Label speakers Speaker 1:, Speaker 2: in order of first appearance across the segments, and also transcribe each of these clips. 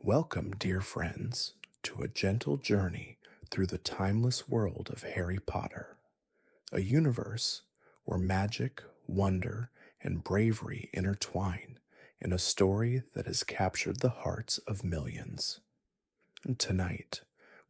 Speaker 1: Welcome, dear friends, to a gentle journey through the timeless world of Harry Potter, a universe where magic, wonder, and bravery intertwine in a story that has captured the hearts of millions. And tonight,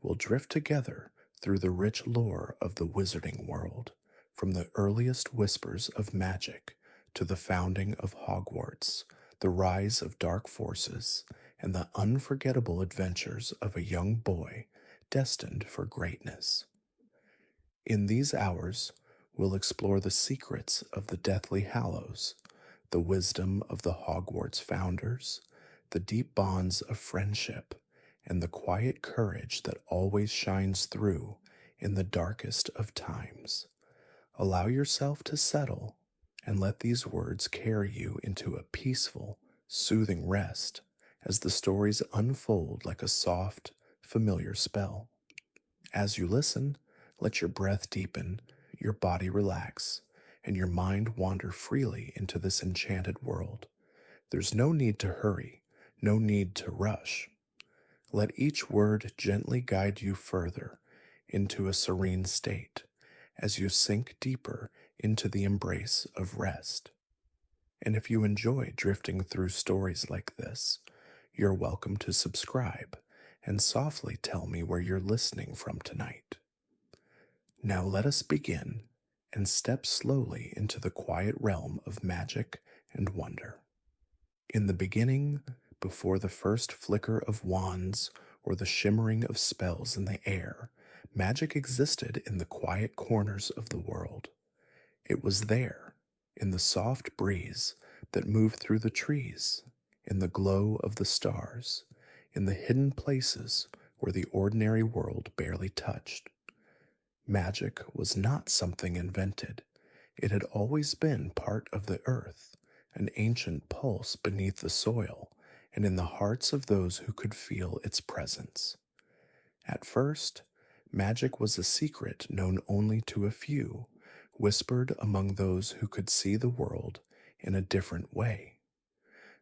Speaker 1: we'll drift together through the rich lore of the wizarding world, from the earliest whispers of magic to the founding of Hogwarts, the rise of dark forces, and the unforgettable adventures of a young boy destined for greatness. In these hours, we'll explore the secrets of the Deathly Hallows, the wisdom of the Hogwarts founders, the deep bonds of friendship, and the quiet courage that always shines through in the darkest of times. Allow yourself to settle and let these words carry you into a peaceful, soothing rest as the stories unfold like a soft, familiar spell. As you listen, let your breath deepen, your body relax, and your mind wander freely into this enchanted world. There's no need to hurry, no need to rush. Let each word gently guide you further into a serene state as you sink deeper into the embrace of rest. And if you enjoy drifting through stories like this, you're welcome to subscribe and softly tell me where you're listening from tonight. Now let us begin and step slowly into the quiet realm of magic and wonder. In the beginning, before the first flicker of wands or the shimmering of spells in the air, magic existed in the quiet corners of the world. It was there, in the soft breeze that moved through the trees, in the glow of the stars, in the hidden places where the ordinary world barely touched. Magic was not something invented. It had always been part of the earth, an ancient pulse beneath the soil, and in the hearts of those who could feel its presence. At first, magic was a secret known only to a few, whispered among those who could see the world in a different way.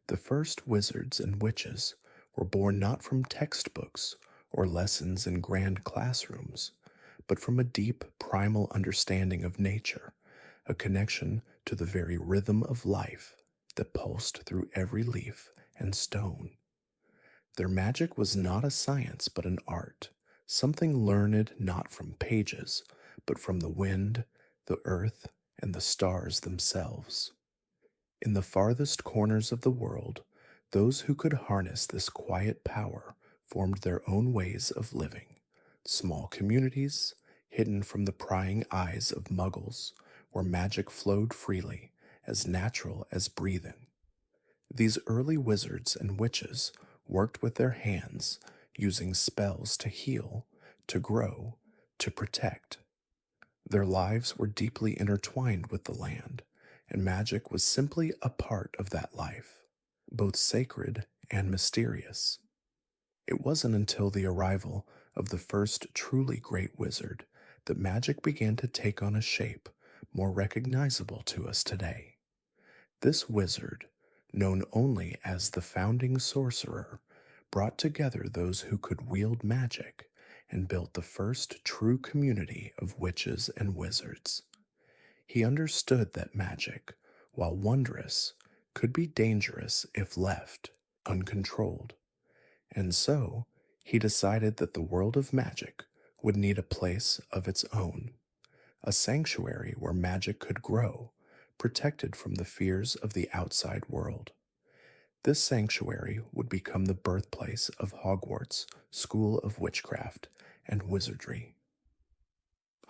Speaker 1: The first wizards and witches were born not from textbooks or lessons in grand classrooms, but from a deep primal understanding of nature, a connection to the very rhythm of life that pulsed through every leaf and stone. Their magic was not a science but an art, something learned not from pages, but from the wind, the earth, and the stars themselves. In the farthest corners of the world, those who could harness this quiet power formed their own ways of living, small communities, hidden from the prying eyes of muggles, where magic flowed freely, as natural as breathing. These early wizards and witches worked with their hands, using spells to heal, to grow, to protect. Their lives were deeply intertwined with the land, and magic was simply a part of that life, both sacred and mysterious. It wasn't until the arrival of the first truly great wizard that magic began to take on a shape more recognizable to us today. This wizard, known only as the founding sorcerer, brought together those who could wield magic and built the first true community of witches and wizards. He understood that magic, while wondrous, could be dangerous if left uncontrolled. And so, he decided that the world of magic would need a place of its own, a sanctuary where magic could grow, protected from the fears of the outside world. This sanctuary would become the birthplace of Hogwarts School of Witchcraft and Wizardry.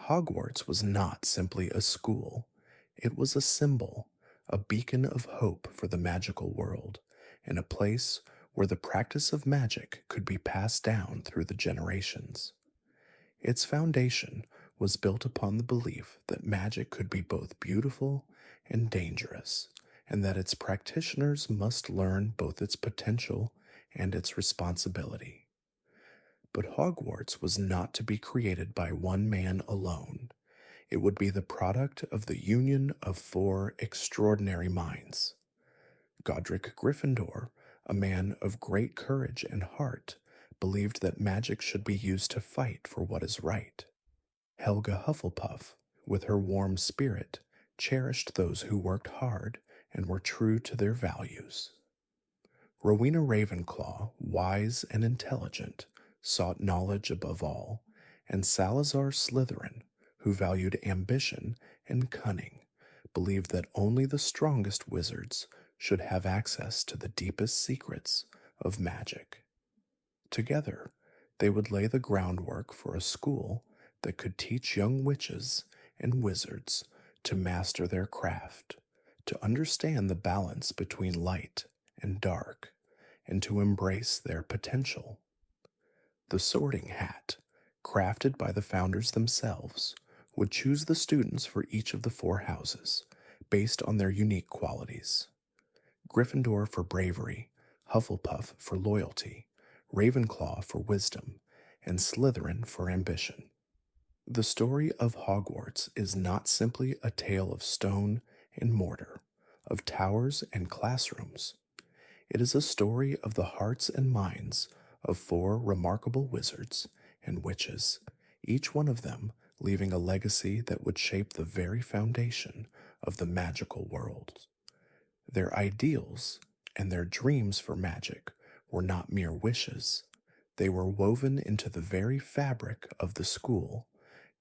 Speaker 1: Hogwarts was not simply a school, it was a symbol, a beacon of hope for the magical world, and a place where the practice of magic could be passed down through the generations. Its foundation was built upon the belief that magic could be both beautiful and dangerous, and that its practitioners must learn both its potential and its responsibility. But Hogwarts was not to be created by one man alone. It would be the product of the union of four extraordinary minds. Godric Gryffindor, a man of great courage and heart, believed that magic should be used to fight for what is right. Helga Hufflepuff, with her warm spirit, cherished those who worked hard and were true to their values. Rowena Ravenclaw, wise and intelligent, sought knowledge above all, and Salazar Slytherin, who valued ambition and cunning, believed that only the strongest wizards should have access to the deepest secrets of magic. Together, they would lay the groundwork for a school that could teach young witches and wizards to master their craft, to understand the balance between light and dark, and to embrace their potential. The sorting hat, crafted by the founders themselves, would choose the students for each of the four houses, based on their unique qualities. Gryffindor for bravery, Hufflepuff for loyalty, Ravenclaw for wisdom, and Slytherin for ambition. The story of Hogwarts is not simply a tale of stone and mortar, of towers and classrooms. It is a story of the hearts and minds of four remarkable wizards and witches, each one of them leaving a legacy that would shape the very foundation of the magical world. Their ideals and their dreams for magic were not mere wishes. They were woven into the very fabric of the school,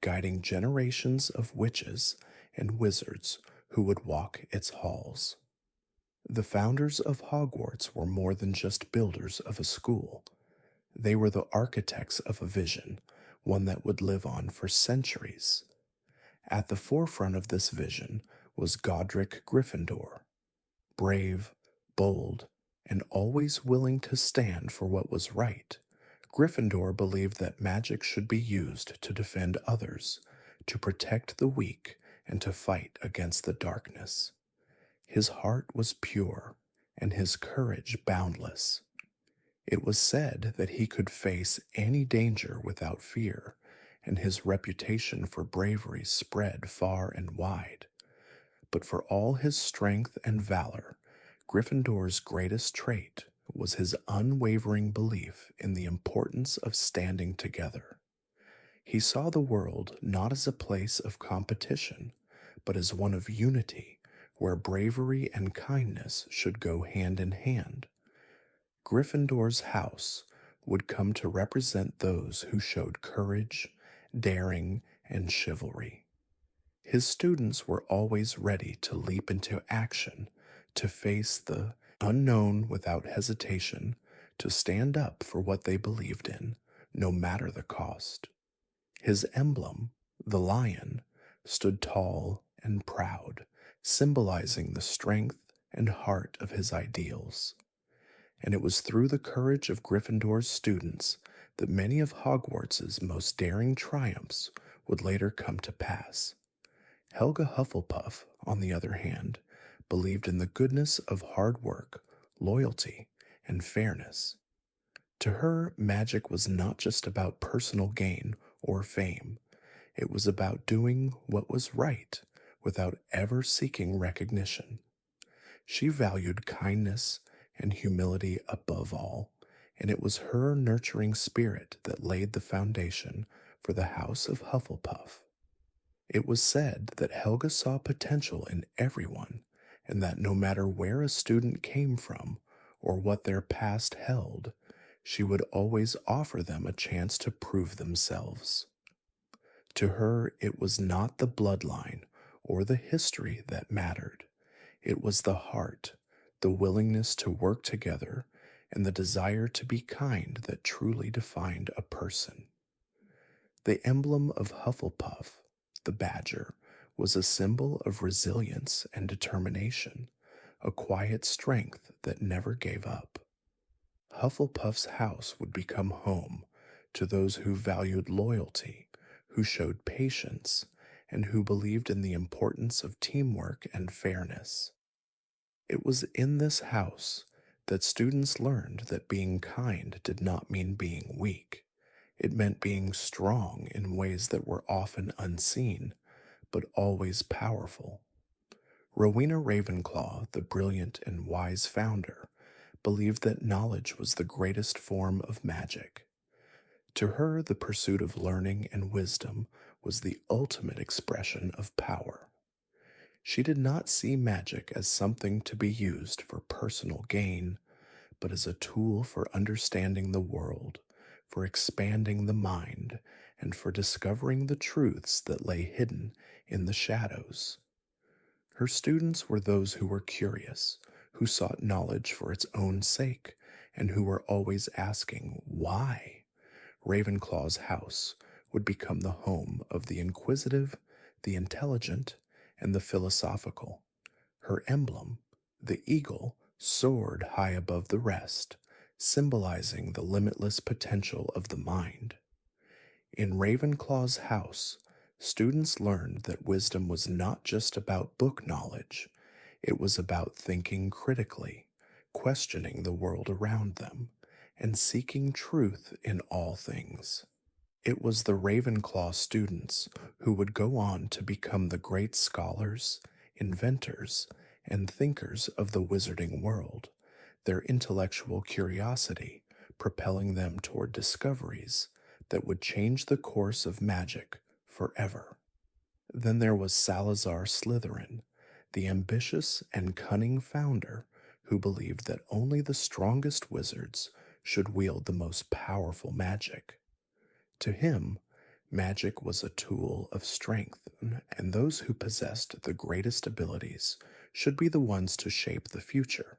Speaker 1: guiding generations of witches and wizards who would walk its halls. The founders of Hogwarts were more than just builders of a school. They were the architects of a vision, one that would live on for centuries. At the forefront of this vision was Godric Gryffindor. Brave, bold, and always willing to stand for what was right, Gryffindor believed that magic should be used to defend others, to protect the weak, and to fight against the darkness. His heart was pure, and his courage boundless. It was said that he could face any danger without fear, and his reputation for bravery spread far and wide. But for all his strength and valor, Gryffindor's greatest trait was his unwavering belief in the importance of standing together. He saw the world not as a place of competition, but as one of unity, where bravery and kindness should go hand in hand. Gryffindor's house would come to represent those who showed courage, daring, and chivalry. His students were always ready to leap into action, to face the unknown without hesitation, to stand up for what they believed in, no matter the cost. His emblem, the lion, stood tall and proud, symbolizing the strength and heart of his ideals. And it was through the courage of Gryffindor's students that many of Hogwarts's most daring triumphs would later come to pass. Helga Hufflepuff, on the other hand, believed in the goodness of hard work, loyalty, and fairness. To her, magic was not just about personal gain or fame. It was about doing what was right without ever seeking recognition. She valued kindness and humility above all, and it was her nurturing spirit that laid the foundation for the House of Hufflepuff. It was said that Helga saw potential in everyone, and that no matter where a student came from or what their past held, she would always offer them a chance to prove themselves. To her, it was not the bloodline or the history that mattered. It was the heart, the willingness to work together, and the desire to be kind that truly defined a person. The emblem of Hufflepuff, the badger, was a symbol of resilience and determination, a quiet strength that never gave up. Hufflepuff's house would become home to those who valued loyalty, who showed patience, and who believed in the importance of teamwork and fairness. It was in this house that students learned that being kind did not mean being weak. It meant being strong in ways that were often unseen, but always powerful. Rowena Ravenclaw, the brilliant and wise founder, believed that knowledge was the greatest form of magic. To her, the pursuit of learning and wisdom was the ultimate expression of power. She did not see magic as something to be used for personal gain, but as a tool for understanding the world, for expanding the mind, and for discovering the truths that lay hidden in the shadows. Her students were those who were curious, who sought knowledge for its own sake, and who were always asking, why? Ravenclaw's house would become the home of the inquisitive, the intelligent, and the philosophical. Her emblem, the eagle, soared high above the rest, symbolizing the limitless potential of the mind. In Ravenclaw's house, students learned that wisdom was not just about book knowledge, it was about thinking critically, questioning the world around them, and seeking truth in all things. It was the Ravenclaw students who would go on to become the great scholars, inventors, and thinkers of the wizarding world, their intellectual curiosity propelling them toward discoveries that would change the course of magic forever. Then there was Salazar Slytherin, the ambitious and cunning founder who believed that only the strongest wizards should wield the most powerful magic. To him, magic was a tool of strength, and those who possessed the greatest abilities should be the ones to shape the future.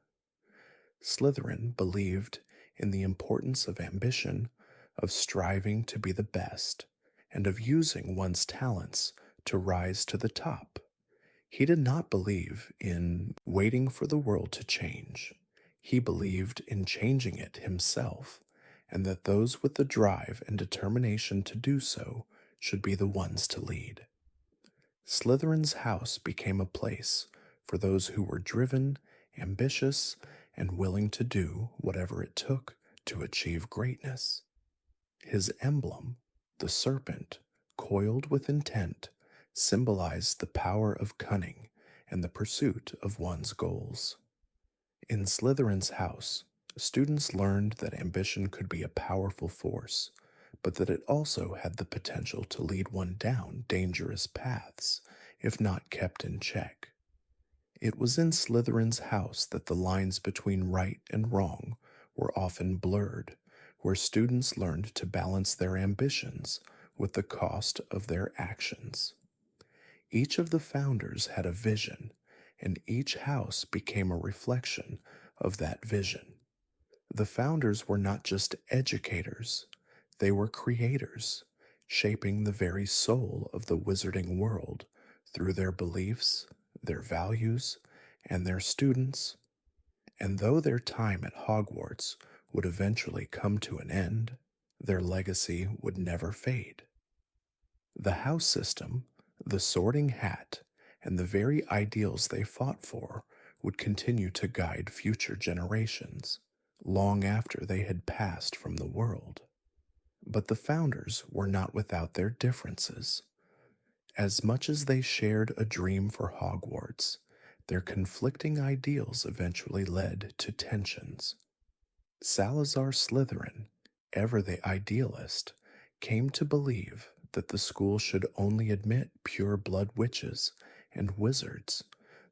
Speaker 1: Slytherin believed in the importance of ambition, of striving to be the best, and of using one's talents to rise to the top. He did not believe in waiting for the world to change. He believed in changing it himself, and that those with the drive and determination to do so should be the ones to lead. Slytherin's house became a place for those who were driven, ambitious, and willing to do whatever it took to achieve greatness. His emblem, the serpent, coiled with intent, symbolized the power of cunning and the pursuit of one's goals. In Slytherin's house, students learned that ambition could be a powerful force, but that it also had the potential to lead one down dangerous paths if not kept in check. It was in Slytherin's house that the lines between right and wrong were often blurred, where students learned to balance their ambitions with the cost of their actions. Each of the founders had a vision, and each house became a reflection of that vision. The founders were not just educators, they were creators, shaping the very soul of the wizarding world through their beliefs, their values, and their students. And though their time at Hogwarts would eventually come to an end, their legacy would never fade. The house system, the sorting hat, and the very ideals they fought for would continue to guide future generations, long after they had passed from the world. But the founders were not without their differences. As much as they shared a dream for Hogwarts, their conflicting ideals eventually led to tensions. Salazar Slytherin, ever the idealist, came to believe that the school should only admit pure-blood witches and wizards,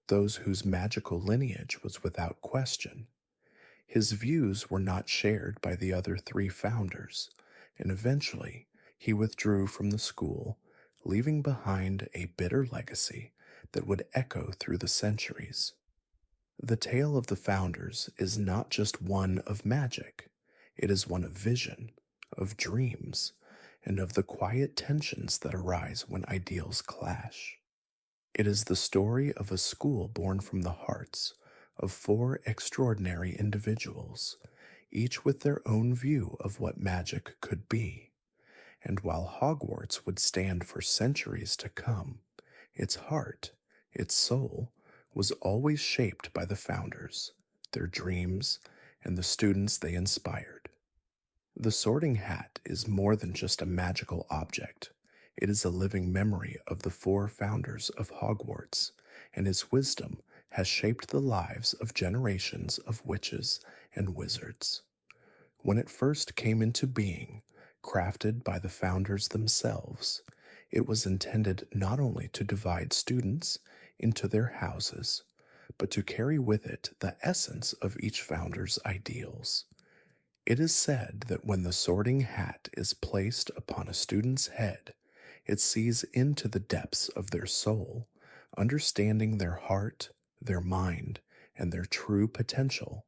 Speaker 1: those whose magical lineage was without question. His views were not shared by the other three founders, and eventually he withdrew from the school, leaving behind a bitter legacy that would echo through the centuries. The tale of the founders is not just one of magic, it is one of vision, of dreams, and of the quiet tensions that arise when ideals clash. It is the story of a school born from the hearts of four extraordinary individuals, each with their own view of what magic could be. And while Hogwarts would stand for centuries to come, its heart, its soul, was always shaped by the founders, their dreams, and the students they inspired. The Sorting Hat is more than just a magical object. It is a living memory of the four founders of Hogwarts, and its wisdom has shaped the lives of generations of witches and wizards. When it first came into being, crafted by the founders themselves, it was intended not only to divide students into their houses, but to carry with it the essence of each founder's ideals. It is said that when the sorting hat is placed upon a student's head, it sees into the depths of their soul, understanding their heart, their mind, and their true potential.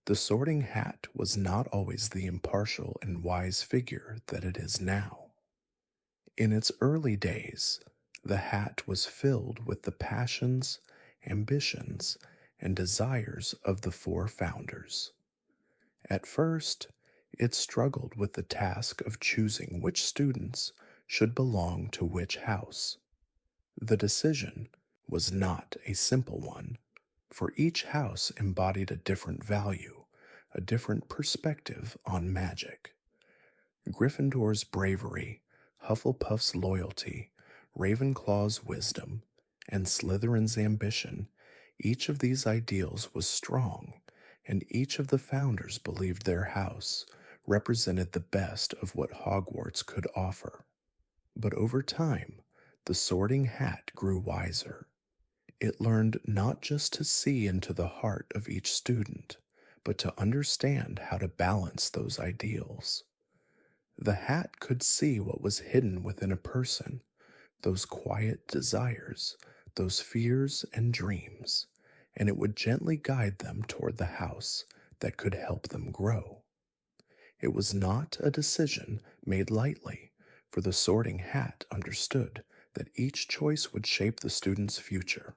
Speaker 1: The sorting hat was not always the impartial and wise figure that it is now. In its early days, the hat was filled with the passions, ambitions, and desires of the four founders. At first, it struggled with the task of choosing which students should belong to which house. The decision was not a simple one, for each house embodied a different value, a different perspective on magic. Gryffindor's bravery, Hufflepuff's loyalty, Ravenclaw's wisdom, and Slytherin's ambition, each of these ideals was strong, and each of the founders believed their house represented the best of what Hogwarts could offer. But over time, the sorting hat grew wiser. It learned not just to see into the heart of each student, but to understand how to balance those ideals. The hat could see what was hidden within a person, those quiet desires, those fears and dreams, and it would gently guide them toward the house that could help them grow. It was not a decision made lightly, for the sorting hat understood that each choice would shape the student's future.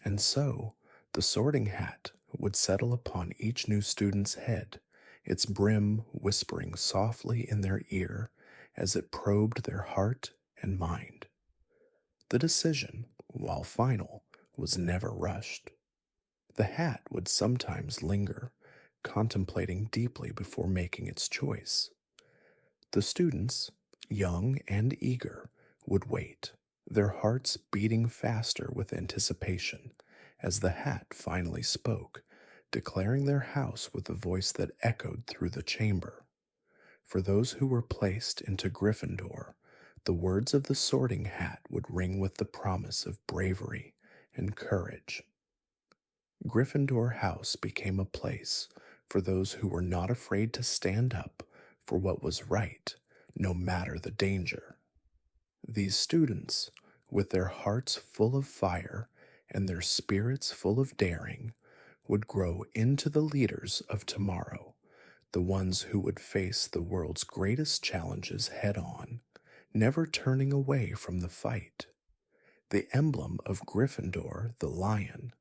Speaker 1: And so, the sorting hat would settle upon each new student's head, its brim whispering softly in their ear as it probed their heart and mind. The decision, while final, was never rushed. The hat would sometimes linger, contemplating deeply before making its choice. The students, young and eager, would wait, their hearts beating faster with anticipation, as the hat finally spoke, declaring their house with a voice that echoed through the chamber. For those who were placed into Gryffindor, the words of the sorting hat would ring with the promise of bravery and courage. Gryffindor House became a place for those who were not afraid to stand up for what was right, no matter the danger. These students, with their hearts full of fire and their spirits full of daring, would grow into the leaders of tomorrow, the ones who would face the world's greatest challenges head on, never turning away from the fight. The emblem of Gryffindor, the lion,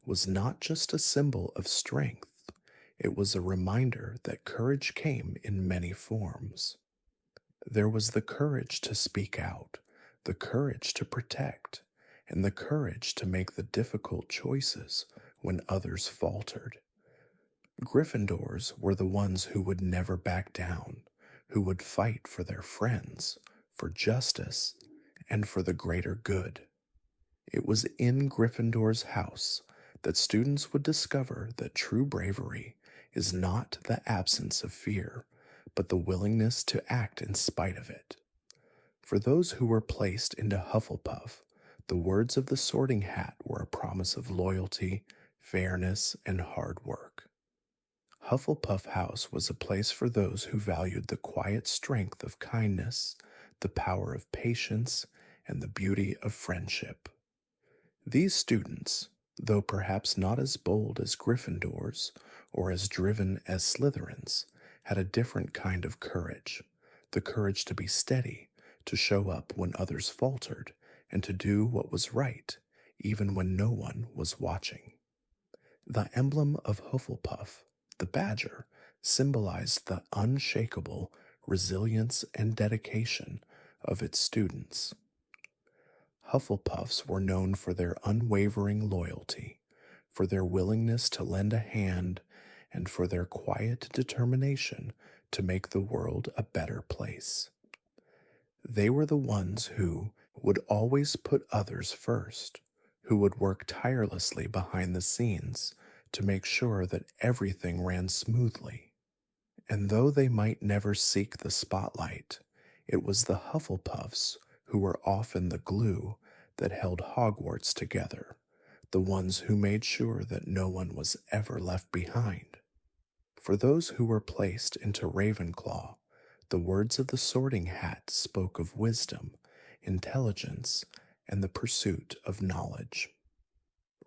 Speaker 1: was not just a symbol of strength, it was a reminder that courage came in many forms. There was the courage to speak out, the courage to protect, and the courage to make the difficult choices when others faltered. Gryffindors were the ones who would never back down, who would fight for their friends, for justice, and for the greater good. It was in Gryffindor's house that students would discover that true bravery is not the absence of fear, but the willingness to act in spite of it. For those who were placed into Hufflepuff, the words of the sorting hat were a promise of loyalty, fairness, and hard work. Hufflepuff House was a place for those who valued the quiet strength of kindness, the power of patience, and the beauty of friendship. These students, though perhaps not as bold as Gryffindors or as driven as Slytherins, had a different kind of courage, the courage to be steady, to show up when others faltered, and to do what was right, even when no one was watching. The emblem of Hufflepuff, the badger, symbolized the unshakable resilience and dedication of its students. Hufflepuffs were known for their unwavering loyalty, for their willingness to lend a hand, and for their quiet determination to make the world a better place. They were the ones who would always put others first, who would work tirelessly behind the scenes to make sure that everything ran smoothly. And though they might never seek the spotlight, it was the Hufflepuffs who were often the glue that held Hogwarts together, the ones who made sure that no one was ever left behind. For those who were placed into Ravenclaw, the words of the Sorting Hat spoke of wisdom, intelligence, and the pursuit of knowledge.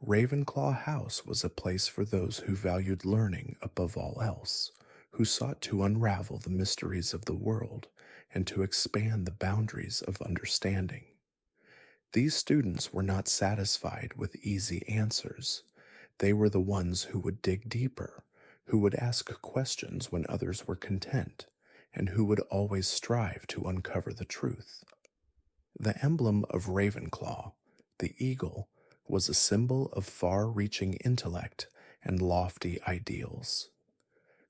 Speaker 1: Ravenclaw House was a place for those who valued learning above all else, who sought to unravel the mysteries of the world and to expand the boundaries of understanding. These students were not satisfied with easy answers. They were the ones who would dig deeper, who would ask questions when others were content, and who would always strive to uncover the truth. The emblem of Ravenclaw, the eagle, was a symbol of far-reaching intellect and lofty ideals.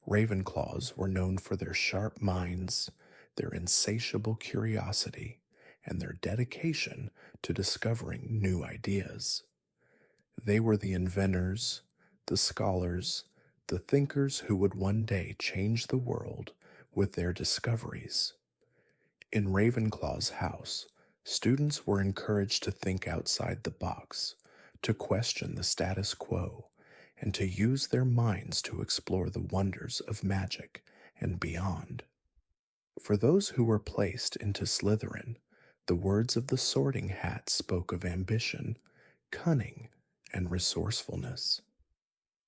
Speaker 1: Ravenclaws were known for their sharp minds, their insatiable curiosity, and their dedication to discovering new ideas. They were the inventors, the scholars, the thinkers who would one day change the world with their discoveries. In Ravenclaw's house, students were encouraged to think outside the box, to question the status quo, and to use their minds to explore the wonders of magic and beyond. For those who were placed into Slytherin, the words of the Sorting Hat spoke of ambition, cunning, and resourcefulness.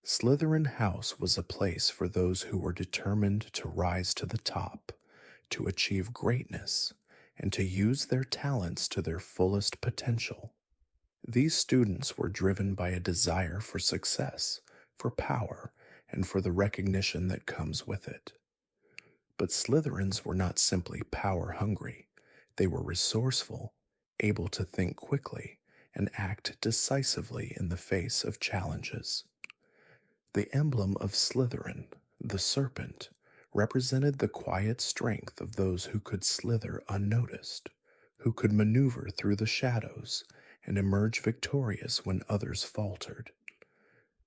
Speaker 1: Slytherin House was a place for those who were determined to rise to the top, to achieve greatness, and to use their talents to their fullest potential. These students were driven by a desire for success, for power, and for the recognition that comes with it. But Slytherins were not simply power-hungry. They were resourceful, able to think quickly, and act decisively in the face of challenges. The emblem of Slytherin, the serpent, represented the quiet strength of those who could slither unnoticed, who could maneuver through the shadows and emerge victorious when others faltered.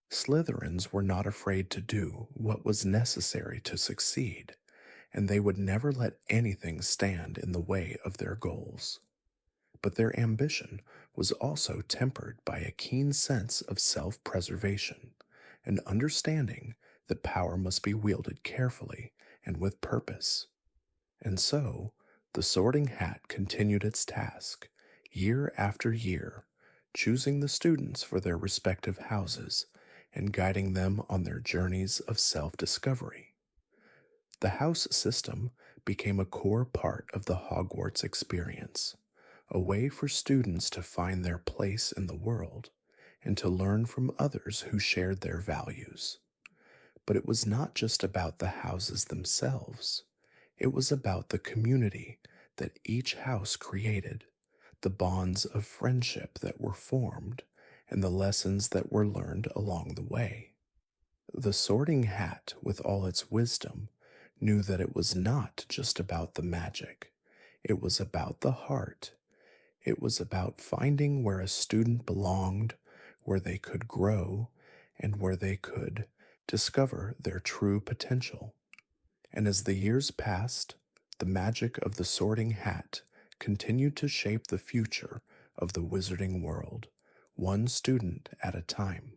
Speaker 1: Slytherins were not afraid to do what was necessary to succeed, and they would never let anything stand in the way of their goals. But their ambition was also tempered by a keen sense of self-preservation, an understanding that power must be wielded carefully and with purpose. And so, the Sorting Hat continued its task, year after year, choosing the students for their respective houses and guiding them on their journeys of self-discovery. The house system became a core part of the Hogwarts experience, a way for students to find their place in the world and to learn from others who shared their values. But it was not just about the houses themselves. It was about the community that each house created, the bonds of friendship that were formed, and the lessons that were learned along the way. The Sorting Hat, with all its wisdom, knew that it was not just about the magic. It was about the heart. It was about finding where a student belonged, where they could grow, and where they could discover their true potential. And as the years passed, the magic of the Sorting Hat continued to shape the future of the wizarding world, one student at a time.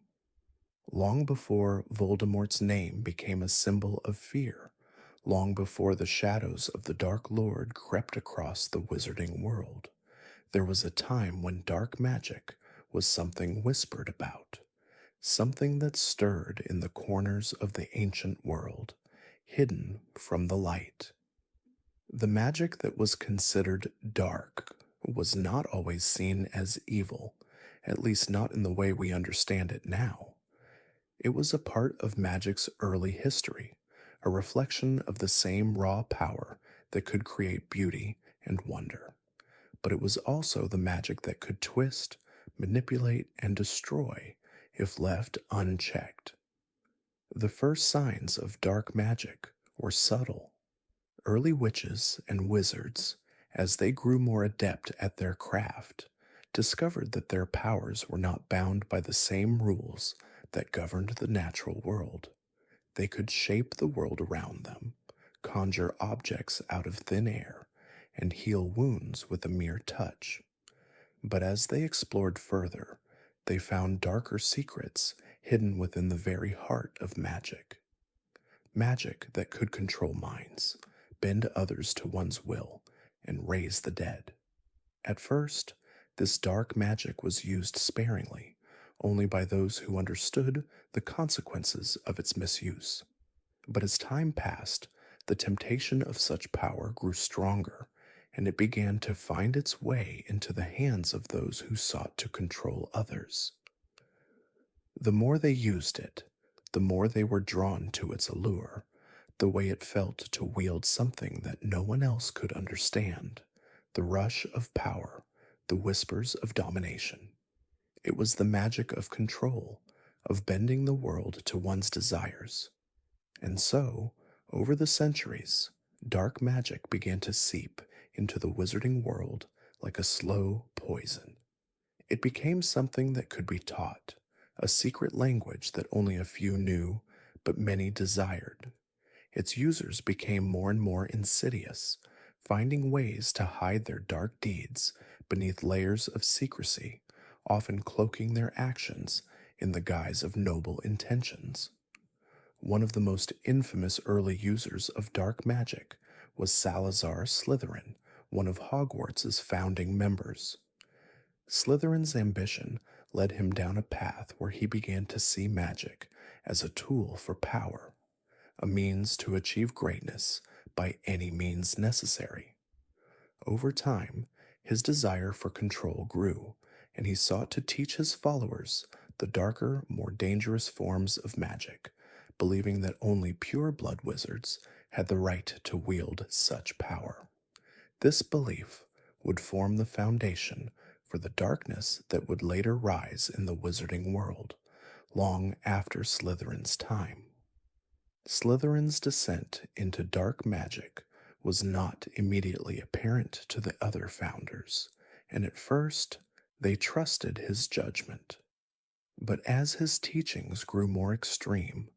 Speaker 1: Long before Voldemort's name became a symbol of fear, long before the shadows of the Dark Lord crept across the wizarding world, there was a time when dark magic was something whispered about, something that stirred in the corners of the ancient world, hidden from the light. The magic that was considered dark was not always seen as evil, at least not in the way we understand it now. It was a part of magic's early history, a reflection of the same raw power that could create beauty and wonder. But it was also the magic that could twist, manipulate, and destroy if left unchecked. The first signs of dark magic were subtle. Early witches and wizards, as they grew more adept at their craft, discovered that their powers were not bound by the same rules that governed the natural world. They could shape the world around them, conjure objects out of thin air, and heal wounds with a mere touch. But as they explored further, they found darker secrets hidden within the very heart of magic. Magic that could control minds, bend others to one's will, and raise the dead. At first, this dark magic was used sparingly, only by those who understood the consequences of its misuse. But as time passed, the temptation of such power grew stronger, and it began to find its way into the hands of those who sought to control others. The more they used it, the more they were drawn to its allure, the way it felt to wield something that no one else could understand, the rush of power, the whispers of domination. It was the magic of control, of bending the world to one's desires. And so, over the centuries, dark magic began to seep into the wizarding world like a slow poison. It became something that could be taught, a secret language that only a few knew, but many desired. Its users became more and more insidious, finding ways to hide their dark deeds beneath layers of secrecy, often cloaking their actions in the guise of noble intentions. One of the most infamous early users of dark magic was Salazar Slytherin, one of Hogwarts' founding members. Slytherin's ambition led him down a path where he began to see magic as a tool for power, a means to achieve greatness by any means necessary. Over time, his desire for control grew, and he sought to teach his followers the darker, more dangerous forms of magic, believing that only pure-blood wizards had the right to wield such power. This belief would form the foundation for the darkness that would later rise in the wizarding world, long after Slytherin's time. Slytherin's descent into dark magic was not immediately apparent to the other founders, and at first they trusted his judgment. But as his teachings grew more extreme,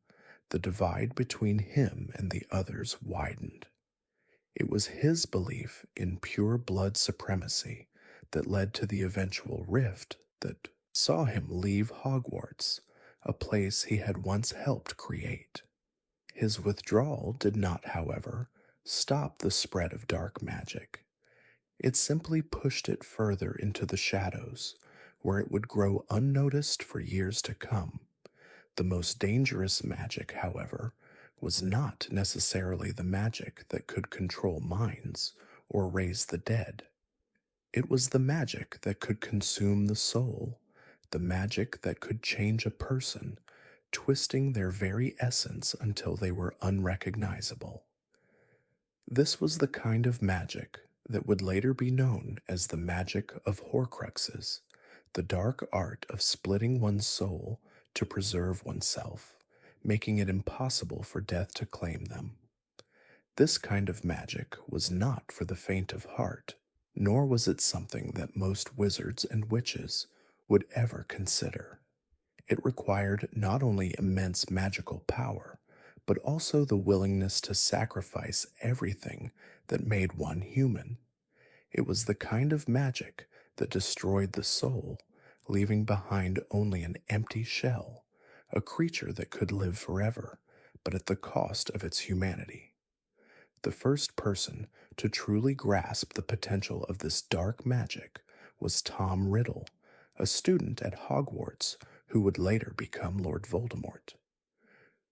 Speaker 1: the divide between him and the others widened. It was his belief in pure blood supremacy that led to the eventual rift that saw him leave Hogwarts, a place he had once helped create. His withdrawal did not, however, stop the spread of dark magic. It simply pushed it further into the shadows, where it would grow unnoticed for years to come. The most dangerous magic, however, was not necessarily the magic that could control minds or raise the dead. It was the magic that could consume the soul, the magic that could change a person, twisting their very essence until they were unrecognizable. This was the kind of magic that would later be known as the magic of Horcruxes, the dark art of splitting one's soul to preserve oneself, making it impossible for death to claim them. This kind of magic was not for the faint of heart, nor was it something that most wizards and witches would ever consider. It required not only immense magical power, but also the willingness to sacrifice everything that made one human. It was the kind of magic that destroyed the soul, leaving behind only an empty shell, a creature that could live forever, but at the cost of its humanity. The first person to truly grasp the potential of this dark magic was Tom Riddle, a student at Hogwarts who would later become Lord Voldemort.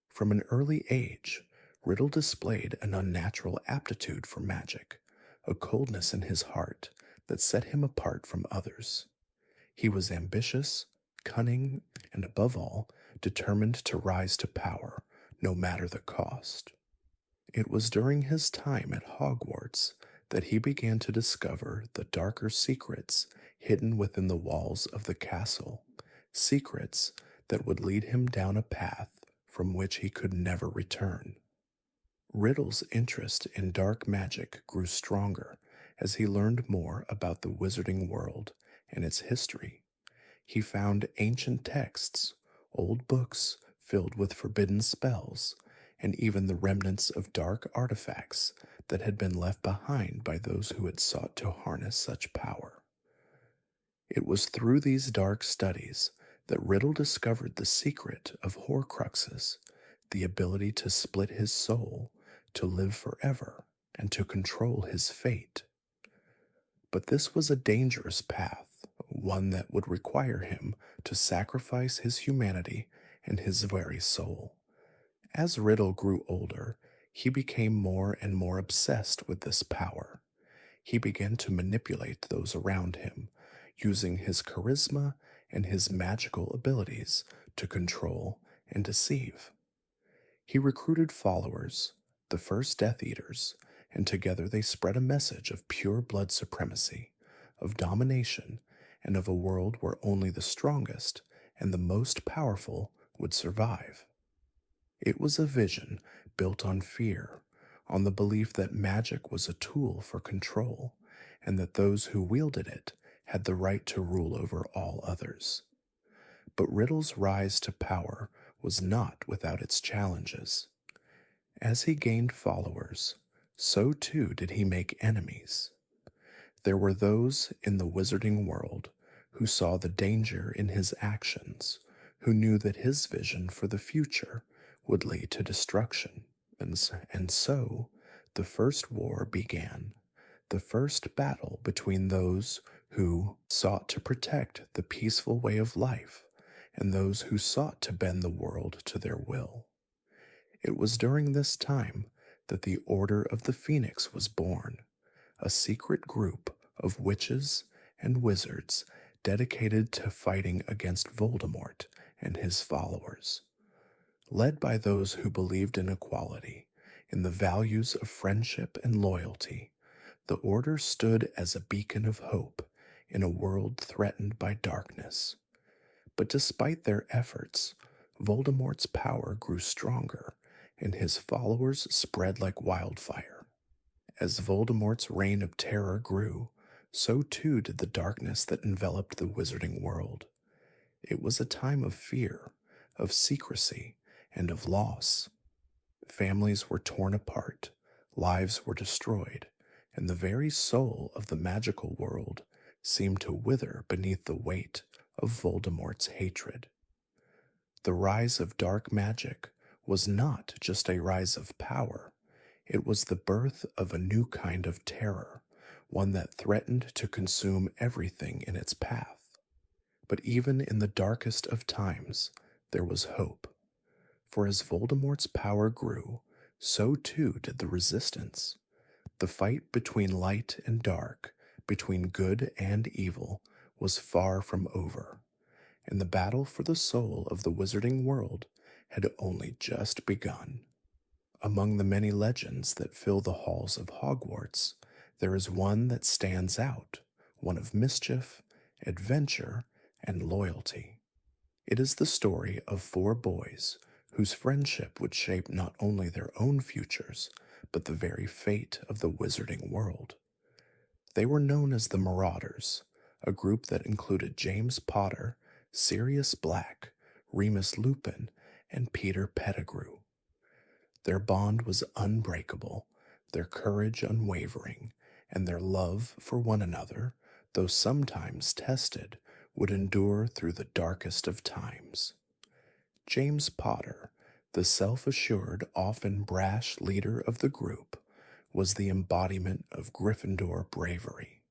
Speaker 1: From an early age, Riddle displayed an unnatural aptitude for magic, a coldness in his heart that set him apart from others. He was ambitious, cunning, and above all, determined to rise to power, no matter the cost. It was during his time at Hogwarts that he began to discover the darker secrets hidden within the walls of the castle, secrets that would lead him down a path from which he could never return. Riddle's interest in dark magic grew stronger as he learned more about the wizarding world and its history. He found ancient texts, old books filled with forbidden spells, and even the remnants of dark artifacts that had been left behind by those who had sought to harness such power. It was through these dark studies that Riddle discovered the secret of Horcruxes, the ability to split his soul, to live forever, and to control his fate. But this was a dangerous path, one that would require him to sacrifice his humanity and his very soul. As Riddle grew older, he became more and more obsessed with this power. He began to manipulate those around him, using his charisma and his magical abilities to control and deceive. He recruited followers, the first Death Eaters, and together they spread a message of pure blood supremacy, of domination, and of a world where only the strongest and the most powerful would survive. It was a vision built on fear, on the belief that magic was a tool for control, and that those who wielded it had the right to rule over all others. But Riddle's rise to power was not without its challenges. As he gained followers, so too did he make enemies. There were those in the wizarding world who saw the danger in his actions, who knew that his vision for the future would lead to destruction, and so the first war began, the first battle between those who sought to protect the peaceful way of life and those who sought to bend the world to their will. It was during this time that the Order of the Phoenix was born, a secret group of witches and wizards dedicated to fighting against Voldemort and his followers. Led by those who believed in equality, in the values of friendship and loyalty, the Order stood as a beacon of hope in a world threatened by darkness. But despite their efforts, Voldemort's power grew stronger, and his followers spread like wildfire. As Voldemort's reign of terror grew, so too did the darkness that enveloped the wizarding world. It was a time of fear, of secrecy, and of loss. Families were torn apart, lives were destroyed, and the very soul of the magical world seemed to wither beneath the weight of Voldemort's hatred. The rise of dark magic was not just a rise of power, it was the birth of a new kind of terror, one that threatened to consume everything in its path. But even in the darkest of times, there was hope. For as Voldemort's power grew, so too did the resistance. The fight between light and dark, between good and evil, was far from over, and the battle for the soul of the wizarding world had only just begun. Among the many legends that fill the halls of Hogwarts, there is one that stands out, one of mischief, adventure, and loyalty. It is the story of four boys whose friendship would shape not only their own futures, but the very fate of the wizarding world. They were known as the Marauders, a group that included James Potter, Sirius Black, Remus Lupin, and Peter Pettigrew. Their bond was unbreakable, their courage unwavering, and their love for one another, though sometimes tested, would endure through the darkest of times. James Potter, the self-assured, often brash leader of the group, was the embodiment of Gryffindor bravery.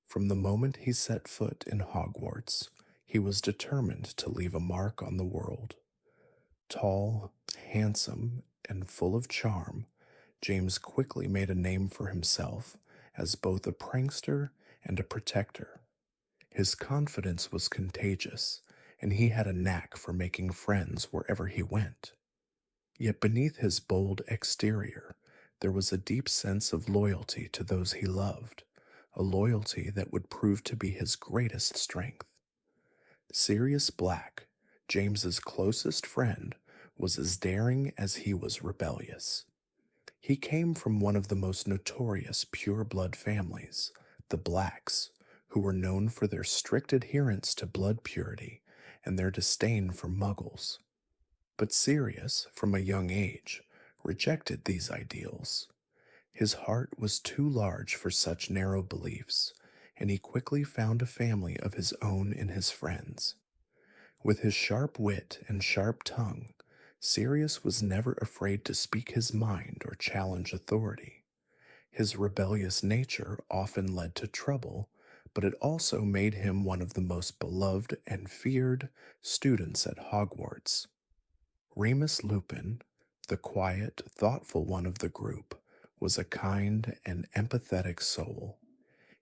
Speaker 1: From the moment he set foot in Hogwarts, he was determined to leave a mark on the world. Tall, handsome, and full of charm, James quickly made a name for himself as both a prankster and a protector. His confidence was contagious, and he had a knack for making friends wherever he went. Yet beneath his bold exterior, there was a deep sense of loyalty to those he loved, a loyalty that would prove to be his greatest strength. Sirius Black, James's closest friend, was as daring as he was rebellious. He came from one of the most notorious pure-blood families, the Blacks, who were known for their strict adherence to blood purity and their disdain for muggles. But Sirius, from a young age, rejected these ideals. His heart was too large for such narrow beliefs, and he quickly found a family of his own in his friends. With his sharp wit and sharp tongue, Sirius was never afraid to speak his mind or challenge authority. His rebellious nature often led to trouble, but it also made him one of the most beloved and feared students at Hogwarts. Remus Lupin, the quiet, thoughtful one of the group, was a kind and empathetic soul.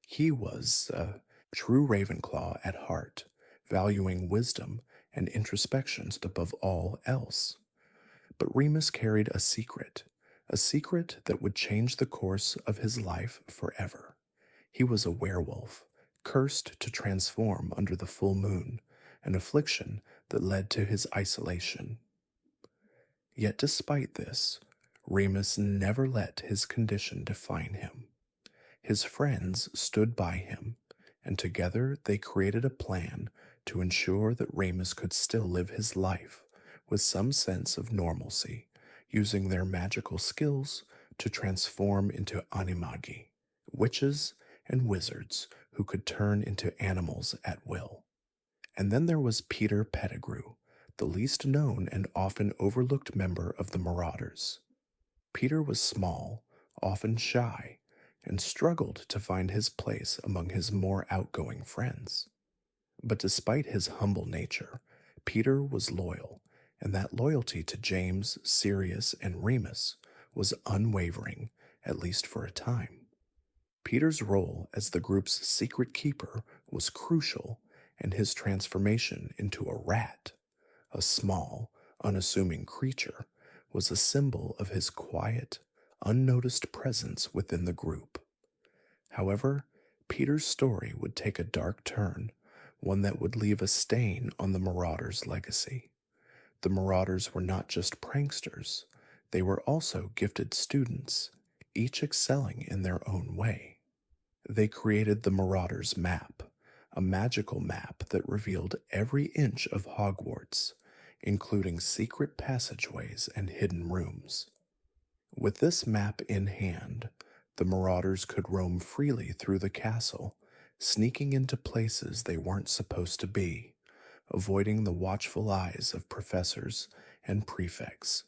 Speaker 1: He was a true Ravenclaw at heart, valuing wisdom and introspections above all else. But Remus carried a secret that would change the course of his life forever. He was a werewolf, cursed to transform under the full moon, an affliction that led to his isolation. Yet despite this, Remus never let his condition define him. His friends stood by him, and together they created a plan to ensure that Remus could still live his life with some sense of normalcy, using their magical skills to transform into animagi, witches and wizards who could turn into animals at will. And then there was Peter Pettigrew, the least known and often overlooked member of the Marauders. Peter was small, often shy, and struggled to find his place among his more outgoing friends. But despite his humble nature, Peter was loyal, and that loyalty to James, Sirius, and Remus was unwavering, at least for a time. Peter's role as the group's secret keeper was crucial, and his transformation into a rat, a small, unassuming creature, was a symbol of his quiet, unnoticed presence within the group. However, Peter's story would take a dark turn, one that would leave a stain on the Marauders' legacy. The Marauders were not just pranksters, they were also gifted students, each excelling in their own way. They created the Marauders' Map, a magical map that revealed every inch of Hogwarts, including secret passageways and hidden rooms. With this map in hand, the Marauders could roam freely through the castle, sneaking into places they weren't supposed to be, avoiding the watchful eyes of professors and prefects.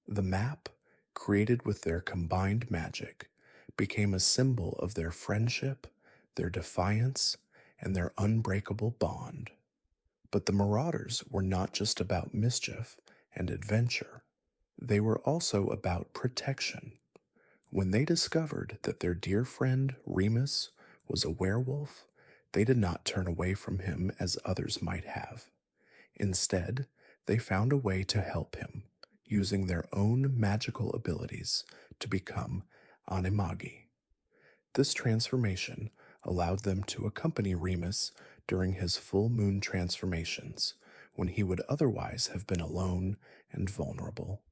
Speaker 1: The map, created with their combined magic, became a symbol of their friendship, their defiance, and their unbreakable bond. But the Marauders were not just about mischief and adventure. They were also about protection. When they discovered that their dear friend Remus was a werewolf, they did not turn away from him as others might have. Instead, they found a way to help him, using their own magical abilities to become animagi. This transformation allowed them to accompany Remus during his full moon transformations, when he would otherwise have been alone and vulnerable.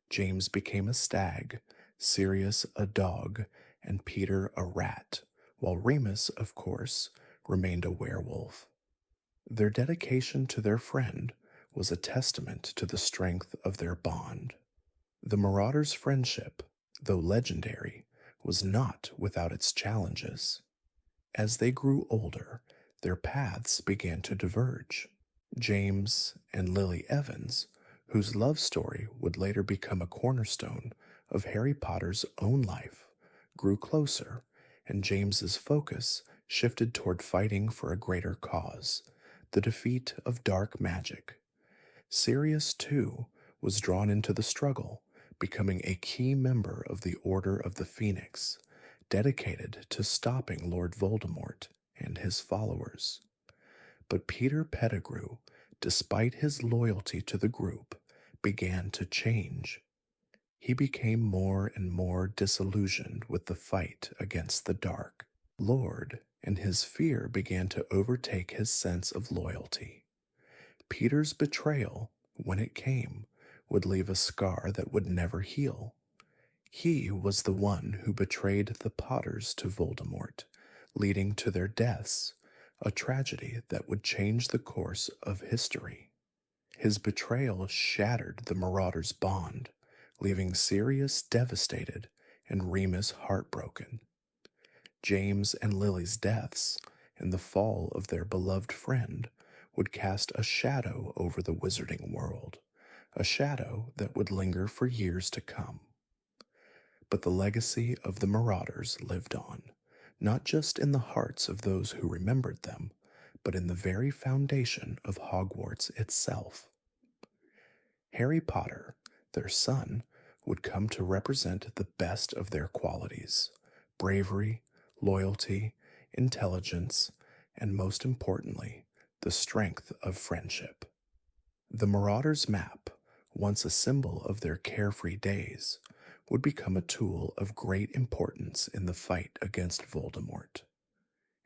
Speaker 1: James became a stag, Sirius a dog, and Peter a rat, while Remus, of course, remained a werewolf. Their dedication to their friend was a testament to the strength of their bond. The Marauders' friendship, though legendary, was not without its challenges. As they grew older, their paths began to diverge. James and Lily Evans, whose love story would later become a cornerstone of Harry Potter's own life, grew closer, and James's focus shifted toward fighting for a greater cause, the defeat of dark magic. Sirius, too, was drawn into the struggle, becoming a key member of the Order of the Phoenix, dedicated to stopping Lord Voldemort and his followers. But Peter Pettigrew, despite his loyalty to the group, began to change. He became more and more disillusioned with the fight against the dark Lord, and his fear began to overtake his sense of loyalty. Peter's betrayal, when it came, would leave a scar that would never heal. He was the one who betrayed the Potters to Voldemort, leading to their deaths, a tragedy that would change the course of history. His betrayal shattered the Marauders' bond, leaving Sirius devastated and Remus heartbroken. James and Lily's deaths and the fall of their beloved friend would cast a shadow over the wizarding world, a shadow that would linger for years to come. But the legacy of the Marauders lived on, not just in the hearts of those who remembered them, but in the very foundation of Hogwarts itself. Harry Potter, their son, would come to represent the best of their qualities: bravery, loyalty, intelligence, and most importantly, the strength of friendship. The Marauders' map, once a symbol of their carefree days, would become a tool of great importance in the fight against Voldemort.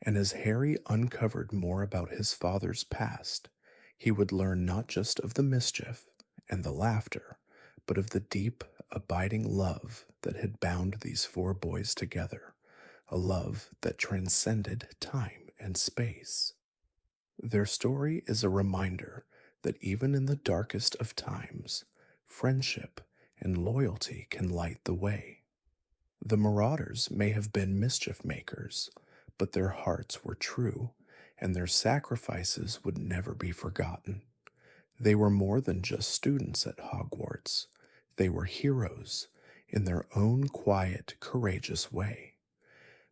Speaker 1: And as Harry uncovered more about his father's past, he would learn not just of the mischief and the laughter, but of the deep, abiding love that had bound these four boys together, a love that transcended time and space. Their story is a reminder that even in the darkest of times, friendship and loyalty can light the way. The Marauders may have been mischief makers, but their hearts were true, and their sacrifices would never be forgotten. They were more than just students at Hogwarts. They were heroes in their own quiet, courageous way.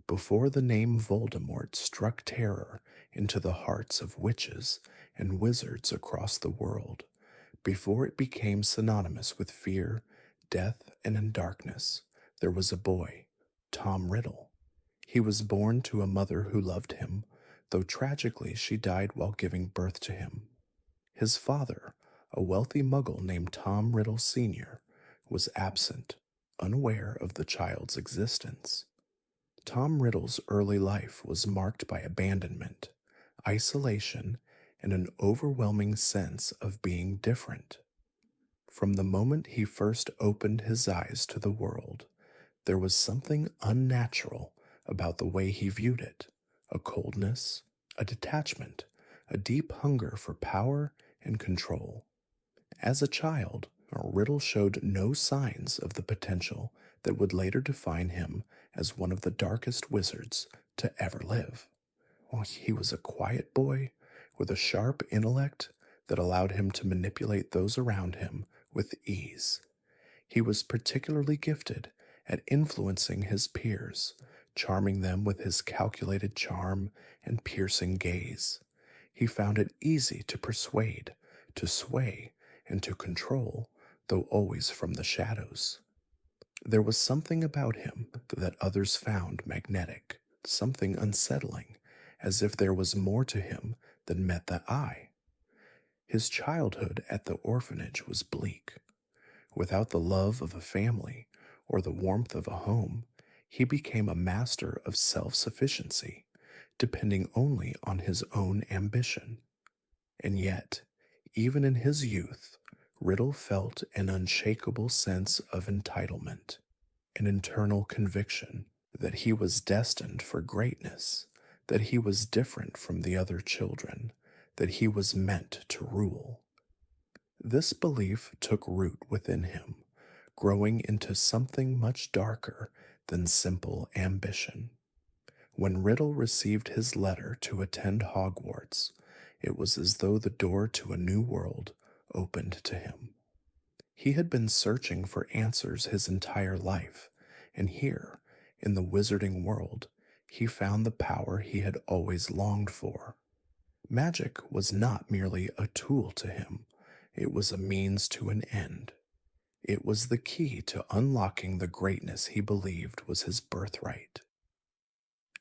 Speaker 1: Before the name Voldemort struck terror into the hearts of witches and wizards across the world, before it became synonymous with fear, death, and darkness, there was a boy, Tom Riddle. He was born to a mother who loved him, though tragically she died while giving birth to him. His father, a wealthy muggle named Tom Riddle Sr., was absent, unaware of the child's existence. Tom Riddle's early life was marked by abandonment, isolation, and an overwhelming sense of being different. From the moment he first opened his eyes to the world, there was something unnatural about the way he viewed it: a coldness, a detachment, a deep hunger for power and control. As a child, Riddle showed no signs of the potential that would later define him as one of the darkest wizards to ever live. He was a quiet boy with a sharp intellect that allowed him to manipulate those around him with ease. He was particularly gifted at influencing his peers, charming them with his calculated charm and piercing gaze. He found it easy to persuade, to sway, and to control, though always from the shadows. There was something about him that others found magnetic, something unsettling, as if there was more to him than met the eye. His childhood at the orphanage was bleak. Without the love of a family or the warmth of a home, he became a master of self-sufficiency, depending only on his own ambition. And yet, even in his youth, Riddle felt an unshakable sense of entitlement, an internal conviction that he was destined for greatness, that he was different from the other children, that he was meant to rule. This belief took root within him, growing into something much darker than simple ambition. When Riddle received his letter to attend Hogwarts, it was as though the door to a new world opened to him. He had been searching for answers his entire life, and here, in the wizarding world, he found the power he had always longed for. Magic was not merely a tool to him, it was a means to an end. It was the key to unlocking the greatness he believed was his birthright.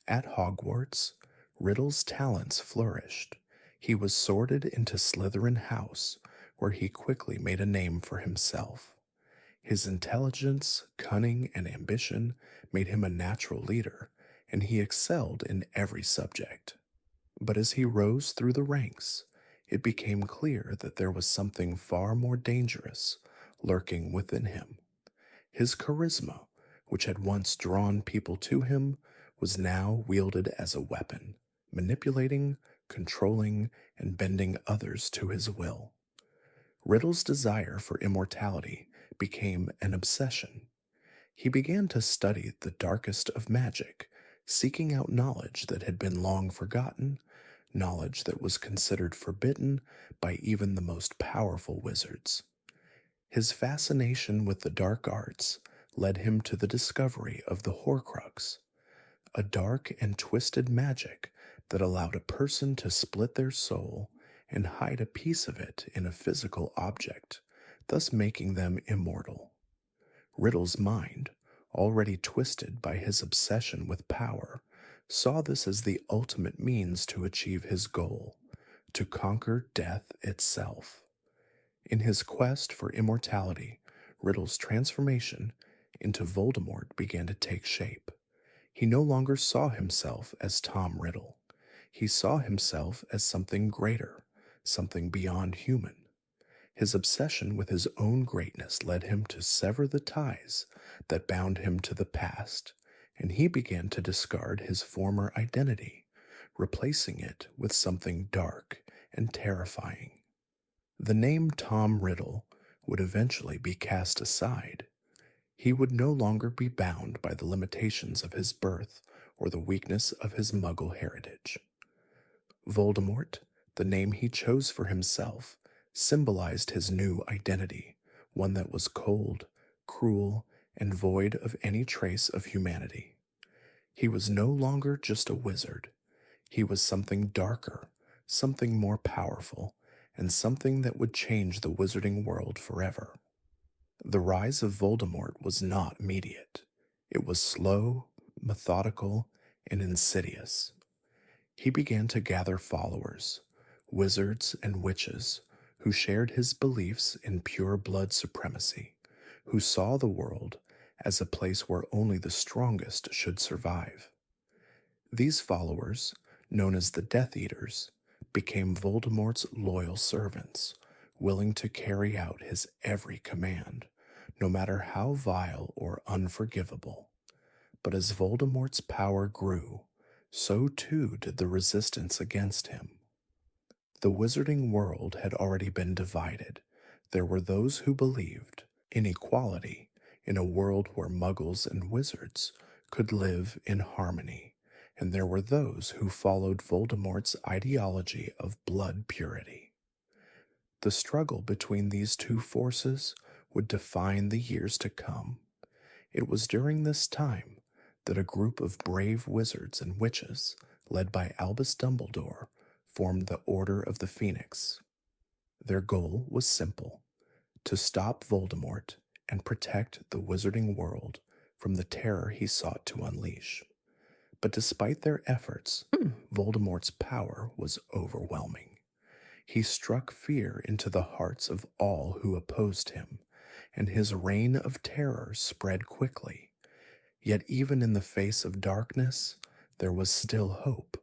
Speaker 1: At Hogwarts, Riddle's talents flourished. He was sorted into Slytherin House, where he quickly made a name for himself. His intelligence, cunning, and ambition made him a natural leader, and he excelled in every subject. But as he rose through the ranks, it became clear that there was something far more dangerous lurking within him. His charisma, which had once drawn people to him, was now wielded as a weapon, manipulating, controlling, and bending others to his will. Riddle's desire for immortality became an obsession. He began to study the darkest of magic, seeking out knowledge that had been long forgotten, knowledge that was considered forbidden by even the most powerful wizards. His fascination with the dark arts led him to the discovery of the Horcrux, a dark and twisted magic that allowed a person to split their soul and hide a piece of it in a physical object, thus making them immortal. Riddle's mind, already twisted by his obsession with power, saw this as the ultimate means to achieve his goal, to conquer death itself. In his quest for immortality, Riddle's transformation into Voldemort began to take shape. He no longer saw himself as Tom Riddle. He saw himself as something greater, something beyond human. His obsession with his own greatness led him to sever the ties that bound him to the past, and he began to discard his former identity, replacing it with something dark and terrifying. The name Tom Riddle would eventually be cast aside. He would no longer be bound by the limitations of his birth or the weakness of his Muggle heritage. Voldemort, the name he chose for himself, symbolized his new identity, one that was cold, cruel, and void of any trace of humanity. He was no longer just a wizard. He was something darker, something more powerful, and something that would change the wizarding world forever. The rise of Voldemort was not immediate. It was slow, methodical, and insidious. He began to gather followers, wizards and witches, who shared his beliefs in pure blood supremacy, who saw the world as a place where only the strongest should survive. These followers, known as the Death Eaters, became Voldemort's loyal servants, willing to carry out his every command, no matter how vile or unforgivable. But as Voldemort's power grew, so too did the resistance against him. The wizarding world had already been divided. There were those who believed in equality in a world where muggles and wizards could live in harmony, and there were those who followed Voldemort's ideology of blood purity. The struggle between these two forces would define the years to come. It was during this time that a group of brave wizards and witches, led by Albus Dumbledore, formed the Order of the Phoenix. Their goal was simple: to stop Voldemort and protect the wizarding world from the terror he sought to unleash. But despite their efforts, Voldemort's power was overwhelming. He struck fear into the hearts of all who opposed him, and his reign of terror spread quickly. Yet even in the face of darkness, there was still hope,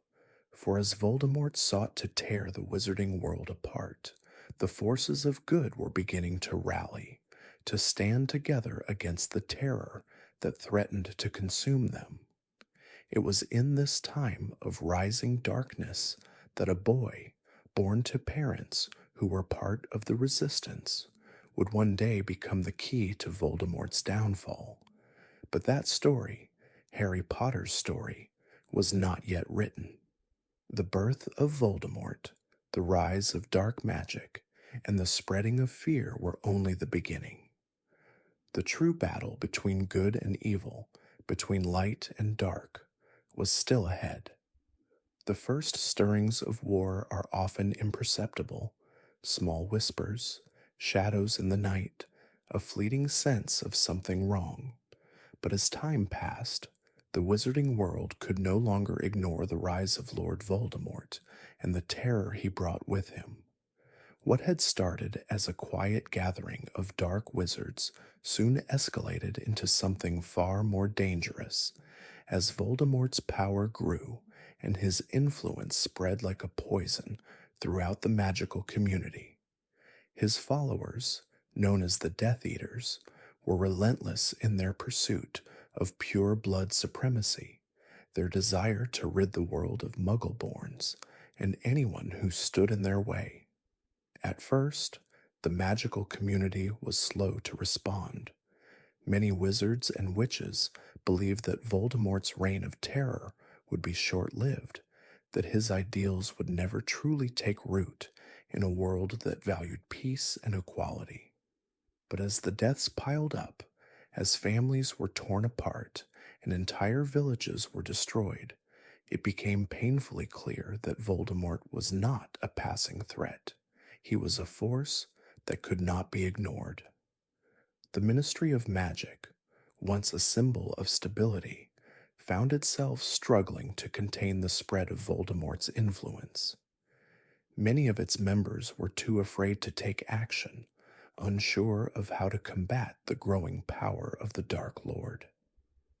Speaker 1: for as Voldemort sought to tear the wizarding world apart, the forces of good were beginning to rally, to stand together against the terror that threatened to consume them. It was in this time of rising darkness that a boy, born to parents who were part of the resistance, would one day become the key to Voldemort's downfall. But that story, Harry Potter's story, was not yet written. The birth of Voldemort, the rise of dark magic, and the spreading of fear were only the beginning. The true battle between good and evil, between light and dark, was still ahead. The first stirrings of war are often imperceptible, small whispers, shadows in the night, a fleeting sense of something wrong. But as time passed, the wizarding world could no longer ignore the rise of Lord Voldemort and the terror he brought with him. What had started as a quiet gathering of dark wizards soon escalated into something far more dangerous. As Voldemort's power grew and his influence spread like a poison throughout the magical community, his followers, known as the Death Eaters, were relentless in their pursuit of pure blood supremacy. their desire to rid the world of Muggle-borns and anyone who stood in their way. At first, the magical community was slow to respond. Many wizards and witches believed that Voldemort's reign of terror would be short lived, that his ideals would never truly take root in a world that valued peace and equality. But as the deaths piled up, as families were torn apart and entire villages were destroyed, it became painfully clear that Voldemort was not a passing threat. He was a force that could not be ignored. The Ministry of Magic, once a symbol of stability, found itself struggling to contain the spread of Voldemort's influence. Many of its members were too afraid to take action, unsure of how to combat the growing power of the Dark Lord.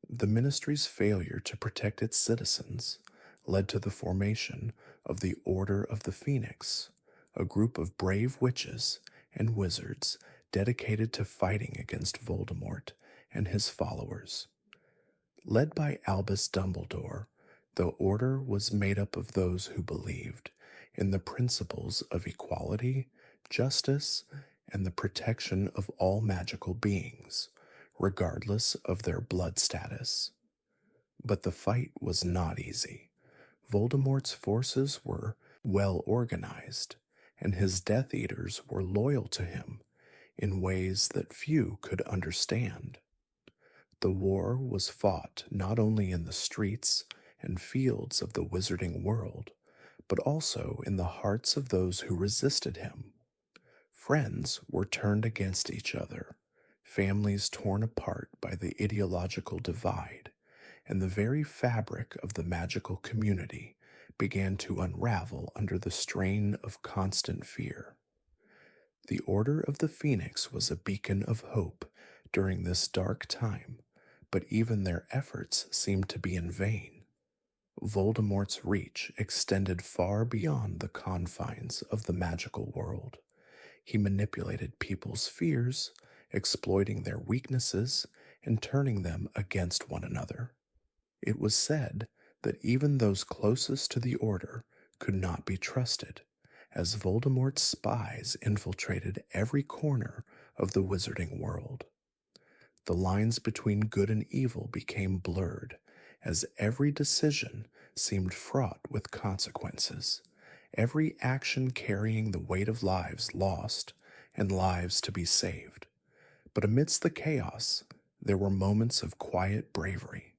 Speaker 1: The ministry's failure to protect its citizens led to the formation of the Order of the Phoenix, a group of brave witches and wizards dedicated to fighting against Voldemort and his followers. Led by Albus Dumbledore, the order was made up of those who believed in the principles of equality, justice, and the protection of all magical beings, regardless of their blood status. But the fight was not easy. Voldemort's forces were well organized, and his Death Eaters were loyal to him in ways that few could understand. The war was fought not only in the streets and fields of the wizarding world, but also in the hearts of those who resisted him. Friends were turned against each other, families torn apart by the ideological divide, and the very fabric of the magical community began to unravel under the strain of constant fear. The Order of the Phoenix was a beacon of hope during this dark time, but even their efforts seemed to be in vain. Voldemort's reach extended far beyond the confines of the magical world. He manipulated people's fears, exploiting their weaknesses and turning them against one another. It was said that even those closest to the Order could not be trusted, as Voldemort's spies infiltrated every corner of the wizarding world. The lines between good and evil became blurred, as every decision seemed fraught with consequences, every action carrying the weight of lives lost and lives to be saved. But amidst the chaos, there were moments of quiet bravery.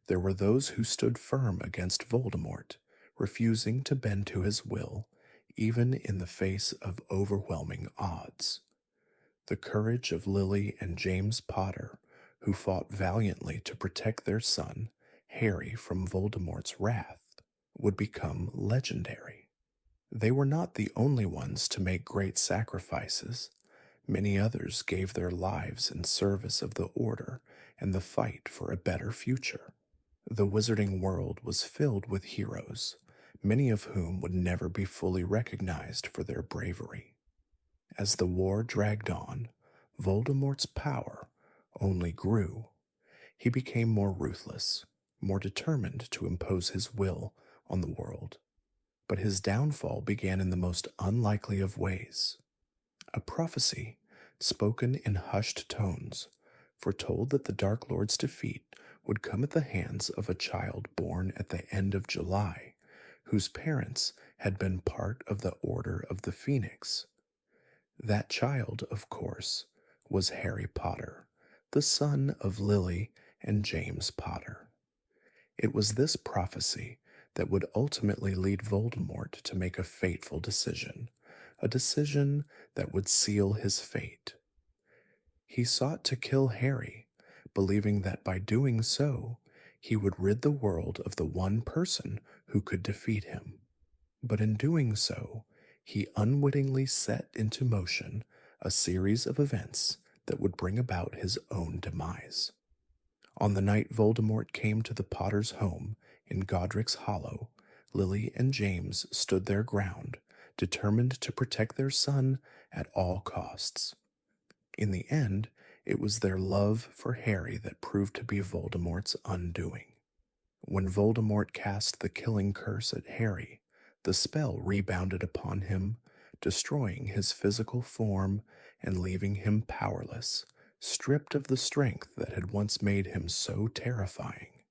Speaker 1: There were those who stood firm against Voldemort, refusing to bend to his will, even in the face of overwhelming odds. The courage of Lily and James Potter, who fought valiantly to protect their son, Harry, from Voldemort's wrath, would become legendary. They were not the only ones to make great sacrifices. Many others gave their lives in service of the Order and the fight for a better future. The wizarding world was filled with heroes, many of whom would never be fully recognized for their bravery. As the war dragged on, Voldemort's power only grew. He became more ruthless, more determined to impose his will on the world. But his downfall began in the most unlikely of ways. A prophecy, spoken in hushed tones, foretold that the Dark Lord's defeat would come at the hands of a child born at the end of July, whose parents had been part of the Order of the Phoenix. That child, of course, was Harry Potter, the son of Lily and James Potter. It was this prophecy that would ultimately lead Voldemort to make a fateful decision, a decision that would seal his fate. He sought to kill Harry, believing that by doing so, he would rid the world of the one person who could defeat him. But in doing so, he unwittingly set into motion a series of events that would bring about his own demise. On the night Voldemort came to the Potter's home in Godric's Hollow, Lily and James stood their ground, determined to protect their son at all costs. In the end, it was their love for Harry that proved to be Voldemort's undoing. When Voldemort cast the killing curse at Harry, the spell rebounded upon him, destroying his physical form and leaving him powerless, stripped of the strength that had once made him so terrifying.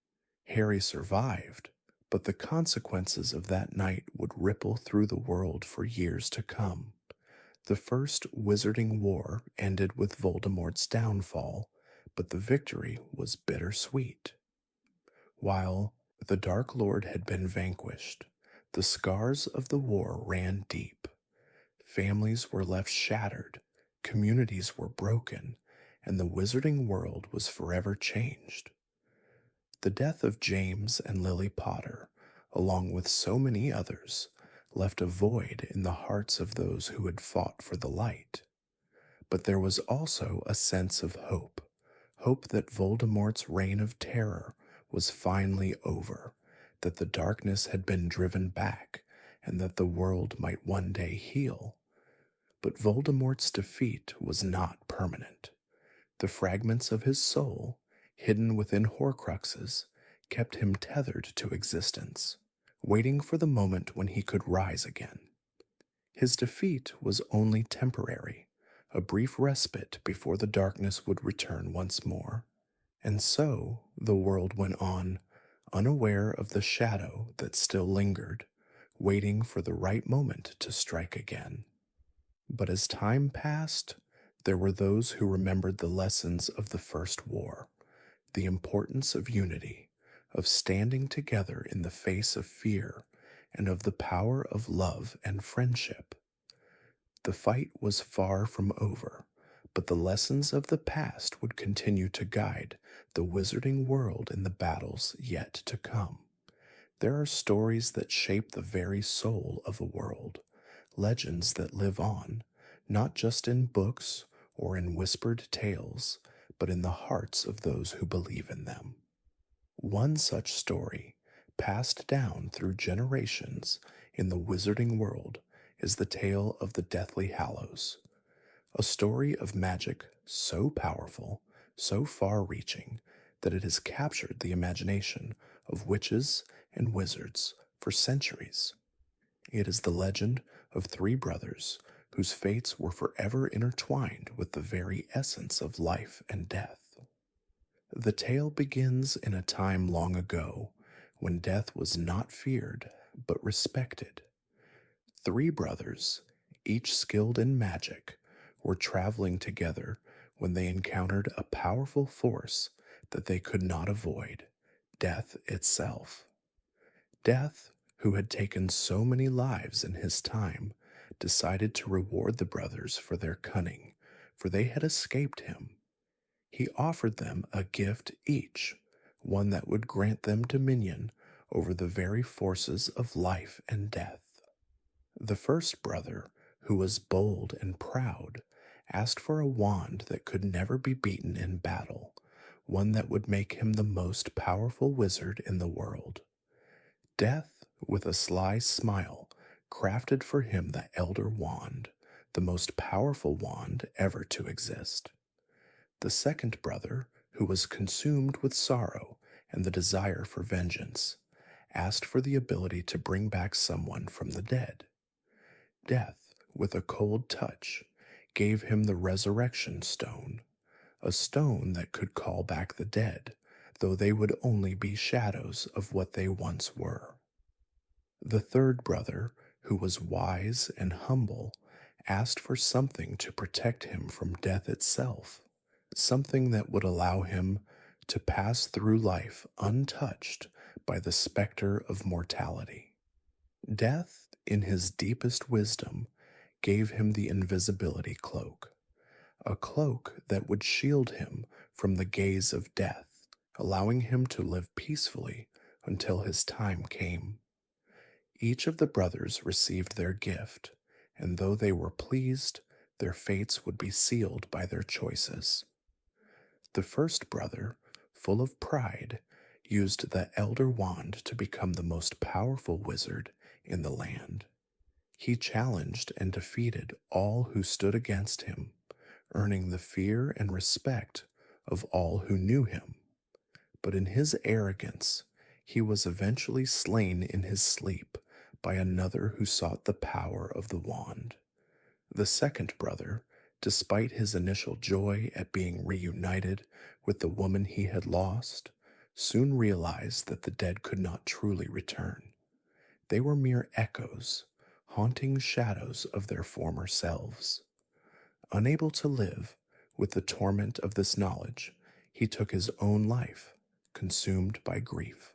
Speaker 1: Harry survived, but the consequences of that night would ripple through the world for years to come. The First Wizarding War ended with Voldemort's downfall, but the victory was bittersweet. While the Dark Lord had been vanquished, the scars of the war ran deep. Families were left shattered, communities were broken, and the wizarding world was forever changed. The death of James and Lily Potter, along with so many others, left a void in the hearts of those who had fought for the light. But there was also a sense of hope, hope that Voldemort's reign of terror was finally over, that the darkness had been driven back, and that the world might one day heal. But Voldemort's defeat was not permanent. The fragments of his soul, hidden within Horcruxes, kept him tethered to existence, waiting for the moment when he could rise again. His defeat was only temporary, a brief respite before the darkness would return once more. And so the world went on, unaware of the shadow that still lingered, waiting for the right moment to strike again. But as time passed, there were those who remembered the lessons of the First War, the importance of unity, of standing together in the face of fear, and of the power of love and friendship. The fight was far from over, but the lessons of the past would continue to guide the wizarding world in the battles yet to come. There are stories that shape the very soul of a world, legends that live on, not just in books or in whispered tales, but in the hearts of those who believe in them. One such story, passed down through generations in the wizarding world, is the tale of the Deathly Hallows, a story of magic so powerful, so far-reaching, that it has captured the imagination of witches and wizards for centuries. It is the legend of three brothers whose fates were forever intertwined with the very essence of life and death. The tale begins in a time long ago when death was not feared but respected. Three brothers, each skilled in magic, were traveling together when they encountered a powerful force that they could not avoid, death itself. Death, who had taken so many lives in his time, decided to reward the brothers for their cunning, for they had escaped him. He offered them a gift each, one that would grant them dominion over the very forces of life and death. The first brother, who was bold and proud, asked for a wand that could never be beaten in battle, one that would make him the most powerful wizard in the world. Death, with a sly smile, crafted for him the Elder Wand, the most powerful wand ever to exist. The second brother, who was consumed with sorrow and the desire for vengeance, asked for the ability to bring back someone from the dead. Death, with a cold touch, gave him the Resurrection Stone, a stone that could call back the dead, though they would only be shadows of what they once were. The third brother, who was wise and humble, asked for something to protect him from death itself, something that would allow him to pass through life untouched by the specter of mortality. Death, in his deepest wisdom, gave him the invisibility cloak, a cloak that would shield him from the gaze of death, allowing him to live peacefully until his time came. Each of the brothers received their gift, and though they were pleased, their fates would be sealed by their choices. The first brother, full of pride, used the Elder Wand to become the most powerful wizard in the land. He challenged and defeated all who stood against him, earning the fear and respect of all who knew him. But in his arrogance, he was eventually slain in his sleep by another who sought the power of the wand. The second brother, despite his initial joy at being reunited with the woman he had lost, soon realized that the dead could not truly return. They were mere echoes, haunting shadows of their former selves. Unable to live with the torment of this knowledge, he took his own life, consumed by grief.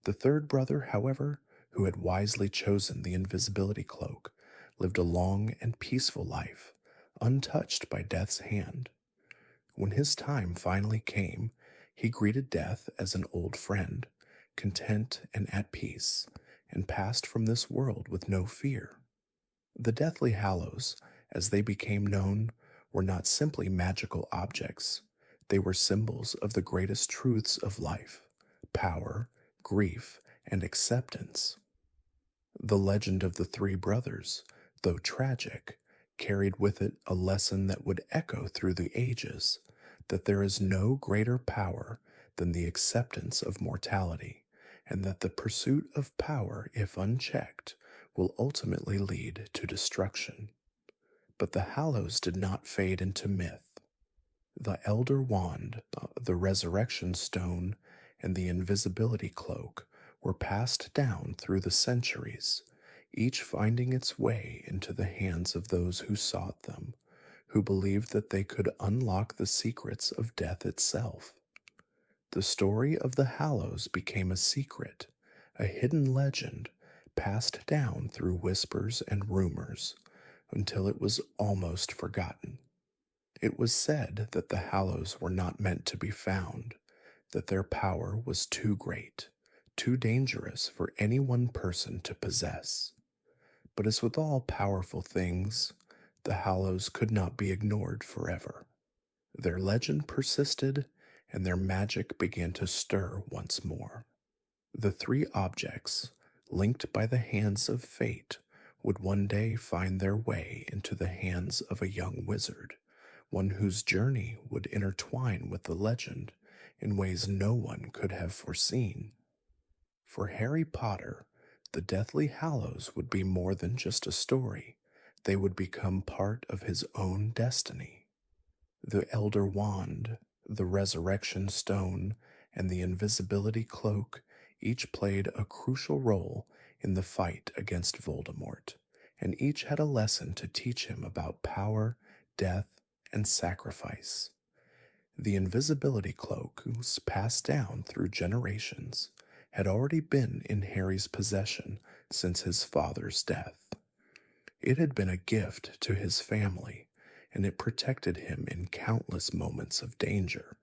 Speaker 1: The third brother, however, who had wisely chosen the invisibility cloak, lived a long and peaceful life, untouched by death's hand. When his time finally came, he greeted death as an old friend, content and at peace, and passed from this world with no fear. The Deathly Hallows, as they became known, were not simply magical objects. They were symbols of the greatest truths of life: power, grief, and acceptance. The legend of the three brothers, though tragic, carried with it a lesson that would echo through the ages: that there is no greater power than the acceptance of mortality, and that the pursuit of power, if unchecked, will ultimately lead to destruction. But the Hallows did not fade into myth. The Elder Wand, the Resurrection Stone, and the Invisibility Cloak were passed down through the centuries, each finding its way into the hands of those who sought them, who believed that they could unlock the secrets of death itself. The story of the Hallows became a secret, a hidden legend passed down through whispers and rumors until it was almost forgotten. It was said that the Hallows were not meant to be found, that their power was too great, too dangerous for any one person to possess. But as with all powerful things, the Hallows could not be ignored forever. Their legend persisted, and their magic began to stir once more. The three objects, linked by the hands of fate, would one day find their way into the hands of a young wizard, one whose journey would intertwine with the legend in ways no one could have foreseen. For Harry Potter, the Deathly Hallows would be more than just a story. They would become part of his own destiny. The Elder Wand, the Resurrection Stone, and the Invisibility Cloak each played a crucial role in the fight against Voldemort, and each had a lesson to teach him about power, death, and sacrifice. The Invisibility Cloak, was passed down through generations, had already been in Harry's possession since his father's death. It had been a gift to his family, and it protected him in countless moments of danger.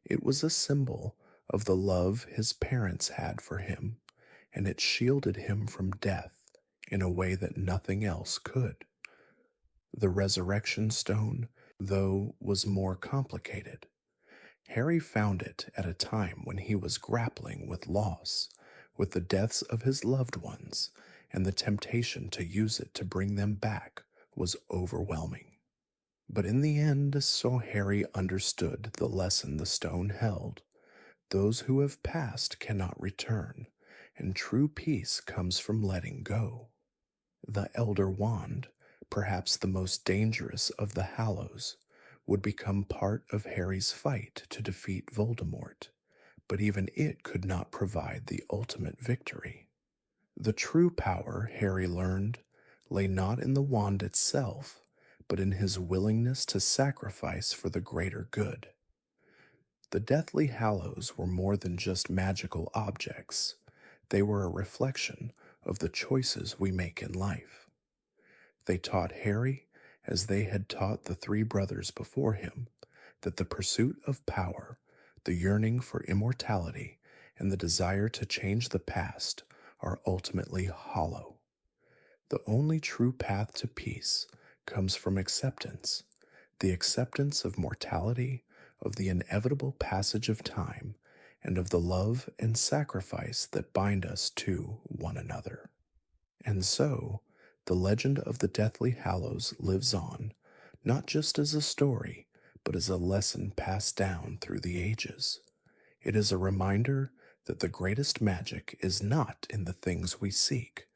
Speaker 1: It was a symbol of the love his parents had for him, and it shielded him from death in a way that nothing else could. The Resurrection Stone, though, was more complicated. Harry found it at a time when he was grappling with loss, with the deaths of his loved ones, and the temptation to use it to bring them back was overwhelming. But in the end, so Harry understood the lesson the stone held. Those who have passed cannot return, and true peace comes from letting go. The Elder Wand, perhaps the most dangerous of the Hallows, would become part of Harry's fight to defeat Voldemort, but even it could not provide the ultimate victory. The true power, Harry learned, lay not in the wand itself, but in his willingness to sacrifice for the greater good. The Deathly Hallows were more than just magical objects. They were a reflection of the choices we make in life. They taught Harry, as they had taught the three brothers before him, that the pursuit of power, the yearning for immortality, and the desire to change the past are ultimately hollow. The only true path to peace comes from acceptance, the acceptance of mortality, of the inevitable passage of time, and of the love and sacrifice that bind us to one another. And so, the legend of the Deathly Hallows lives on, not just as a story, but as a lesson passed down through the ages. It is a reminder that the greatest magic is not in the things we seek,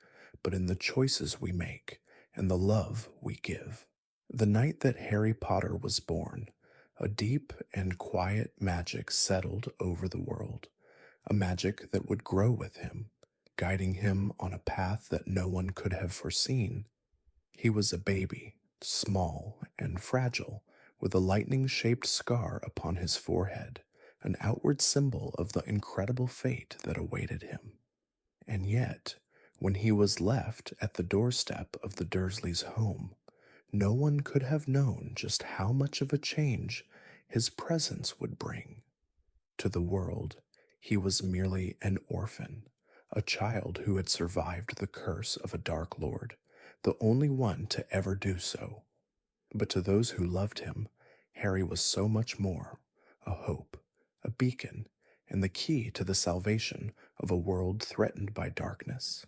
Speaker 1: but in the choices we make and the love we give. The night that Harry Potter was born, a deep and quiet magic settled over the world, a magic that would grow with him, guiding him on a path that no one could have foreseen. He was a baby, small and fragile, with a lightning shaped scar upon his forehead, an outward symbol of the incredible fate that awaited him. And yet, when he was left at the doorstep of the Dursleys' home, no one could have known just how much of a change his presence would bring. To the world, he was merely an orphan, a child who had survived the curse of a Dark Lord, the only one to ever do so. But to those who loved him, Harry was so much more, a hope, a beacon, and the key to the salvation of a world threatened by darkness.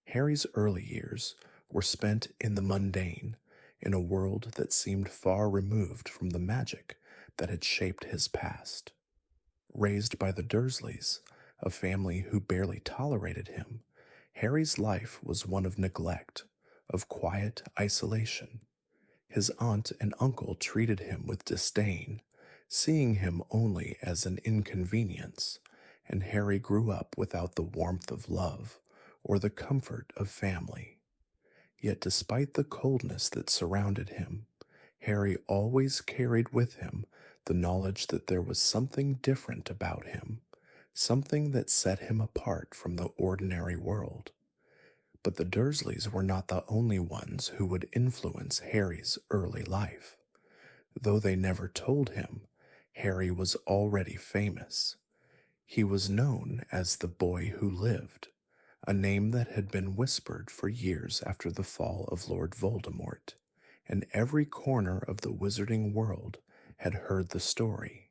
Speaker 1: Harry's early years were spent in the mundane, in a world that seemed far removed from the magic that had shaped his past. Raised by the Dursleys, a family who barely tolerated him, Harry's life was one of neglect, of quiet isolation. His aunt and uncle treated him with disdain, seeing him only as an inconvenience, and Harry grew up without the warmth of love or the comfort of family. Yet despite the coldness that surrounded him, Harry always carried with him the knowledge that there was something different about him, something that set him apart from the ordinary world. But the Dursleys were not the only ones who would influence Harry's early life. Though they never told him, Harry was already famous. He was known as the Boy Who Lived, a name that had been whispered for years after the fall of Lord Voldemort, and every corner of the wizarding world had heard the story.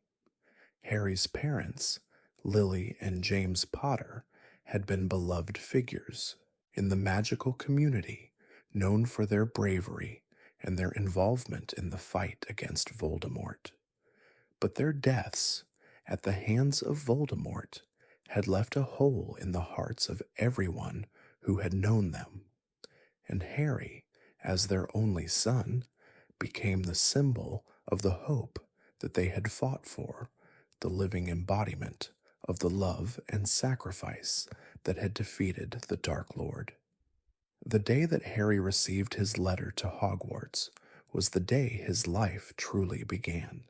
Speaker 1: Harry's parents, Lily and James Potter, had been beloved figures in the magical community, known for their bravery and their involvement in the fight against Voldemort. But their deaths, at the hands of Voldemort, had left a hole in the hearts of everyone who had known them, and Harry, as their only son, became the symbol of the hope that they had fought for, the living embodiment of the love and sacrifice that had defeated the Dark Lord. The day that Harry received his letter to Hogwarts was the day his life truly began.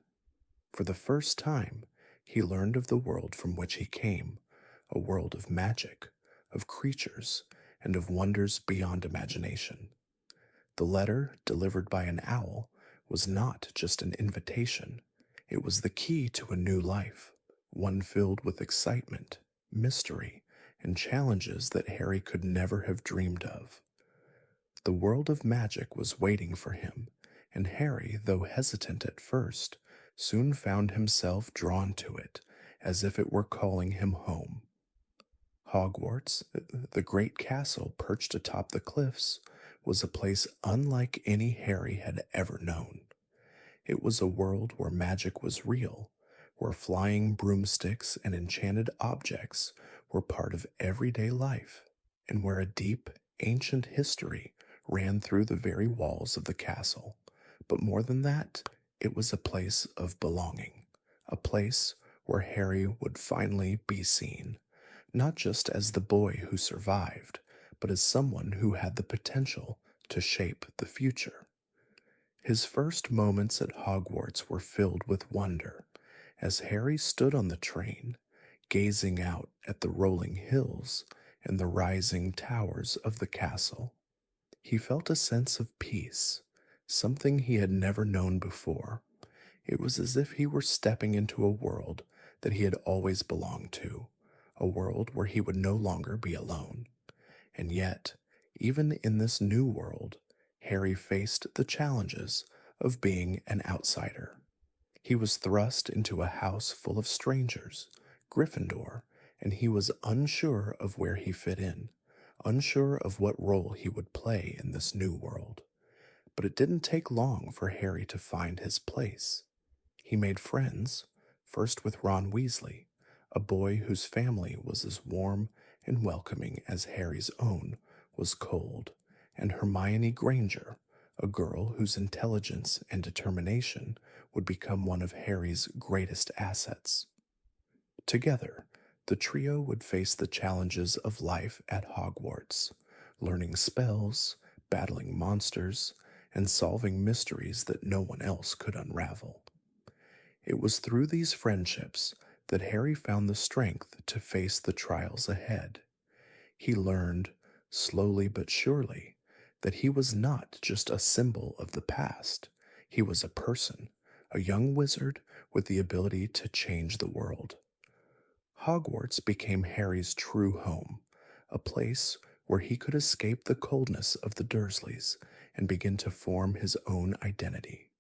Speaker 1: For the first time, he learned of the world from which he came, a world of magic, of creatures, and of wonders beyond imagination. The letter, delivered by an owl, was not just an invitation. It was the key to a new life, one filled with excitement, mystery, and challenges that Harry could never have dreamed of. The world of magic was waiting for him, and Harry, though hesitant at first, soon found himself drawn to it, as if it were calling him home. Hogwarts, the great castle perched atop the cliffs, was a place unlike any Harry had ever known. It was a world where magic was real, where flying broomsticks and enchanted objects were part of everyday life, and where a deep, ancient history ran through the very walls of the castle. But more than that, it was a place of belonging, a place where Harry would finally be seen, not just as the boy who survived, but as someone who had the potential to shape the future. His first moments at Hogwarts were filled with wonder, as Harry stood on the train, gazing out at the rolling hills and the rising towers of the castle. He felt a sense of peace, something he had never known before. It was as if he were stepping into a world that he had always belonged to, a world where he would no longer be alone. And yet, even in this new world, Harry faced the challenges of being an outsider. He was thrust into a house full of strangers, Gryffindor, and he was unsure of where he fit in, unsure of what role he would play in this new world. But it didn't take long for Harry to find his place. He made friends, first with Ron Weasley, A boy whose family was as warm and welcoming as Harry's own was cold, and Hermione Granger, a girl whose intelligence and determination would become one of Harry's greatest assets. Together, the trio would face the challenges of life at Hogwarts, learning spells, battling monsters, and solving mysteries that no one else could unravel. It was through these friendships that Harry found the strength to face the trials ahead. He learned, slowly but surely, that he was not just a symbol of the past. He was a person, a young wizard with the ability to change the world. Hogwarts became Harry's true home, a place where he could escape the coldness of the Dursleys and begin to form his own identity.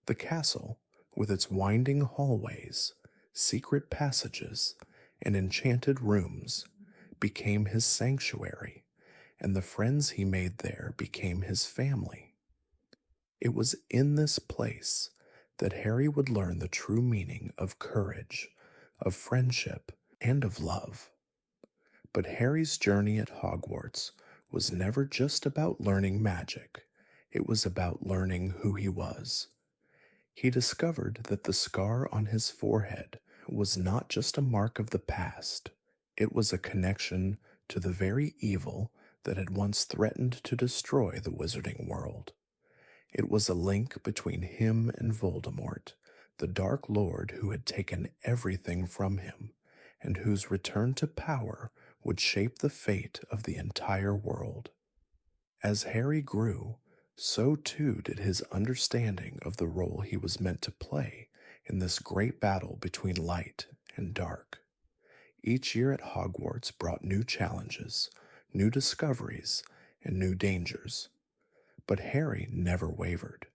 Speaker 1: The castle, with its winding hallways, secret passages, and enchanted rooms, became his sanctuary, and the friends he made there became his family. It was in this place that Harry would learn the true meaning of courage, of friendship, and of love. But Harry's journey at Hogwarts was never just about learning magic, it was about learning who he was. He discovered that the scar on his forehead was not just a mark of the past, it was a connection to the very evil that had once threatened to destroy the wizarding world. It was a link between him and Voldemort, the Dark Lord who had taken everything from him, and whose return to power would shape the fate of the entire world. As Harry grew, so too did his understanding of the role he was meant to play in this great battle between light and dark. Each year at Hogwarts brought new challenges, new discoveries, and new dangers. But Harry never wavered.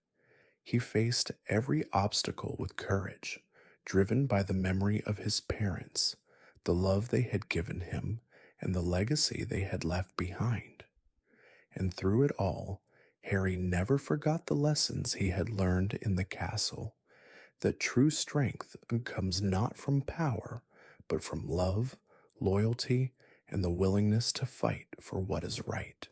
Speaker 1: He faced every obstacle with courage, driven by the memory of his parents, the love they had given him, and the legacy they had left behind. And through it all, Harry never forgot the lessons he had learned in the castle, that true strength comes not from power, but from love, loyalty, and the willingness to fight for what is right.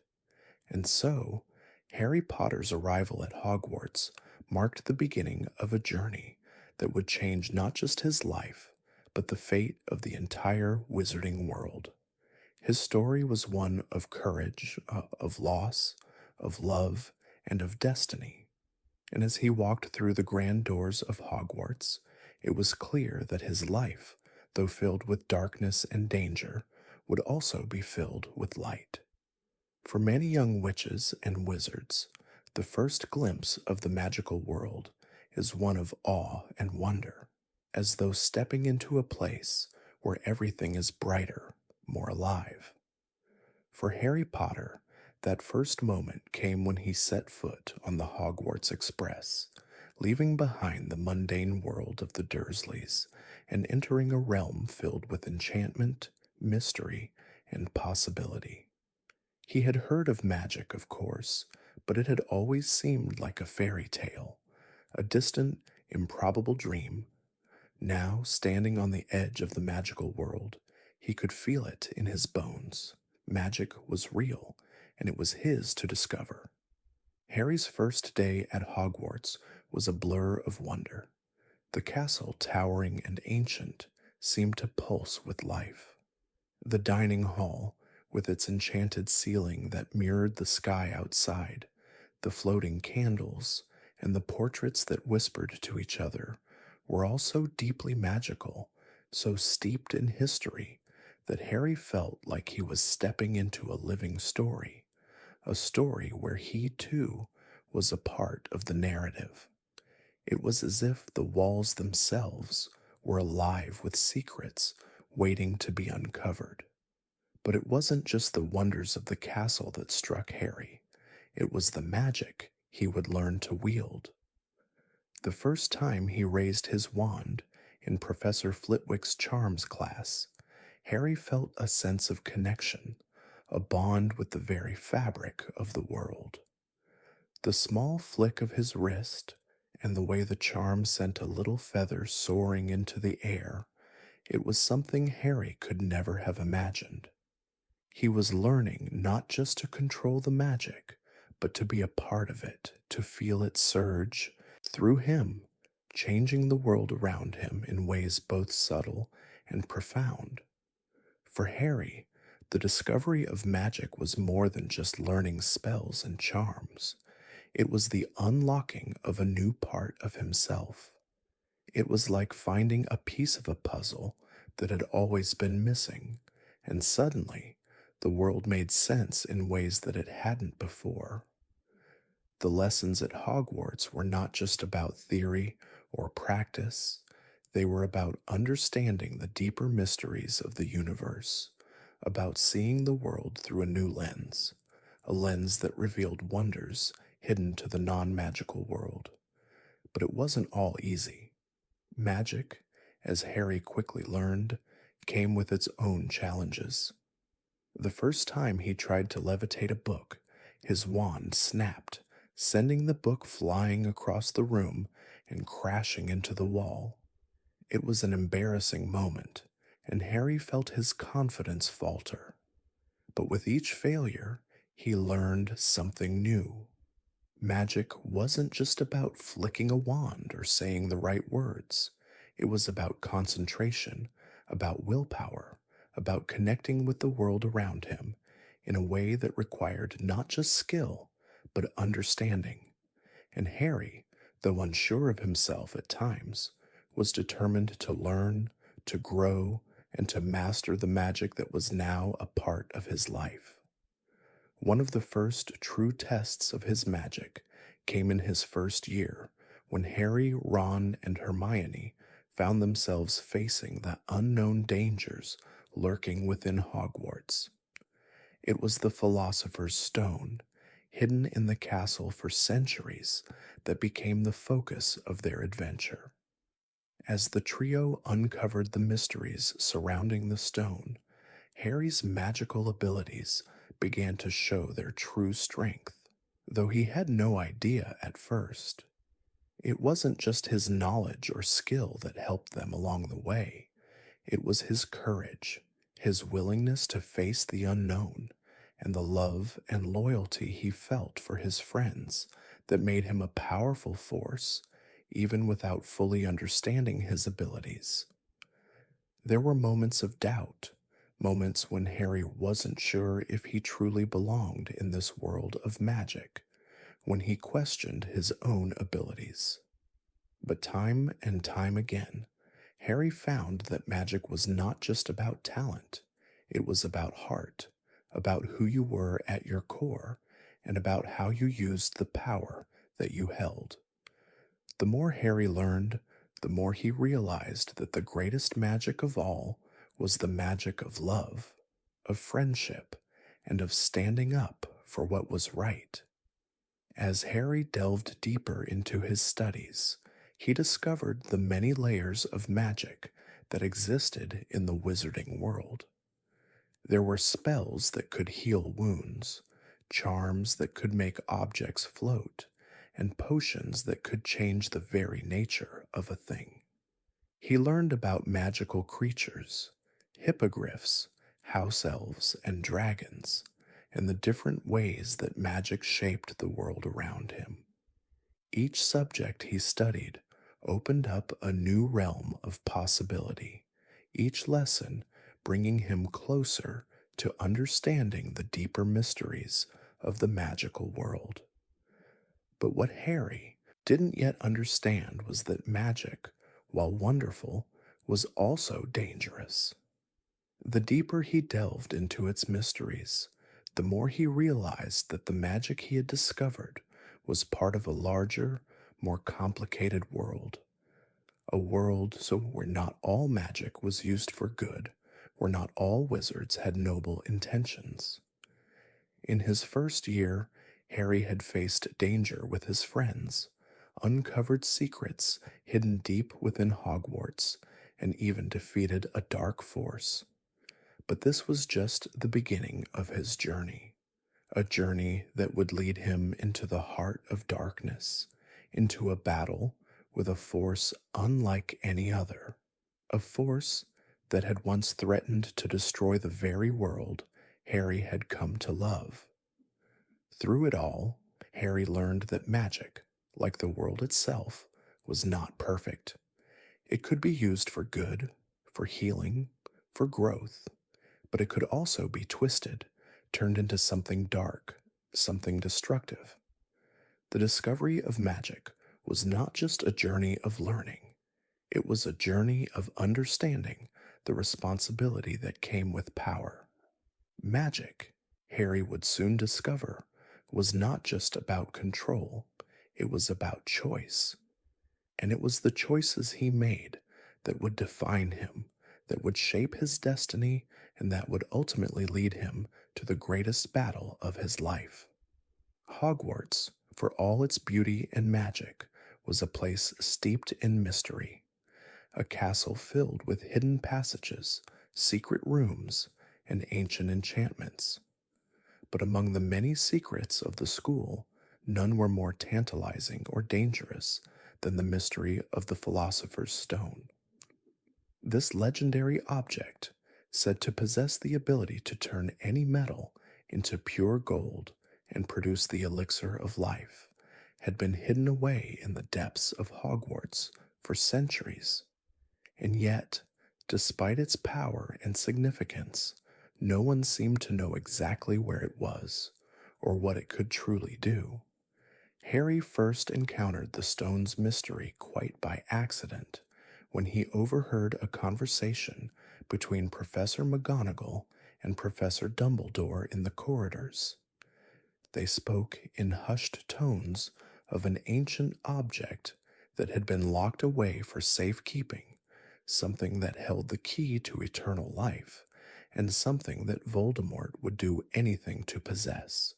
Speaker 1: And so, Harry Potter's arrival at Hogwarts marked the beginning of a journey that would change not just his life, but the fate of the entire wizarding world. His story was one of courage, of loss, of love, and of destiny. And as he walked through the grand doors of Hogwarts, it was clear that his life, though filled with darkness and danger, would also be filled with light. For many young witches and wizards, the first glimpse of the magical world is one of awe and wonder, as though stepping into a place where everything is brighter, more alive. For Harry Potter, that first moment came when he set foot on the Hogwarts Express, leaving behind the mundane world of the Dursleys and entering a realm filled with enchantment, mystery, and possibility. He had heard of magic, of course, but it had always seemed like a fairy tale, a distant, improbable dream. Now, standing on the edge of the magical world, he could feel it in his bones. Magic was real, and it was his to discover. Harry's first day at Hogwarts was a blur of wonder. The castle, towering and ancient, seemed to pulse with life. The dining hall, with its enchanted ceiling that mirrored the sky outside, the floating candles, and the portraits that whispered to each other, were all so deeply magical, so steeped in history, that Harry felt like he was stepping into a living story, a story where he too was a part of the narrative. It was as if the walls themselves were alive with secrets waiting to be uncovered. But it wasn't just the wonders of the castle that struck Harry, it was the magic he would learn to wield. The first time he raised his wand in Professor Flitwick's charms class, Harry felt a sense of connection, a bond with the very fabric of the world. The small flick of his wrist, and the way the charm sent a little feather soaring into the air, It was something Harry could never have imagined. He was learning not just to control the magic, but to be a part of it, to feel it surge through him, changing the world around him in ways both subtle and profound. For Harry, the discovery of magic was more than just learning spells and charms. It was the unlocking of a new part of himself. It was like finding a piece of a puzzle that had always been missing, and suddenly the world made sense in ways that it hadn't before. The lessons at Hogwarts were not just about theory or practice, they were about understanding the deeper mysteries of the universe, about seeing the world through a new lens, a lens that revealed wonders hidden to the non magical world. But it wasn't all easy. Magic, as Harry quickly learned, came with its own challenges. The first time he tried to levitate a book, his wand snapped, sending the book flying across the room and crashing into the wall. It was an embarrassing moment, and Harry felt his confidence falter. But with each failure, he learned something new. Magic wasn't just about flicking a wand or saying the right words. It was about concentration, about willpower, about connecting with the world around him in a way that required not just skill, but understanding. And Harry, though unsure of himself at times, was determined to learn, to grow, and to master the magic that was now a part of his life. One of the first true tests of his magic came in his first year when Harry, Ron, and Hermione found themselves facing the unknown dangers lurking within Hogwarts. It was the Philosopher's Stone, hidden in the castle for centuries, that became the focus of their adventure. As the trio uncovered the mysteries surrounding the stone, Harry's magical abilities began to show their true strength, though he had no idea at first. It wasn't just his knowledge or skill that helped them along the way, it was his courage, his willingness to face the unknown, and the love and loyalty he felt for his friends that made him a powerful force, even without fully understanding his abilities. There were moments of doubt, moments when Harry wasn't sure if he truly belonged in this world of magic, when he questioned his own abilities. But time and time again, Harry found that magic was not just about talent, it was about heart, about who you were at your core, and about how you used the power that you held. The more Harry learned, the more he realized that the greatest magic of all was the magic of love, of friendship, and of standing up for what was right. As Harry delved deeper into his studies, he discovered the many layers of magic that existed in the wizarding world. There were spells that could heal wounds, charms that could make objects float, and potions that could change the very nature of a thing. He learned about magical creatures, hippogriffs, house elves, and dragons, and the different ways that magic shaped the world around him. Each subject he studied opened up a new realm of possibility, each lesson bringing him closer to understanding the deeper mysteries of the magical world. But what Harry didn't yet understand was that magic, while wonderful, was also dangerous. The deeper he delved into its mysteries, the more he realized that the magic he had discovered was part of a larger, more complicated world. A world so where not all magic was used for good, where not all wizards had noble intentions. In his first year, Harry had faced danger with his friends, uncovered secrets hidden deep within Hogwarts, and even defeated a dark force. But this was just the beginning of his journey, a journey that would lead him into the heart of darkness, into a battle with a force unlike any other, a force that had once threatened to destroy the very world Harry had come to love. Through it all, Harry learned that magic, like the world itself, was not perfect. It could be used for good, for healing, for growth, but it could also be twisted, turned into something dark, something destructive. The discovery of magic was not just a journey of learning, it was a journey of understanding the responsibility that came with power. Magic, Harry would soon discover, was not just about control, it was about choice. And it was the choices he made that would define him, that would shape his destiny, and that would ultimately lead him to the greatest battle of his life. Hogwarts, for all its beauty and magic, was a place steeped in mystery, a castle filled with hidden passages, secret rooms, and ancient enchantments. But among the many secrets of the school, none were more tantalizing or dangerous than the mystery of the Philosopher's Stone. This legendary object, said to possess the ability to turn any metal into pure gold and produce the elixir of life, had been hidden away in the depths of Hogwarts for centuries. And yet, despite its power and significance, no one seemed to know exactly where it was or what it could truly do. Harry first encountered the stone's mystery quite by accident when he overheard a conversation between Professor McGonagall and Professor Dumbledore in the corridors. They spoke in hushed tones of an ancient object that had been locked away for safekeeping, something that held the key to eternal life, and something that Voldemort would do anything to possess.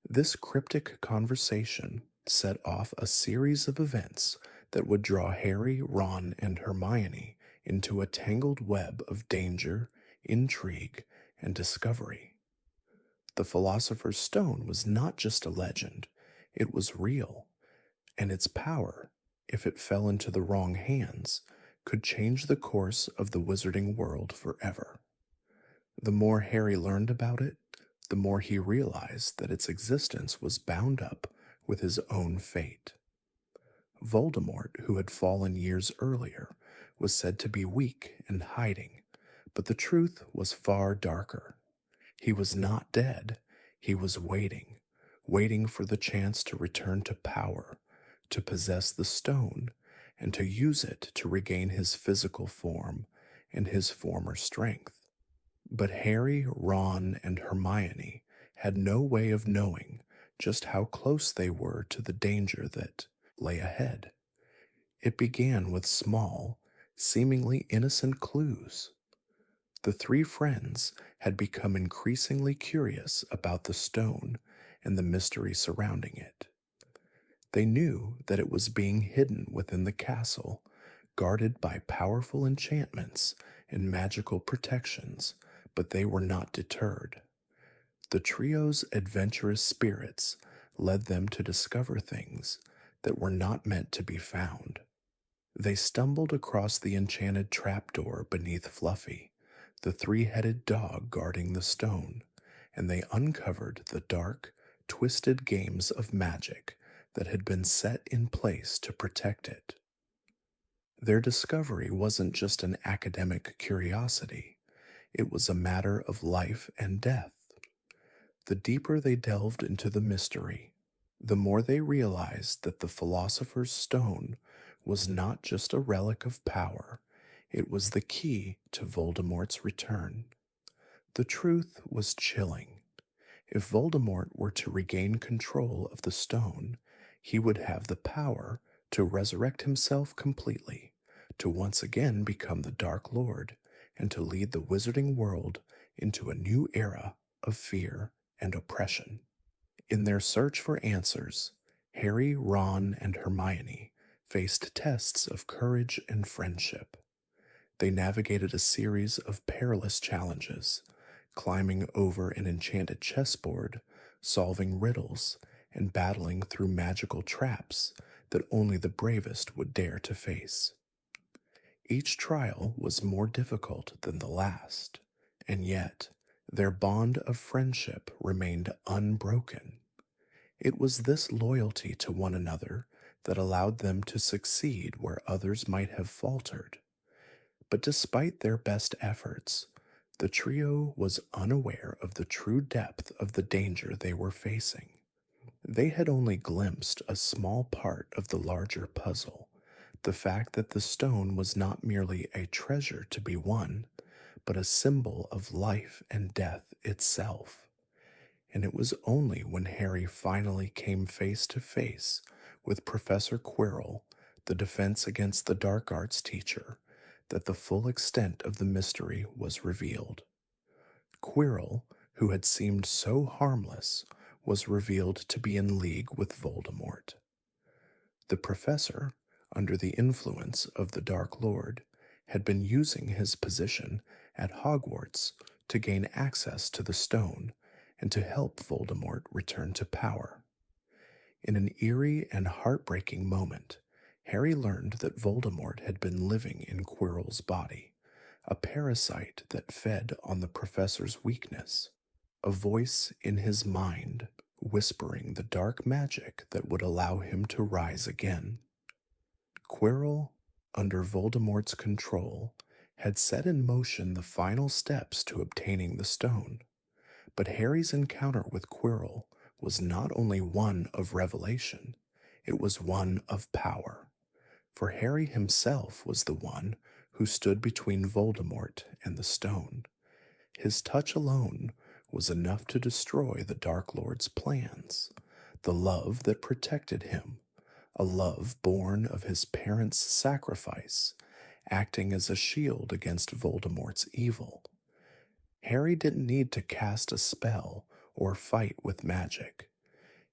Speaker 1: This cryptic conversation set off a series of events that would draw Harry, Ron, and Hermione into a tangled web of danger, intrigue, and discovery. The Philosopher's Stone was not just a legend, it was real, and its power, if it fell into the wrong hands, could change the course of the wizarding world forever. The more Harry learned about it, the more he realized that its existence was bound up with his own fate. Voldemort, who had fallen years earlier, was said to be weak and hiding, but the truth was far darker. He was not dead, he was waiting, waiting for the chance to return to power, to possess the stone, and to use it to regain his physical form and his former strength. But Harry, Ron, and Hermione had no way of knowing just how close they were to the danger that lay ahead. It began with small, seemingly innocent clues. The three friends had become increasingly curious about the stone and the mystery surrounding it. They knew that it was being hidden within the castle, guarded by powerful enchantments and magical protections, but they were not deterred. The trio's adventurous spirits led them to discover things that were not meant to be found. They stumbled across the enchanted trapdoor beneath Fluffy, the three-headed dog guarding the stone, and they uncovered the dark, twisted games of magic that had been set in place to protect it. Their discovery wasn't just an academic curiosity, it was a matter of life and death. The deeper they delved into the mystery, the more they realized that the Philosopher's Stone was not just a relic of power, it was the key to Voldemort's return. The truth was chilling. If Voldemort were to regain control of the stone, he would have the power to resurrect himself completely, to once again become the Dark Lord, and to lead the wizarding world into a new era of fear and oppression. In their search for answers, Harry, Ron, and Hermione faced tests of courage and friendship. They navigated a series of perilous challenges, climbing over an enchanted chessboard, solving riddles, and battling through magical traps that only the bravest would dare to face. Each trial was more difficult than the last, and yet their bond of friendship remained unbroken. It was this loyalty to one another that allowed them to succeed where others might have faltered. But despite their best efforts, the trio was unaware of the true depth of the danger they were facing. They had only glimpsed a small part of the larger puzzle, the fact that the stone was not merely a treasure to be won, but a symbol of life and death itself. And it was only when Harry finally came face to face with Professor Quirrell, the Defense Against the Dark Arts teacher, that the full extent of the mystery was revealed. Quirrell, who had seemed so harmless, was revealed to be in league with Voldemort. The professor, under the influence of the Dark Lord, had been using his position at Hogwarts to gain access to the stone and to help Voldemort return to power. In an eerie and heartbreaking moment, Harry learned that Voldemort had been living in Quirrell's body, a parasite that fed on the professor's weakness, a voice in his mind whispering the dark magic that would allow him to rise again. Quirrell, under Voldemort's control, had set in motion the final steps to obtaining the stone. But Harry's encounter with Quirrell was not only one of revelation, it was one of power. For Harry himself was the one who stood between Voldemort and the stone. His touch alone was enough to destroy the Dark Lord's plans, the love that protected him, a love born of his parents' sacrifice, acting as a shield against Voldemort's evil. Harry didn't need to cast a spell or fight with magic.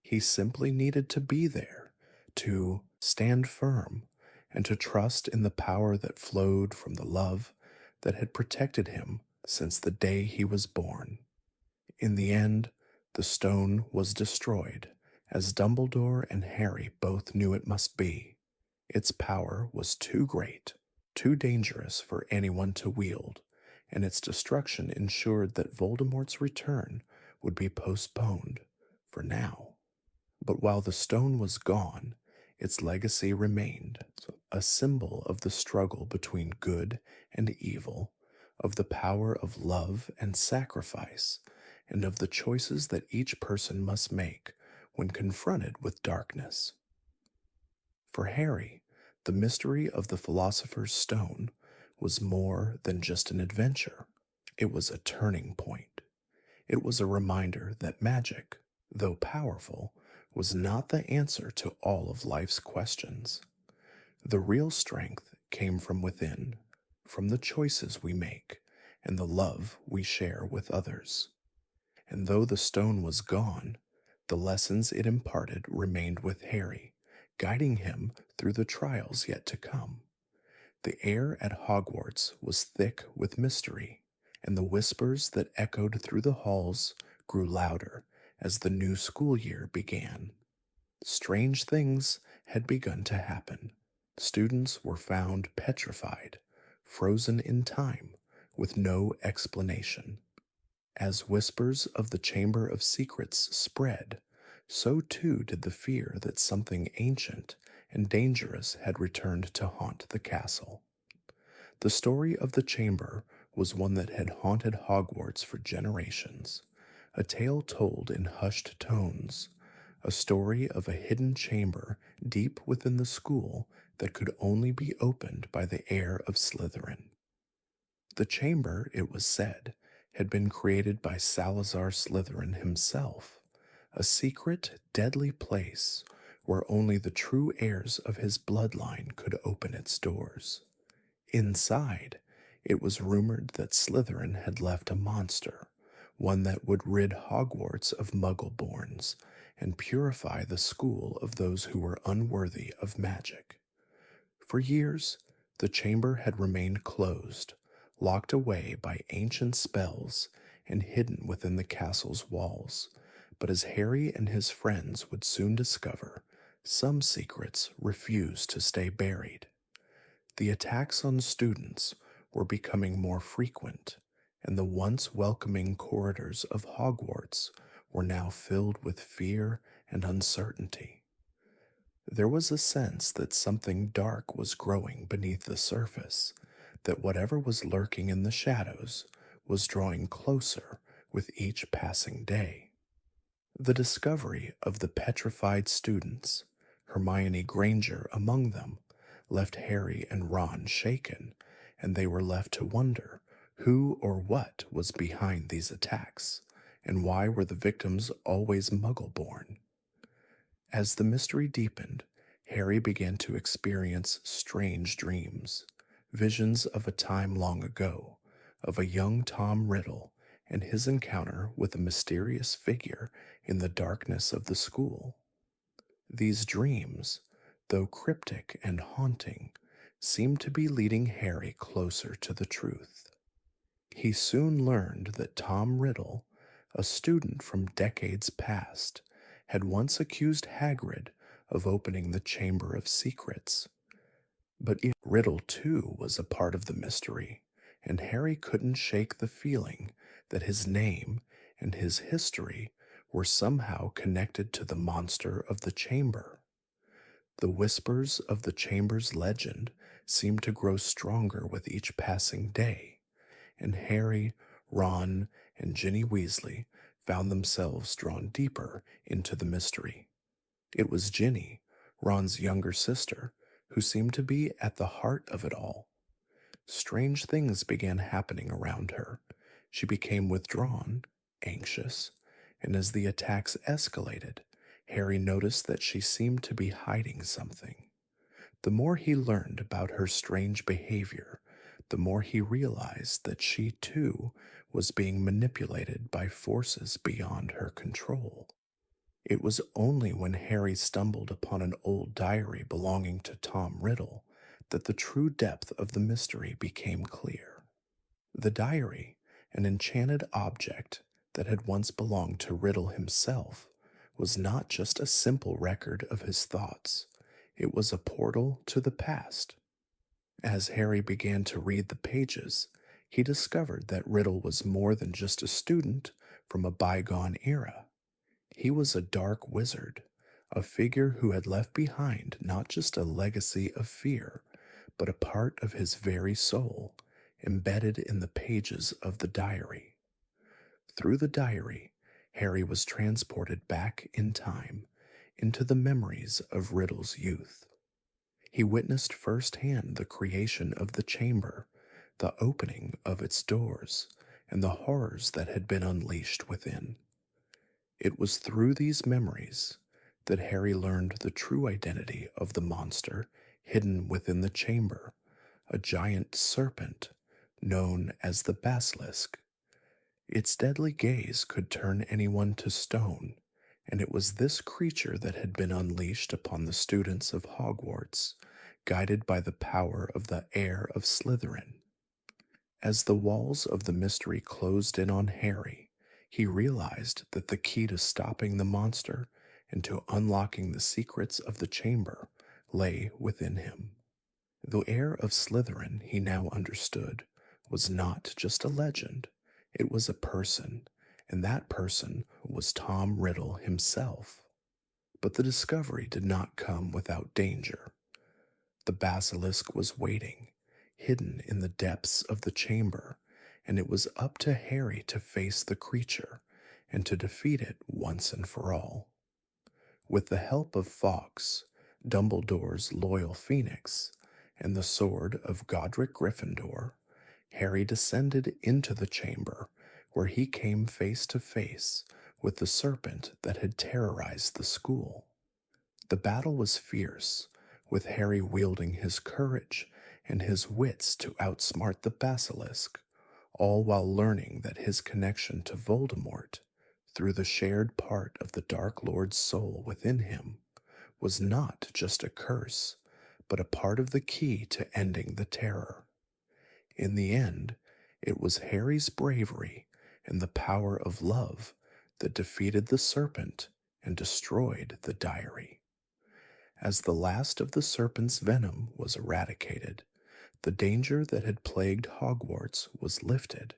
Speaker 1: He simply needed to be there, to stand firm, and to trust in the power that flowed from the love that had protected him since the day he was born. In the end, the stone was destroyed, as Dumbledore and Harry both knew it must be. Its power was too great, too dangerous for anyone to wield, and its destruction ensured that Voldemort's return would be postponed for now. But while the stone was gone, its legacy remained, a symbol of the struggle between good and evil, of the power of love and sacrifice, and of the choices that each person must make when confronted with darkness. For Harry, the mystery of the Philosopher's Stone was more than just an adventure. It was a turning point. It was a reminder that magic, though powerful, was not the answer to all of life's questions. The real strength came from within, from the choices we make and the love we share with others. And though the stone was gone, the lessons it imparted remained with Harry, guiding him through the trials yet to come. The air at Hogwarts was thick with mystery, and the whispers that echoed through the halls grew louder as the new school year began. Strange things had begun to happen. Students were found petrified, frozen in time, with no explanation. As whispers of the Chamber of Secrets spread, so too did the fear that something ancient and dangerous had returned to haunt the castle. The story of the chamber was one that had haunted Hogwarts for generations, a tale told in hushed tones, a story of a hidden chamber deep within the school that could only be opened by the heir of Slytherin. The chamber, it was said, had been created by Salazar Slytherin himself, a secret, deadly place where only the true heirs of his bloodline could open its doors. Inside, it was rumored that Slytherin had left a monster, one that would rid Hogwarts of Muggle-borns and purify the school of those who were unworthy of magic. For years, the chamber had remained closed, locked away by ancient spells and hidden within the castle's walls. But as Harry and his friends would soon discover, some secrets refused to stay buried. The attacks on students were becoming more frequent, and the once welcoming corridors of Hogwarts were now filled with fear and uncertainty. There was a sense that something dark was growing beneath the surface, that whatever was lurking in the shadows was drawing closer with each passing day. The discovery of the petrified students, Hermione Granger among them, left Harry and Ron shaken, and they were left to wonder who or what was behind these attacks, and why were the victims always muggle born. As the mystery deepened, Harry began to experience strange dreams, visions of a time long ago, of a young Tom Riddle and his encounter with a mysterious figure in the darkness of the school. These dreams, though cryptic and haunting, seemed to be leading Harry closer to the truth. He soon learned that Tom Riddle, a student from decades past, had once accused Hagrid of opening the Chamber of Secrets. But if Riddle too was a part of the mystery, and Harry couldn't shake the feeling that his name and his history were somehow connected to the monster of the chamber. The whispers of the chamber's legend seemed to grow stronger with each passing day, and Harry, Ron, and Ginny Weasley found themselves drawn deeper into the mystery. It was Ginny, Ron's younger sister, who seemed to be at the heart of it all. Strange things began happening around her. She became withdrawn, anxious, and as the attacks escalated, Harry noticed that she seemed to be hiding something. The more he learned about her strange behavior, the more he realized that she too was being manipulated by forces beyond her control. It was only when Harry stumbled upon an old diary belonging to Tom Riddle that the true depth of the mystery became clear. The diary, an enchanted object that had once belonged to Riddle himself, was not just a simple record of his thoughts, it was a portal to the past. As Harry began to read the pages, he discovered that Riddle was more than just a student from a bygone era. He was a dark wizard, a figure who had left behind not just a legacy of fear, but a part of his very soul, embedded in the pages of the diary. Through the diary, Harry was transported back in time into the memories of Riddle's youth. He witnessed firsthand the creation of the chamber, the opening of its doors, and the horrors that had been unleashed within. It was through these memories that Harry learned the true identity of the monster hidden within the chamber, a giant serpent known as the basilisk. Its deadly gaze could turn anyone to stone, and it was this creature that had been unleashed upon the students of Hogwarts, guided by the power of the heir of Slytherin. As the walls of the mystery closed in on Harry, he realized that the key to stopping the monster and to unlocking the secrets of the chamber lay within him. The heir of Slytherin, he now understood, was not just a legend, it was a person, and that person was Tom Riddle himself. But the discovery did not come without danger. The basilisk was waiting, hidden in the depths of the chamber, and it was up to Harry to face the creature and to defeat it once and for all. With the help of Fawkes, Dumbledore's loyal phoenix, and the sword of Godric Gryffindor, Harry descended into the chamber where he came face to face with the serpent that had terrorized the school. The battle was fierce, with Harry wielding his courage and his wits to outsmart the basilisk, all while learning that his connection to Voldemort, through the shared part of the Dark Lord's soul within him, was not just a curse, but a part of the key to ending the terror. In the end, it was Harry's bravery and the power of love that defeated the serpent and destroyed the diary. As the last of the serpent's venom was eradicated, The danger that had plagued Hogwarts was lifted.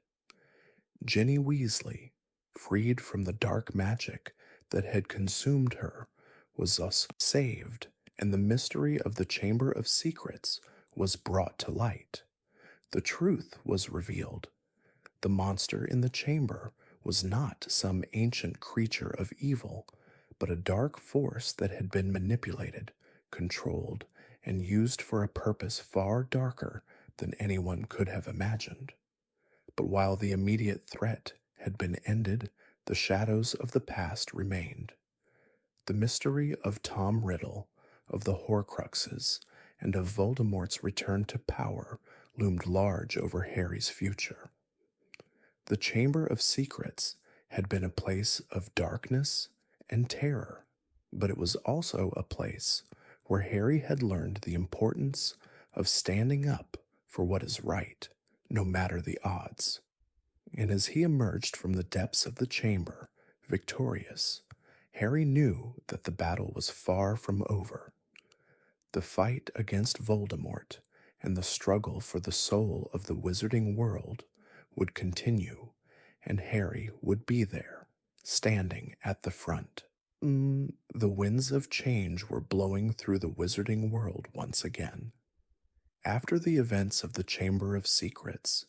Speaker 1: Ginny Weasley, freed from the dark magic that had consumed her, was thus saved, and the mystery of the Chamber of Secrets was brought to light. The truth was revealed. The monster in the chamber was not some ancient creature of evil, but a dark force that had been manipulated, controlled, and used for a purpose far darker than anyone could have imagined. But while the immediate threat had been ended, the shadows of the past remained. The mystery of Tom Riddle, of the Horcruxes, and of Voldemort's return to power loomed large over Harry's future. The Chamber of Secrets had been a place of darkness and terror, but it was also a place where Harry had learned the importance of standing up for what is right, no matter the odds. And as he emerged from the depths of the chamber, victorious, Harry knew that the battle was far from over. The fight against Voldemort and the struggle for the soul of the wizarding world would continue, and Harry would be there, standing at the front. The winds of change were blowing through the wizarding world once again. After the events of the Chamber of Secrets,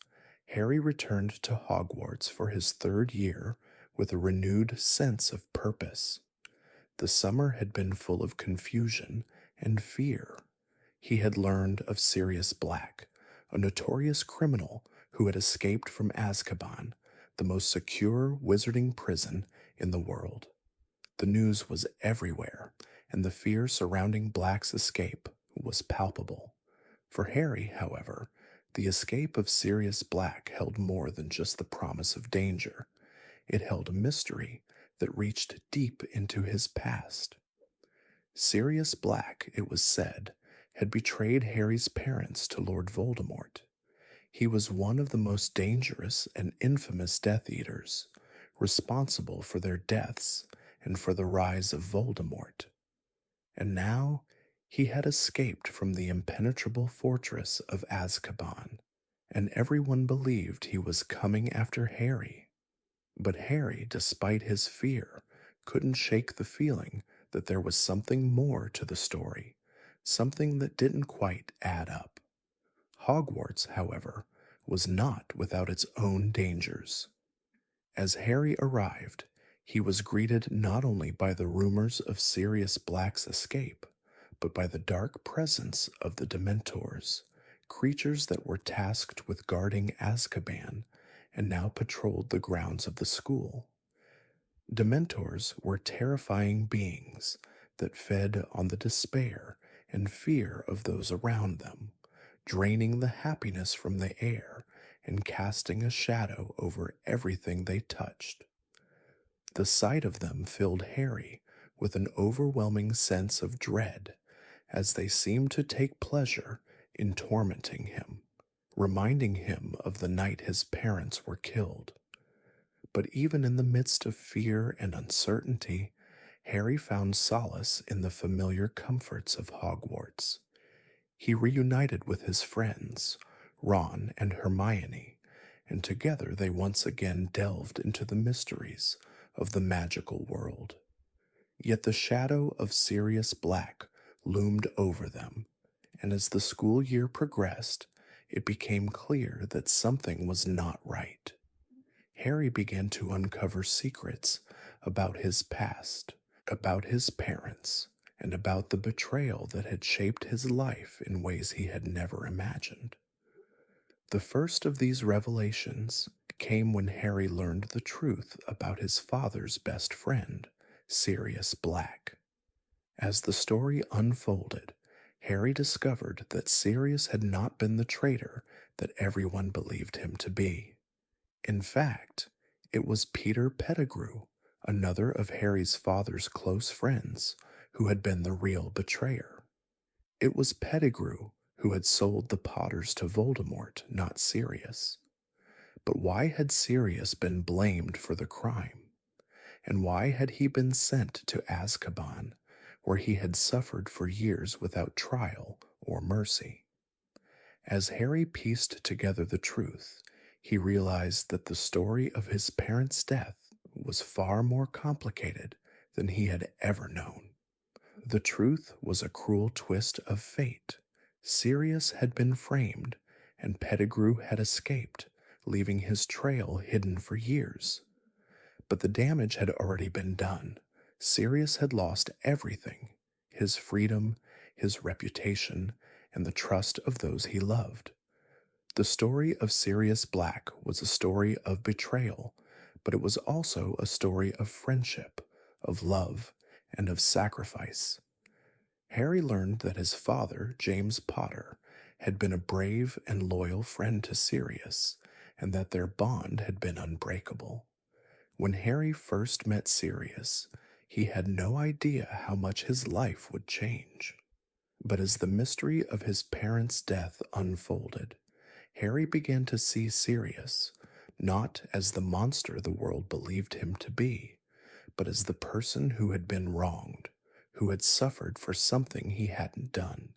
Speaker 1: Harry returned to Hogwarts for his third year with a renewed sense of purpose. The summer had been full of confusion and fear. He had learned of Sirius Black, a notorious criminal who had escaped from Azkaban, the most secure wizarding prison in the world. The news was everywhere, and the fear surrounding Black's escape was palpable. For Harry, however, the escape of Sirius Black held more than just the promise of danger. It held a mystery that reached deep into his past. Sirius Black, it was said, had betrayed Harry's parents to Lord Voldemort. He was one of the most dangerous and infamous Death Eaters, responsible for their deaths and for the rise of Voldemort. And now he had escaped from the impenetrable fortress of Azkaban, and everyone believed he was coming after Harry. But Harry, despite his fear, couldn't shake the feeling that there was something more to the story, something that didn't quite add up. Hogwarts, however, was not without its own dangers. As Harry arrived, he was greeted not only by the rumors of Sirius Black's escape, but by the dark presence of the Dementors, creatures that were tasked with guarding Azkaban and now patrolled the grounds of the school. Dementors were terrifying beings that fed on the despair and fear of those around them, draining the happiness from the air and casting a shadow over everything they touched. The sight of them filled Harry with an overwhelming sense of dread, as they seemed to take pleasure in tormenting him, reminding him of the night his parents were killed. But even in the midst of fear and uncertainty, Harry found solace in the familiar comforts of Hogwarts. He reunited with his friends, Ron and Hermione, and together they once again delved into the mysteries of the magical world. Yet the shadow of Sirius Black loomed over them, and as the school year progressed, it became clear that something was not right. Harry began to uncover secrets about his past, about his parents, and about the betrayal that had shaped his life in ways he had never imagined. The first of these revelations came when Harry learned the truth about his father's best friend, Sirius Black. As the story unfolded, Harry discovered that Sirius had not been the traitor that everyone believed him to be. In fact, it was Peter Pettigrew, another of Harry's father's close friends, who had been the real betrayer. It was Pettigrew who had sold the Potters to Voldemort, not Sirius. But why had Sirius been blamed for the crime? And why had he been sent to Azkaban, where he had suffered for years without trial or mercy? As Harry pieced together the truth, he realized that the story of his parents' death was far more complicated than he had ever known. The truth was a cruel twist of fate. Sirius had been framed, and Pettigrew had escaped, leaving his trail hidden for years. But the damage had already been done. Sirius had lost everything: his freedom, his reputation, and the trust of those he loved. The story of Sirius Black was a story of betrayal, but it was also a story of friendship, of love, and of sacrifice. Harry learned that his father, James Potter, had been a brave and loyal friend to Sirius, and that their bond had been unbreakable. When Harry first met Sirius, he had no idea how much his life would change. But as the mystery of his parents' death unfolded, Harry began to see Sirius not as the monster the world believed him to be, but as the person who had been wronged, who had suffered for something he hadn't done.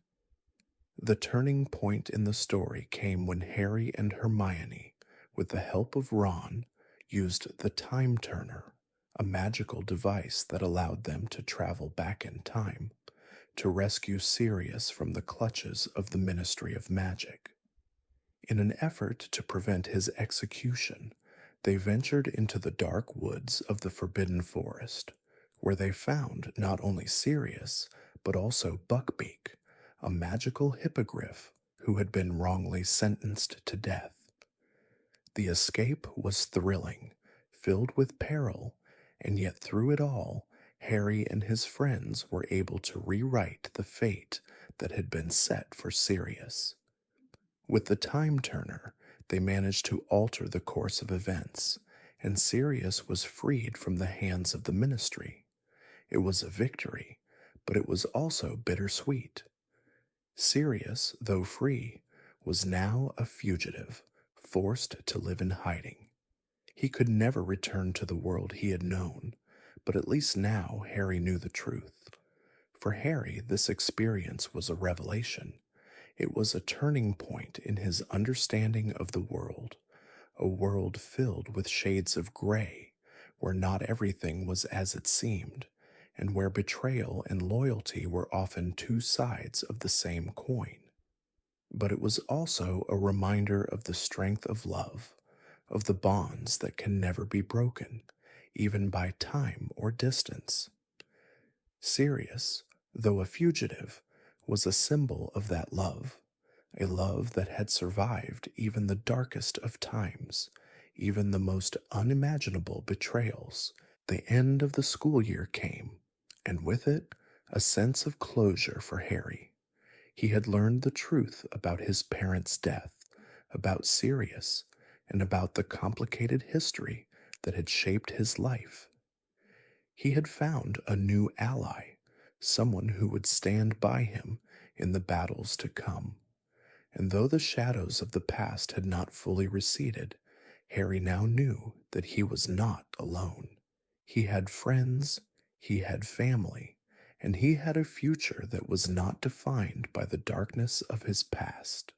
Speaker 1: The turning point in the story came when Harry and Hermione, with the help of Ron, used the Time Turner, a magical device that allowed them to travel back in time, to rescue Sirius from the clutches of the Ministry of Magic. In an effort to prevent his execution, they ventured into the dark woods of the Forbidden Forest, where they found not only Sirius, but also Buckbeak, a magical hippogriff who had been wrongly sentenced to death. The escape was thrilling, filled with peril, and yet through it all, Harry and his friends were able to rewrite the fate that had been set for Sirius. With the Time Turner, they managed to alter the course of events, and Sirius was freed from the hands of the Ministry. It was a victory, but it was also bittersweet. Sirius, though free, was now a fugitive, forced to live in hiding. He could never return to the world he had known, but at least now Harry knew the truth. For Harry, this experience was a revelation. It was a turning point in his understanding of the world, a world filled with shades of gray, where not everything was as it seemed, and where betrayal and loyalty were often two sides of the same coin. But it was also a reminder of the strength of love, of the bonds that can never be broken, even by time or distance. Sirius, though a fugitive, was a symbol of that love, a love that had survived even the darkest of times, even the most unimaginable betrayals. The end of the school year came, and with it, a sense of closure for Harry. He had learned the truth about his parents' death, about Sirius, and about the complicated history that had shaped his life. He had found a new ally, someone who would stand by him in the battles to come. And though the shadows of the past had not fully receded, Harry now knew that he was not alone. He had friends, he had family, and he had a future that was not defined by the darkness of his past.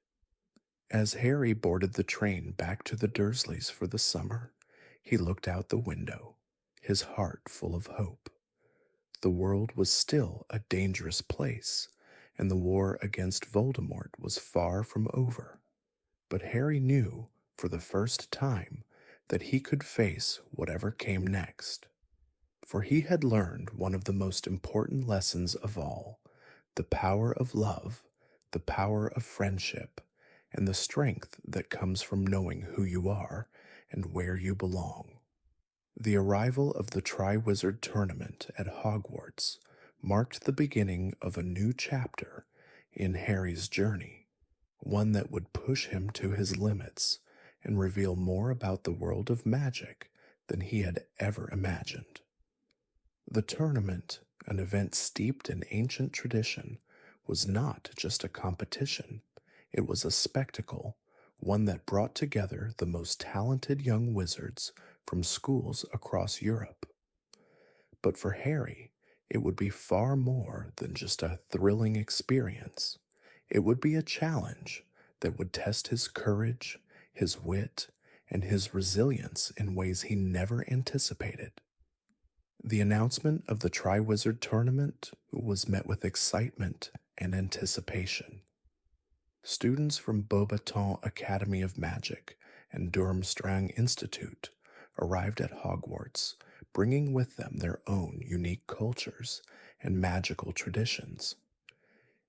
Speaker 1: As Harry boarded the train back to the Dursleys for the summer, he looked out the window, his heart full of hope. The world was still a dangerous place, and the war against Voldemort was far from over. But Harry knew, for the first time, that he could face whatever came next. For he had learned one of the most important lessons of all: the power of love, the power of friendship, and the strength that comes from knowing who you are and where you belong. The arrival of the Triwizard Tournament at Hogwarts marked the beginning of a new chapter in Harry's journey, one that would push him to his limits and reveal more about the world of magic than he had ever imagined. The tournament, an event steeped in ancient tradition, was not just a competition. It was a spectacle, one that brought together the most talented young wizards from schools across Europe. But for Harry, it would be far more than just a thrilling experience. It would be a challenge that would test his courage, his wit, and his resilience in ways he never anticipated. The announcement of the Triwizard Tournament was met with excitement and anticipation. Students from Beaubaton Academy of Magic and Durmstrang Institute arrived at Hogwarts, bringing with them their own unique cultures and magical traditions.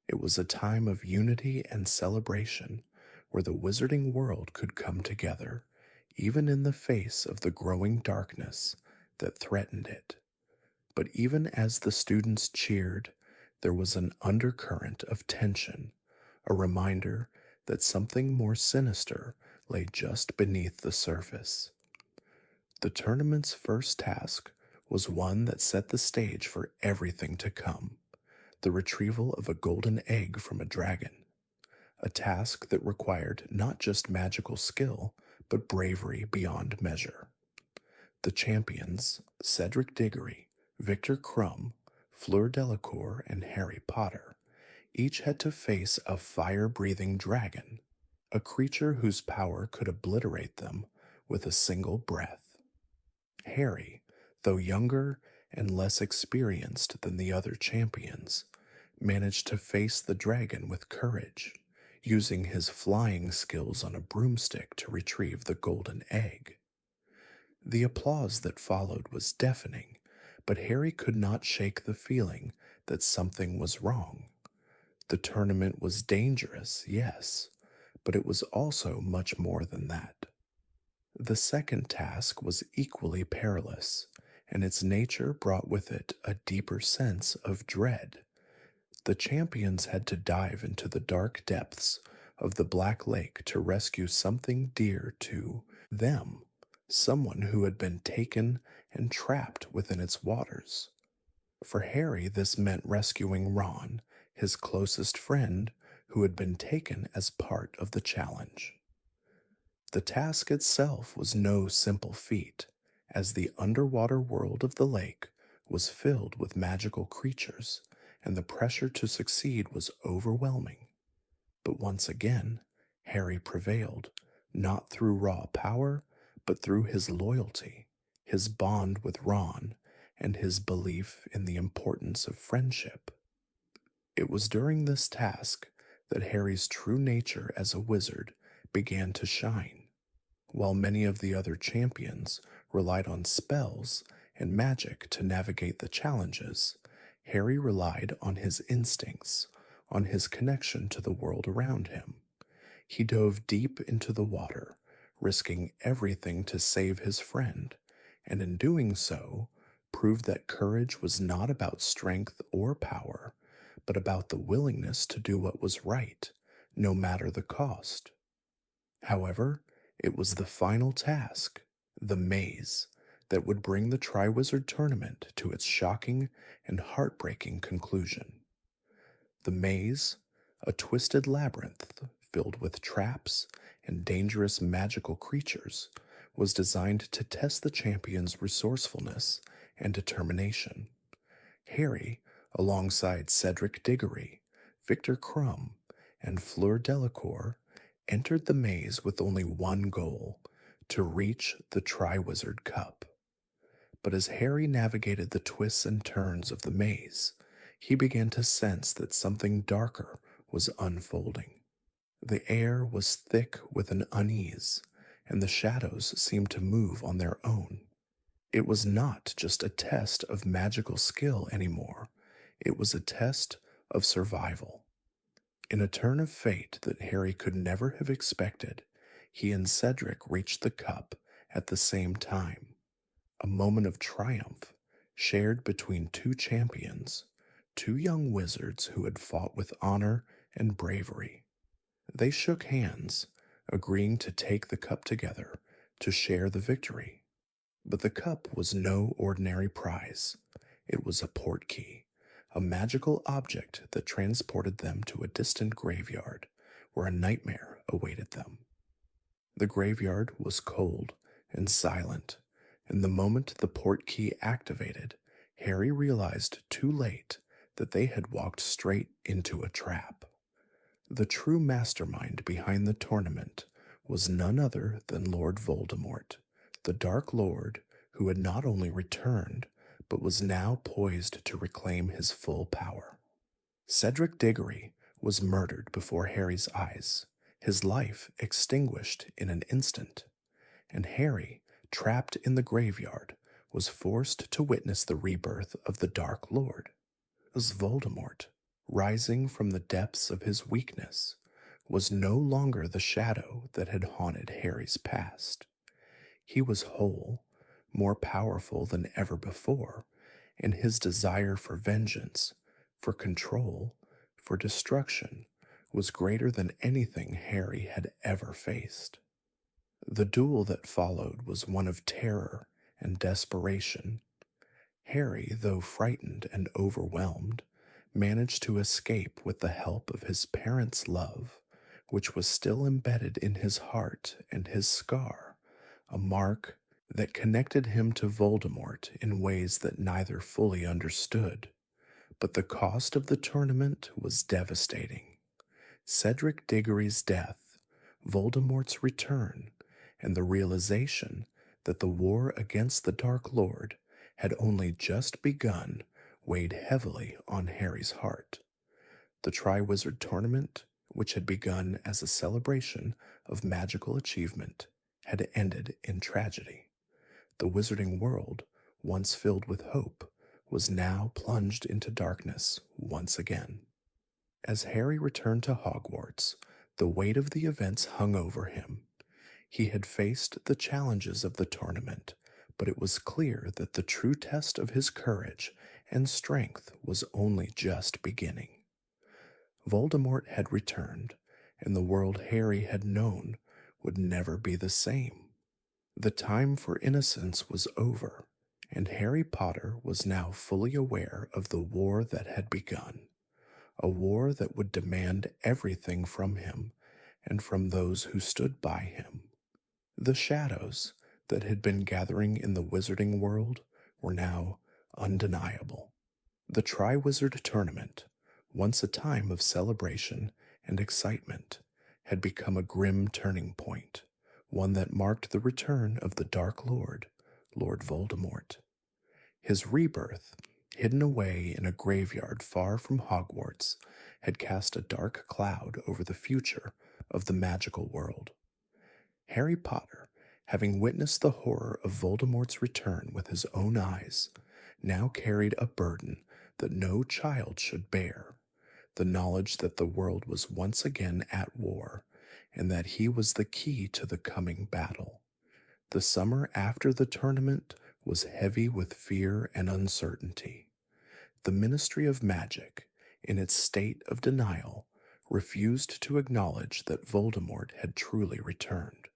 Speaker 1: It was a time of unity and celebration where the wizarding world could come together, even in the face of the growing darkness that threatened it. But even as the students cheered, there was an undercurrent of tension, a reminder that something more sinister lay just beneath the surface. The tournament's first task was one that set the stage for everything to come: the retrieval of a golden egg from a dragon, a task that required not just magical skill, but bravery beyond measure. The champions, Cedric Diggory, Victor Crumb, Fleur Delacour, and Harry Potter, each had to face a fire-breathing dragon, a creature whose power could obliterate them with a single breath. Harry, though younger and less experienced than the other champions, managed to face the dragon with courage, using his flying skills on a broomstick to retrieve the golden egg. The applause that followed was deafening, but Harry could not shake the feeling that something was wrong. The tournament was dangerous, yes, but it was also much more than that. The second task was equally perilous, and its nature brought with it a deeper sense of dread. The champions had to dive into the dark depths of the Black Lake to rescue something dear to them, someone who had been taken and trapped within its waters. For Harry, this meant rescuing Ron, his closest friend, who had been taken as part of the challenge. The task itself was no simple feat, as the underwater world of the lake was filled with magical creatures, and the pressure to succeed was overwhelming. But once again, Harry prevailed, not through raw power, but through his loyalty, his bond with Ron, and his belief in the importance of friendship. It was during this task that Harry's true nature as a wizard began to shine. While many of the other champions relied on spells and magic to navigate the challenges, Harry relied on his instincts, on his connection to the world around him. He dove deep into the water, risking everything to save his friend, and in doing so, proved that courage was not about strength or power, but about the willingness to do what was right, no matter the cost. However, it was the final task, the maze, that would bring the Triwizard Tournament to its shocking and heartbreaking conclusion. The maze, a twisted labyrinth filled with traps and dangerous magical creatures, was designed to test the champion's resourcefulness and determination. Harry, alongside Cedric Diggory, Victor Crumb, and Fleur Delacour, entered the maze with only one goal: to reach the Triwizard Cup. But as Harry navigated the twists and turns of the maze, he began to sense that something darker was unfolding. The air was thick with an unease, and the shadows seemed to move on their own. It was not just a test of magical skill anymore, it was a test of survival. In a turn of fate that Harry could never have expected, he and Cedric reached the cup at the same time, a moment of triumph shared between two champions, two young wizards who had fought with honor and bravery. They shook hands, agreeing to take the cup together to share the victory. But the cup was no ordinary prize. It was a portkey, a magical object that transported them to a distant graveyard where a nightmare awaited them. The graveyard was cold and silent, and the moment the portkey activated, Harry realized too late that they had walked straight into a trap. The true mastermind behind the tournament was none other than Lord Voldemort, the Dark Lord who had not only returned, but was now poised to reclaim his full power. Cedric Diggory was murdered before Harry's eyes, his life extinguished in an instant, and Harry, trapped in the graveyard, was forced to witness the rebirth of the Dark Lord. As Voldemort, rising from the depths of his weakness, was no longer the shadow that had haunted Harry's past. He was whole, more powerful than ever before, and his desire for vengeance, for control, for destruction was greater than anything Harry had ever faced. The duel that followed was one of terror and desperation. Harry, though frightened and overwhelmed, managed to escape with the help of his parents' love, which was still embedded in his heart and his scar, a mark that connected him to Voldemort in ways that neither fully understood. But the cost of the tournament was devastating. Cedric Diggory's death, Voldemort's return, and the realization that the war against the Dark Lord had only just begun weighed heavily on Harry's heart. The Triwizard Tournament, which had begun as a celebration of magical achievement, had ended in tragedy. The wizarding world, once filled with hope, was now plunged into darkness once again. As Harry returned to Hogwarts, the weight of the events hung over him. He had faced the challenges of the tournament, but it was clear that the true test of his courage and strength was only just beginning. Voldemort had returned, and the world Harry had known would never be the same. The time for innocence was over, and Harry Potter was now fully aware of the war that had begun, a war that would demand everything from him and from those who stood by him. The shadows that had been gathering in the wizarding world were now undeniable. The Triwizard Tournament, once a time of celebration and excitement, had become a grim turning point, one that marked the return of the Dark Lord, Lord Voldemort. His rebirth, hidden away in a graveyard far from Hogwarts, had cast a dark cloud over the future of the magical world. Harry Potter, having witnessed the horror of Voldemort's return with his own eyes, now carried a burden that no child should bear, the knowledge that the world was once again at war, and that he was the key to the coming battle. The summer after the tournament was heavy with fear and uncertainty. The Ministry of Magic, in its state of denial, refused to acknowledge that Voldemort had truly returned.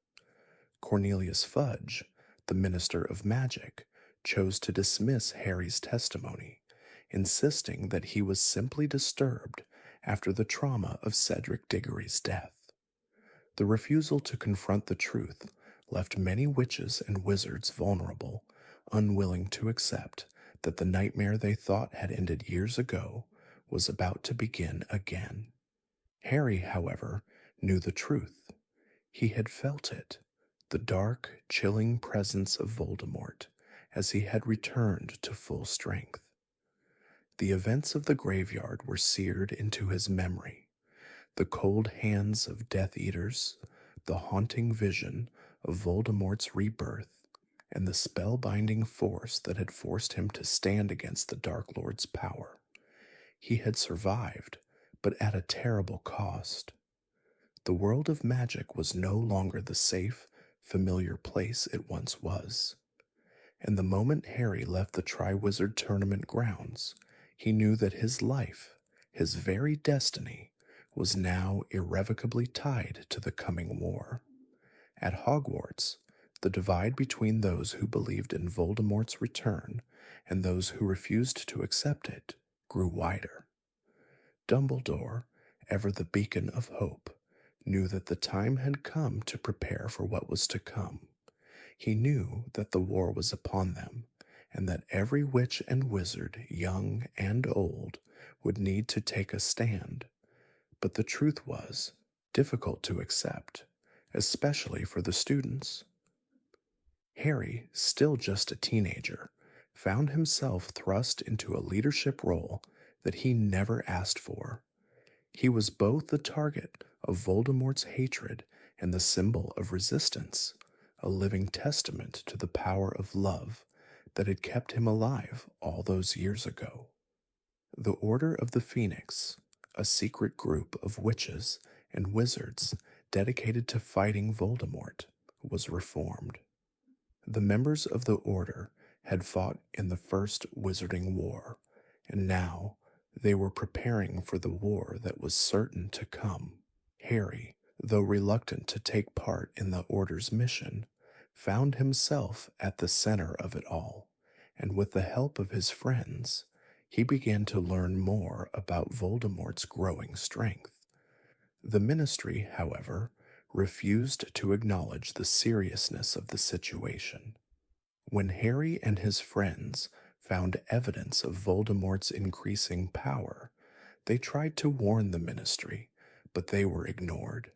Speaker 1: Cornelius Fudge, the Minister of Magic, chose to dismiss Harry's testimony, insisting that he was simply disturbed after the trauma of Cedric Diggory's death. The refusal to confront the truth left many witches and wizards vulnerable, unwilling to accept that the nightmare they thought had ended years ago was about to begin again. Harry, however, knew the truth. He had felt it, the dark, chilling presence of Voldemort, as he had returned to full strength. The events of the graveyard were seared into his memory. The cold hands of Death Eaters, the haunting vision of Voldemort's rebirth, and the spellbinding force that had forced him to stand against the Dark Lord's power. He had survived, but at a terrible cost. The world of magic was no longer the safe, familiar place it once was. And the moment Harry left the Triwizard Tournament grounds, he knew that his life, his very destiny, was now irrevocably tied to the coming war. At Hogwarts, the divide between those who believed in Voldemort's return and those who refused to accept it grew wider. Dumbledore, ever the beacon of hope, knew that the time had come to prepare for what was to come. He knew that the war was upon them, and that every witch and wizard, young and old, would need to take a stand. But the truth was difficult to accept, especially for the students. Harry, still just a teenager, found himself thrust into a leadership role that he never asked for. He was both the target of Voldemort's hatred and the symbol of resistance, a living testament to the power of love that had kept him alive all those years ago. The Order of the Phoenix, a secret group of witches and wizards dedicated to fighting Voldemort, was reformed. The members of the Order had fought in the First Wizarding War, and now they were preparing for the war that was certain to come. Harry, though reluctant to take part in the Order's mission, found himself at the center of it all, and with the help of his friends, he began to learn more about Voldemort's growing strength. The Ministry, however, refused to acknowledge the seriousness of the situation. When Harry and his friends found evidence of Voldemort's increasing power, they tried to warn the Ministry, but they were ignored.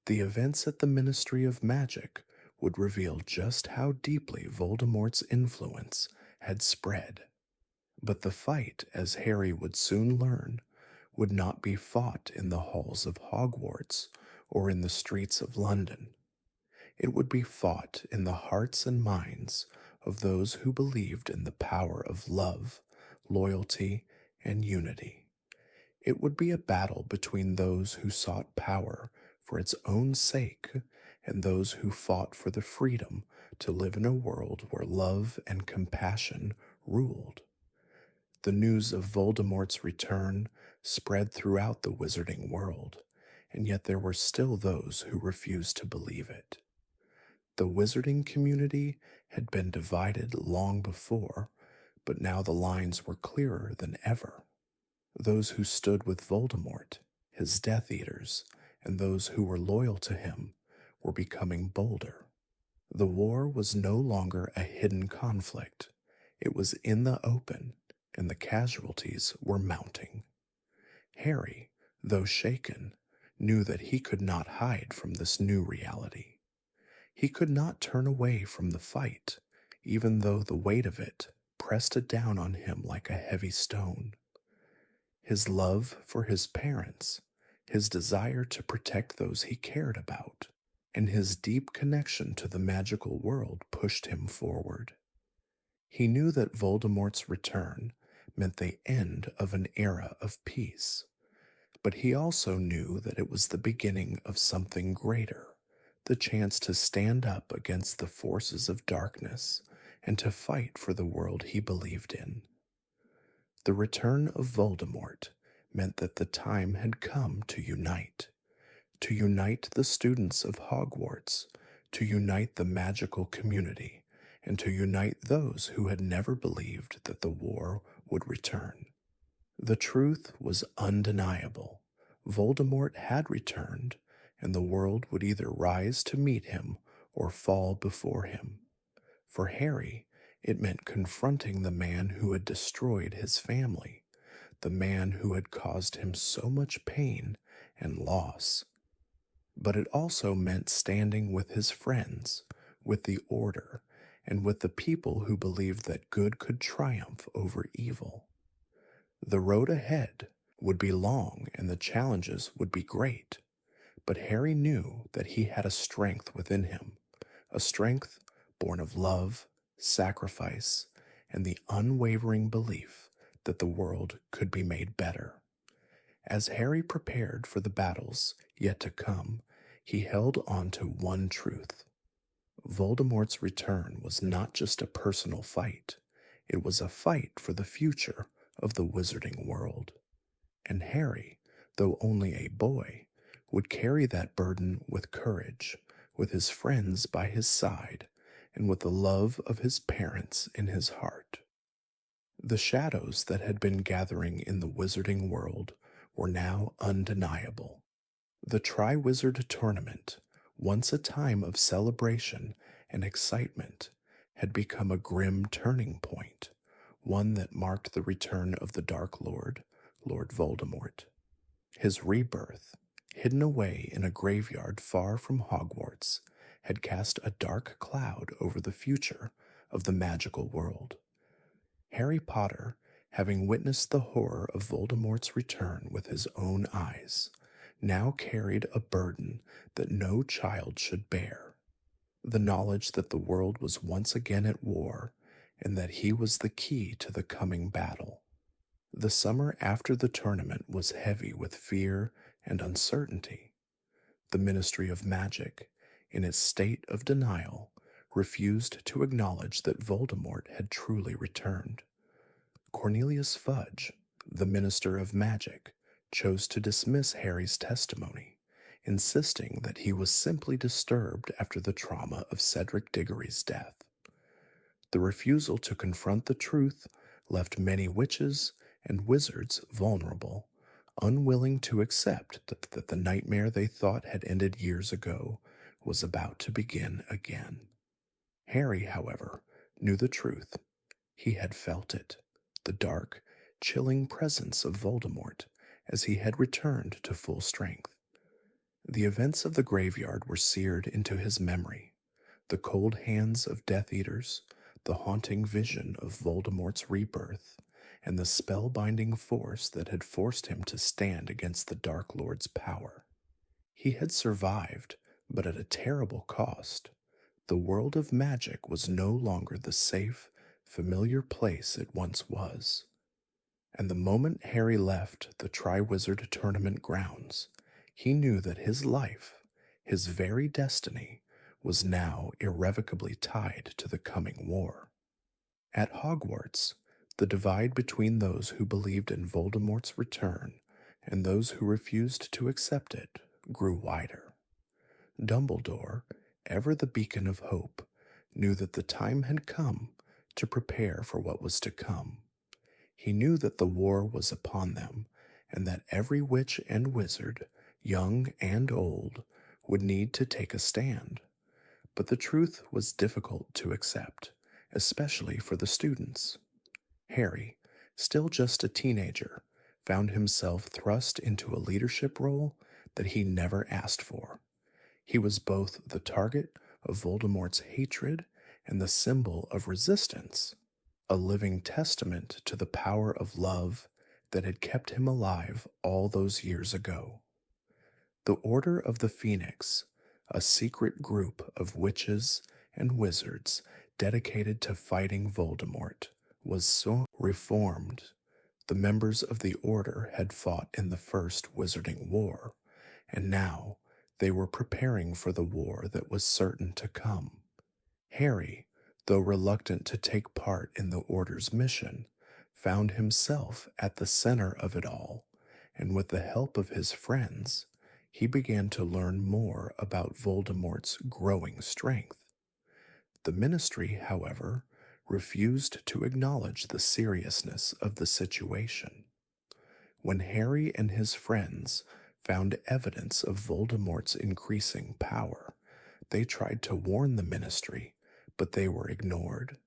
Speaker 1: The events at the Ministry of Magic would reveal just how deeply Voldemort's influence had spread. But the fight, as Harry would soon learn, would not be fought in the halls of Hogwarts or in the streets of London. It would be fought in the hearts and minds of those who believed in the power of love, loyalty, and unity. It would be a battle between those who sought power for its own sake and those who fought for the freedom to live in a world where love and compassion ruled. The news of Voldemort's return spread throughout the wizarding world, and yet there were still those who refused to believe it. The wizarding community had been divided long before, but now the lines were clearer than ever. Those who stood with Voldemort, his Death Eaters, and those who were loyal to him were becoming bolder. The war was no longer a hidden conflict. It was in the open, and the casualties were mounting. Harry, though shaken, knew that he could not hide from this new reality. He could not turn away from the fight, even though the weight of it pressed it down on him like a heavy stone. His love for his parents, his desire to protect those he cared about, and his deep connection to the magical world pushed him forward. He knew that Voldemort's return meant the end of an era of peace, but he also knew that it was the beginning of something greater, the chance to stand up against the forces of darkness and to fight for the world he believed in. The return of Voldemort meant that the time had come to unite the students of Hogwarts, to unite the magical community, and to unite those who had never believed that the war would return. The truth was undeniable. Voldemort had returned, and the world would either rise to meet him or fall before him. For Harry, it meant confronting the man who had destroyed his family, the man who had caused him so much pain and loss. But it also meant standing with his friends, with the Order, and with the people who believed that good could triumph over evil. The road ahead would be long and the challenges would be great, but Harry knew that he had a strength within him, a strength born of love, sacrifice, and the unwavering belief that the world could be made better. As Harry prepared for the battles yet to come, he held on to one truth. Voldemort's return was not just a personal fight, it was a fight for the future of the wizarding world. And Harry, though only a boy, would carry that burden with courage, with his friends by his side, and with the love of his parents in his heart. The shadows that had been gathering in the wizarding world were now undeniable. The Triwizard Tournament, once a time of celebration and excitement, had become a grim turning point, one that marked the return of the Dark Lord, Lord Voldemort. His rebirth, hidden away in a graveyard far from Hogwarts, had cast a dark cloud over the future of the magical world. Harry Potter, having witnessed the horror of Voldemort's return with his own eyes, now carried a burden that no child should bear: the knowledge that the world was once again at war and that he was the key to the coming battle. The summer after the tournament was heavy with fear and uncertainty. The Ministry of Magic, in its state of denial, refused to acknowledge that Voldemort had truly returned. Cornelius Fudge, the Minister of Magic, chose to dismiss Harry's testimony, insisting that he was simply disturbed after the trauma of Cedric Diggory's death. The refusal to confront the truth left many witches and wizards vulnerable, unwilling to accept that the nightmare they thought had ended years ago was about to begin again. Harry, however, knew the truth. He had felt it, the dark, chilling presence of Voldemort, as he had returned to full strength. The events of the graveyard were seared into his memory: the cold hands of Death Eaters, the haunting vision of Voldemort's rebirth, and the spellbinding force that had forced him to stand against the Dark Lord's power. He had survived, but at a terrible cost. The world of magic was no longer the safe, familiar place it once was. And the moment Harry left the Triwizard Tournament grounds, he knew that his life, his very destiny, was now irrevocably tied to the coming war. At Hogwarts, the divide between those who believed in Voldemort's return and those who refused to accept it grew wider. Dumbledore, ever the beacon of hope, knew that the time had come to prepare for what was to come. He knew that the war was upon them, and that every witch and wizard, young and old, would need to take a stand. But the truth was difficult to accept, especially for the students. Harry, still just a teenager, found himself thrust into a leadership role that he never asked for. He was both the target of Voldemort's hatred and the symbol of resistance, a living testament to the power of love that had kept him alive all those years ago. The Order of the Phoenix, a secret group of witches and wizards dedicated to fighting Voldemort, was so reformed. The members of the Order had fought in the First Wizarding War, and now they were preparing for the war that was certain to come. Harry, though reluctant to take part in the Order's mission, found himself at the center of it all, and with the help of his friends, he began to learn more about Voldemort's growing strength. The Ministry, however, refused to acknowledge the seriousness of the situation. When Harry and his friends found evidence of Voldemort's increasing power, they tried to warn the Ministry, but they were ignored.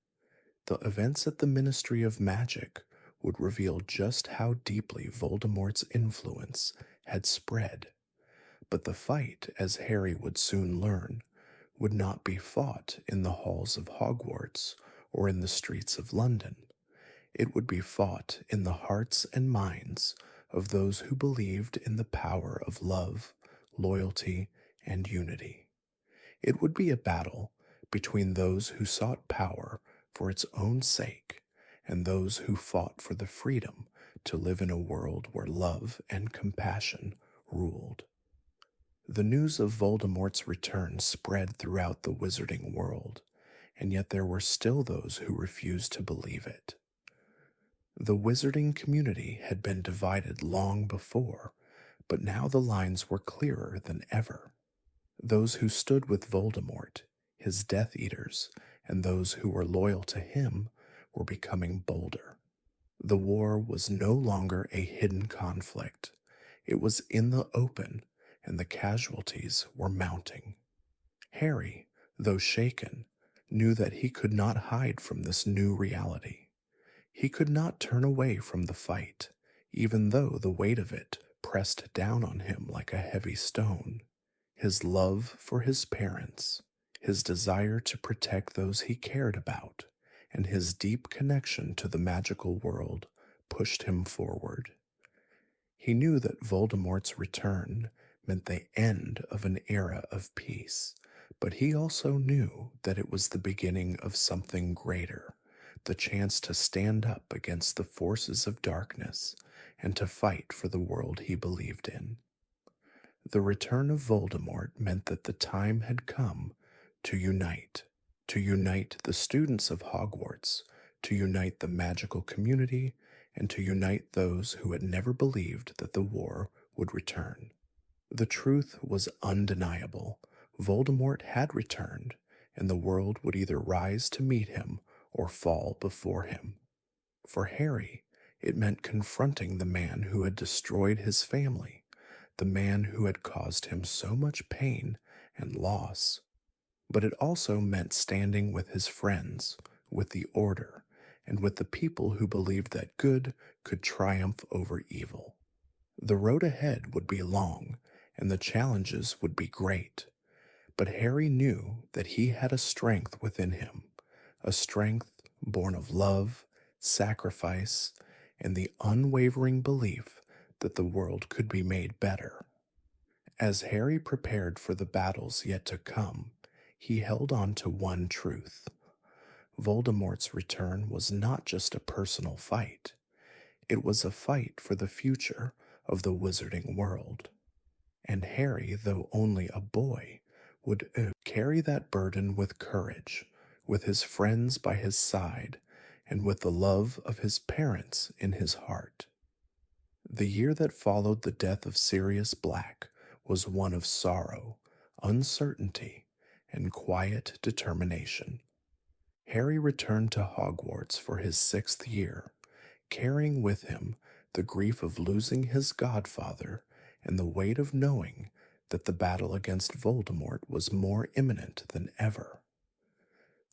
Speaker 1: The events at the Ministry of Magic would reveal just how deeply Voldemort's influence had spread. But the fight, as Harry would soon learn, would not be fought in the halls of Hogwarts or in the streets of London. It would be fought in the hearts and minds of those who believed in the power of love, loyalty, and unity. It would be a battle between those who sought power for its own sake and those who fought for the freedom to live in a world where love and compassion ruled. The news of Voldemort's return spread throughout the wizarding world, and yet there were still those who refused to believe it. The wizarding community had been divided long before, but now the lines were clearer than ever. Those who stood with Voldemort, his Death Eaters, and those who were loyal to him were becoming bolder. The war was no longer a hidden conflict. It was in the open, and the casualties were mounting. Harry, though shaken, knew that he could not hide from this new reality. He could not turn away from the fight, even though the weight of it pressed down on him like a heavy stone. His love for his parents, his desire to protect those he cared about, and his deep connection to the magical world pushed him forward. He knew that Voldemort's return meant the end of an era of peace, but he also knew that it was the beginning of something greater, the chance to stand up against the forces of darkness and to fight for the world he believed in. The return of Voldemort meant that the time had come to unite the students of Hogwarts, to unite the magical community, and to unite those who had never believed that the war would return. The truth was undeniable. Voldemort had returned, and the world would either rise to meet him or fall before him. For Harry, it meant confronting the man who had destroyed his family, the man who had caused him so much pain and loss. But it also meant standing with his friends, with the Order, and with the people who believed that good could triumph over evil. The road ahead would be long, and the challenges would be great. But Harry knew that he had a strength within him, a strength born of love, sacrifice, and the unwavering belief that the world could be made better. As Harry prepared for the battles yet to come, he held on to one truth. Voldemort's return was not just a personal fight. It was a fight for the future of the wizarding world. And Harry, though only a boy, would carry that burden with courage, with his friends by his side, and with the love of his parents in his heart. The year that followed the death of Sirius Black was one of sorrow, uncertainty, and quiet determination. Harry returned to Hogwarts for his 6th year, carrying with him the grief of losing his godfather and the weight of knowing that the battle against Voldemort was more imminent than ever.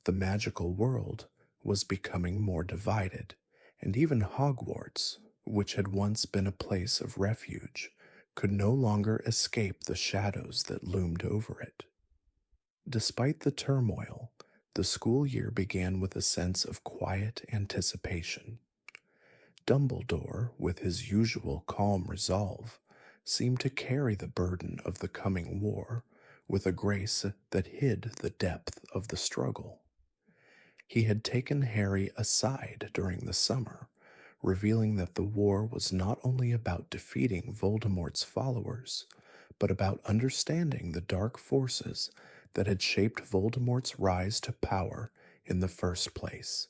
Speaker 1: The magical world was becoming more divided, and even Hogwarts, which had once been a place of refuge, could no longer escape the shadows that loomed over it. Despite the turmoil, the school year began with a sense of quiet anticipation. Dumbledore, with his usual calm resolve, seemed to carry the burden of the coming war with a grace that hid the depth of the struggle. He had taken Harry aside during the summer, revealing that the war was not only about defeating Voldemort's followers, but about understanding the dark forces that had shaped Voldemort's rise to power in the first place.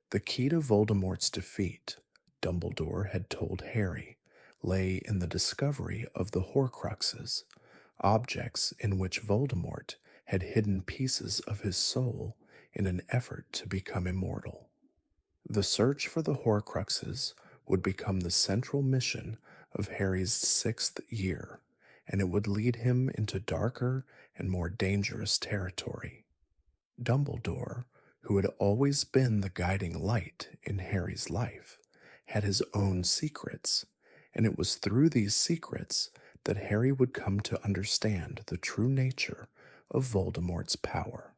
Speaker 1: The key to Voldemort's defeat, Dumbledore had told Harry, lay in the discovery of the Horcruxes, objects in which Voldemort had hidden pieces of his soul in an effort to become immortal. The search for the Horcruxes would become the central mission of Harry's 6th year, and it would lead him into darker and more dangerous territory. Dumbledore, who had always been the guiding light in Harry's life, had his own secrets, and it was through these secrets that Harry would come to understand the true nature of Voldemort's power.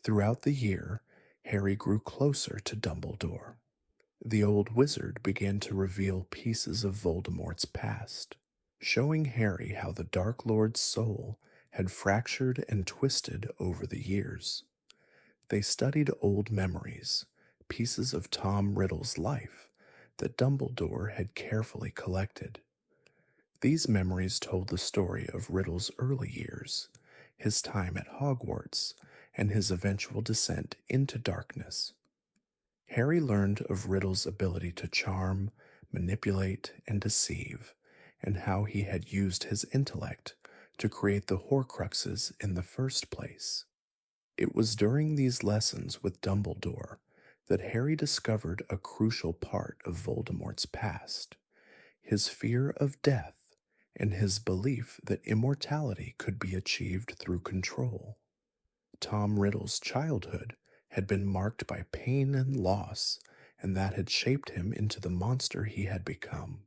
Speaker 1: Throughout the year, Harry grew closer to Dumbledore. The old wizard began to reveal pieces of Voldemort's past, showing Harry how the Dark Lord's soul had fractured and twisted over the years. They studied old memories, pieces of Tom Riddle's life that Dumbledore had carefully collected. These memories told the story of Riddle's early years, his time at Hogwarts, and his eventual descent into darkness. Harry learned of Riddle's ability to charm, manipulate, and deceive, and how he had used his intellect to create the Horcruxes in the first place. It was during these lessons with Dumbledore that Harry discovered a crucial part of Voldemort's past, his fear of death and his belief that immortality could be achieved through control. Tom Riddle's childhood had been marked by pain and loss, and that had shaped him into the monster he had become.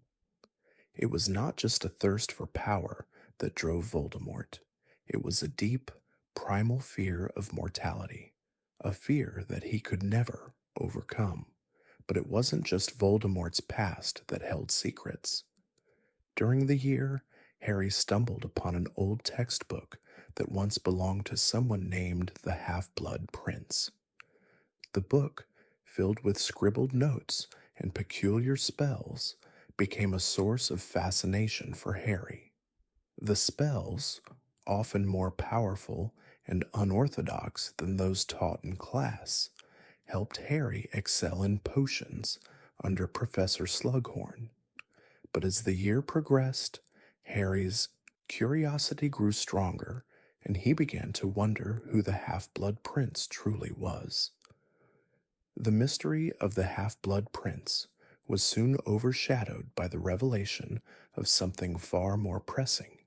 Speaker 1: It was not just a thirst for power that drove Voldemort. It was a deep, primal fear of mortality, a fear that he could never overcome. But it wasn't just Voldemort's past that held secrets. During the year, Harry stumbled upon an old textbook that once belonged to someone named the Half-Blood Prince. The book, filled with scribbled notes and peculiar spells, became a source of fascination for Harry. The spells, often more powerful and unorthodox than those taught in class, helped Harry excel in potions under Professor Slughorn. But as the year progressed, Harry's curiosity grew stronger, and he began to wonder who the Half-Blood Prince truly was. The mystery of the Half-Blood Prince was soon overshadowed by the revelation of something far more pressing.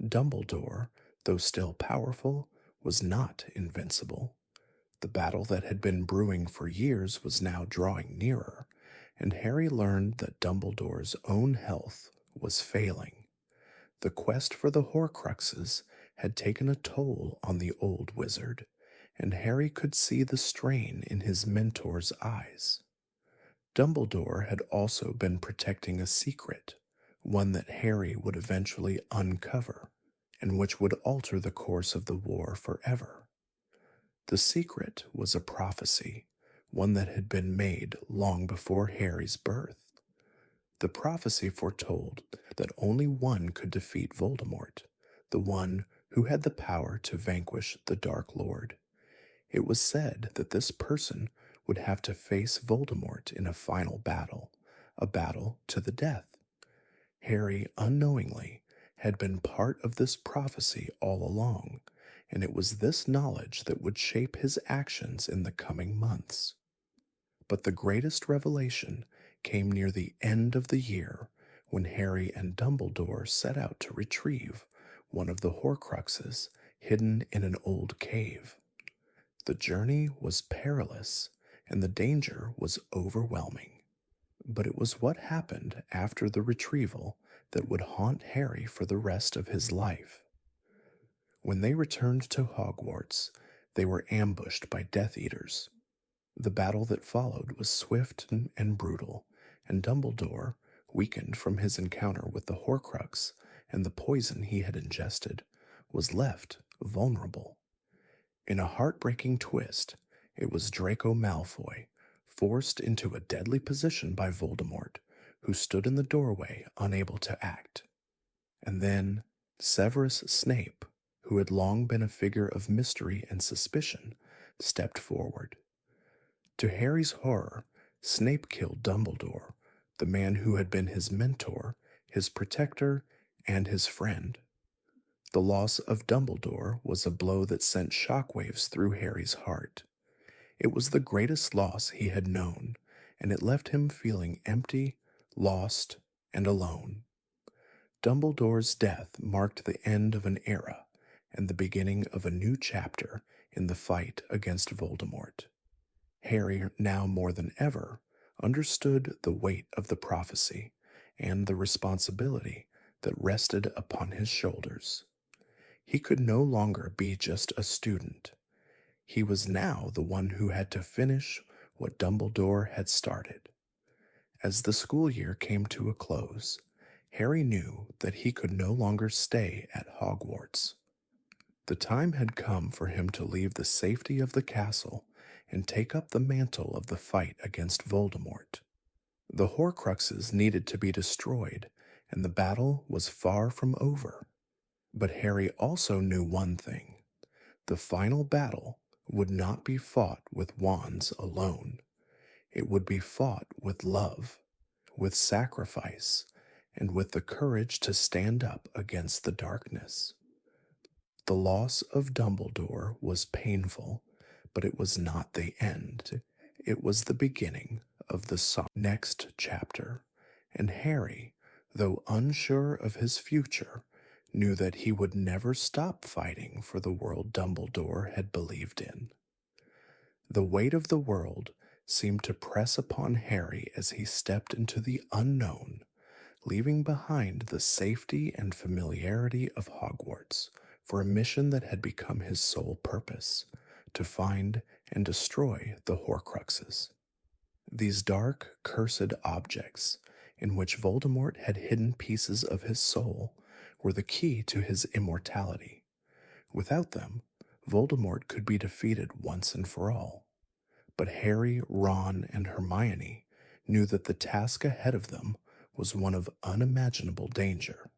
Speaker 1: Dumbledore, though still powerful, was not invincible. The battle that had been brewing for years was now drawing nearer, and Harry learned that Dumbledore's own health was failing. The quest for the Horcruxes had taken a toll on the old wizard, and Harry could see the strain in his mentor's eyes. Dumbledore had also been protecting a secret, one that Harry would eventually uncover, and which would alter the course of the war forever. The secret was a prophecy, one that had been made long before Harry's birth. The prophecy foretold that only one could defeat Voldemort, the one who had the power to vanquish the Dark Lord. It was said that this person would have to face Voldemort in a final battle, a battle to the death. Harry, unknowingly, had been part of this prophecy all along, and it was this knowledge that would shape his actions in the coming months. But the greatest revelation came near the end of the year when Harry and Dumbledore set out to retrieve one of the Horcruxes hidden in an old cave. The journey was perilous, and the danger was overwhelming. But it was what happened after the retrieval that would haunt Harry for the rest of his life. When they returned to Hogwarts, they were ambushed by Death Eaters. The battle that followed was swift and brutal, and Dumbledore, weakened from his encounter with the Horcrux and the poison he had ingested, was left vulnerable. In a heartbreaking twist, it was Draco Malfoy, forced into a deadly position by Voldemort, who stood in the doorway unable to act. And then Severus Snape, who had long been a figure of mystery and suspicion, stepped forward. To Harry's horror, Snape killed Dumbledore, the man who had been his mentor, his protector, and his friend. The loss of Dumbledore was a blow that sent shockwaves through Harry's heart. It was the greatest loss he had known, and it left him feeling empty, lost, and alone. Dumbledore's death marked the end of an era and the beginning of a new chapter in the fight against Voldemort. Harry, now more than ever, understood the weight of the prophecy and the responsibility that rested upon his shoulders. He could no longer be just a student. He was now the one who had to finish what Dumbledore had started. As the school year came to a close, Harry knew that he could no longer stay at Hogwarts. The time had come for him to leave the safety of the castle and take up the mantle of the fight against Voldemort. The Horcruxes needed to be destroyed, and the battle was far from over. But Harry also knew one thing. The final battle would not be fought with wands alone. It would be fought with love, with sacrifice, and with the courage to stand up against the darkness. The loss of Dumbledore was painful, but it was not the end. It was the beginning of the next chapter, and Harry, though unsure of his future, knew that he would never stop fighting for the world Dumbledore had believed in. The weight of the world seemed to press upon Harry as he stepped into the unknown, leaving behind the safety and familiarity of Hogwarts for a mission that had become his sole purpose: to find and destroy the Horcruxes. These dark, cursed objects, in which Voldemort had hidden pieces of his soul, were the key to his immortality. Without them, Voldemort could be defeated once and for all. But Harry, Ron, and Hermione knew that the task ahead of them was one of unimaginable danger.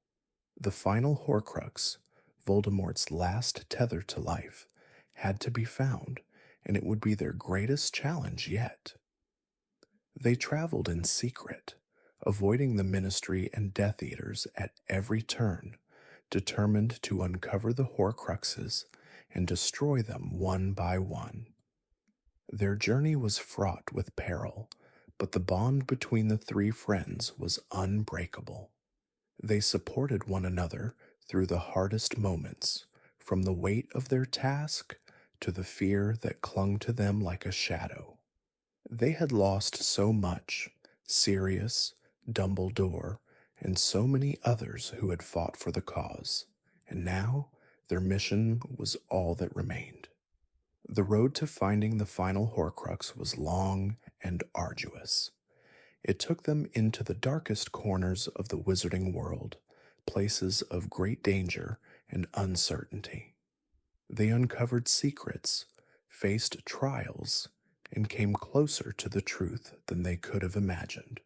Speaker 1: The final Horcrux, Voldemort's last tether to life, had to be found, and it would be their greatest challenge yet. They traveled in secret, avoiding the Ministry and Death Eaters at every turn, determined to uncover the Horcruxes and destroy them one by one. Their journey was fraught with peril, but the bond between the three friends was unbreakable. They supported one another through the hardest moments, from the weight of their task to the fear that clung to them like a shadow. They had lost so much: Sirius, Dumbledore, and so many others who had fought for the cause, and now their mission was all that remained. The road to finding the final Horcrux was long and arduous. It took them into the darkest corners of the wizarding world, places of great danger and uncertainty. They uncovered secrets, faced trials, and came closer to the truth than they could have imagined.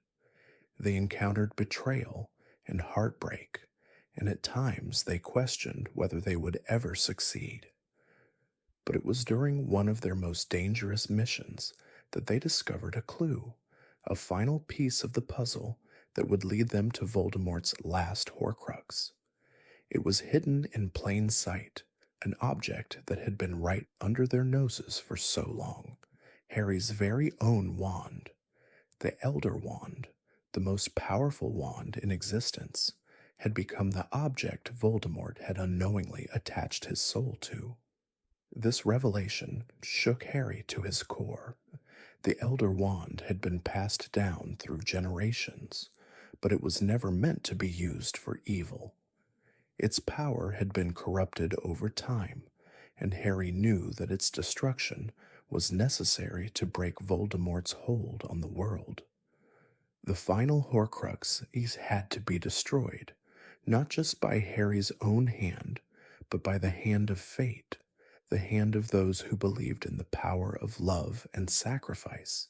Speaker 1: They encountered betrayal and heartbreak, and at times they questioned whether they would ever succeed. But it was during one of their most dangerous missions that they discovered a clue, a final piece of the puzzle that would lead them to Voldemort's last Horcrux. It was hidden in plain sight, an object that had been right under their noses for so long: Harry's very own wand. The Elder Wand, the most powerful wand in existence, had become the object Voldemort had unknowingly attached his soul to. This revelation shook Harry to his core. The Elder Wand had been passed down through generations, but it was never meant to be used for evil. Its power had been corrupted over time, and Harry knew that its destruction was necessary to break Voldemort's hold on the world. The final Horcrux had to be destroyed, not just by Harry's own hand, but by the hand of fate, the hand of those who believed in the power of love and sacrifice.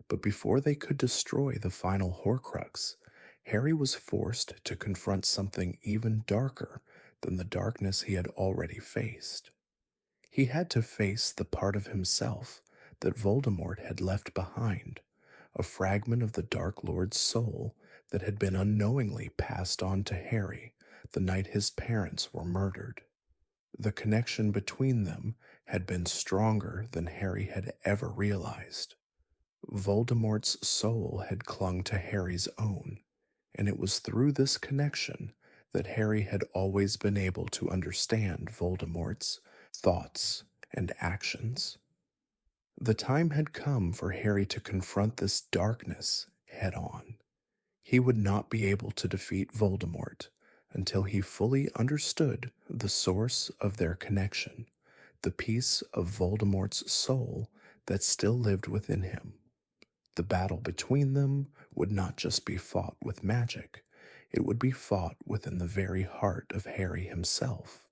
Speaker 1: But before they could destroy the final Horcrux, Harry was forced to confront something even darker than the darkness he had already faced. He had to face the part of himself that Voldemort had left behind, a fragment of the Dark Lord's soul that had been unknowingly passed on to Harry the night his parents were murdered. The connection between them had been stronger than Harry had ever realized. Voldemort's soul had clung to Harry's own, and it was through this connection that Harry had always been able to understand Voldemort's thoughts and actions. The time had come for Harry to confront this darkness head on. He would not be able to defeat Voldemort until he fully understood the source of their connection, the piece of Voldemort's soul that still lived within him. The battle between them would not just be fought with magic, it would be fought within the very heart of Harry himself.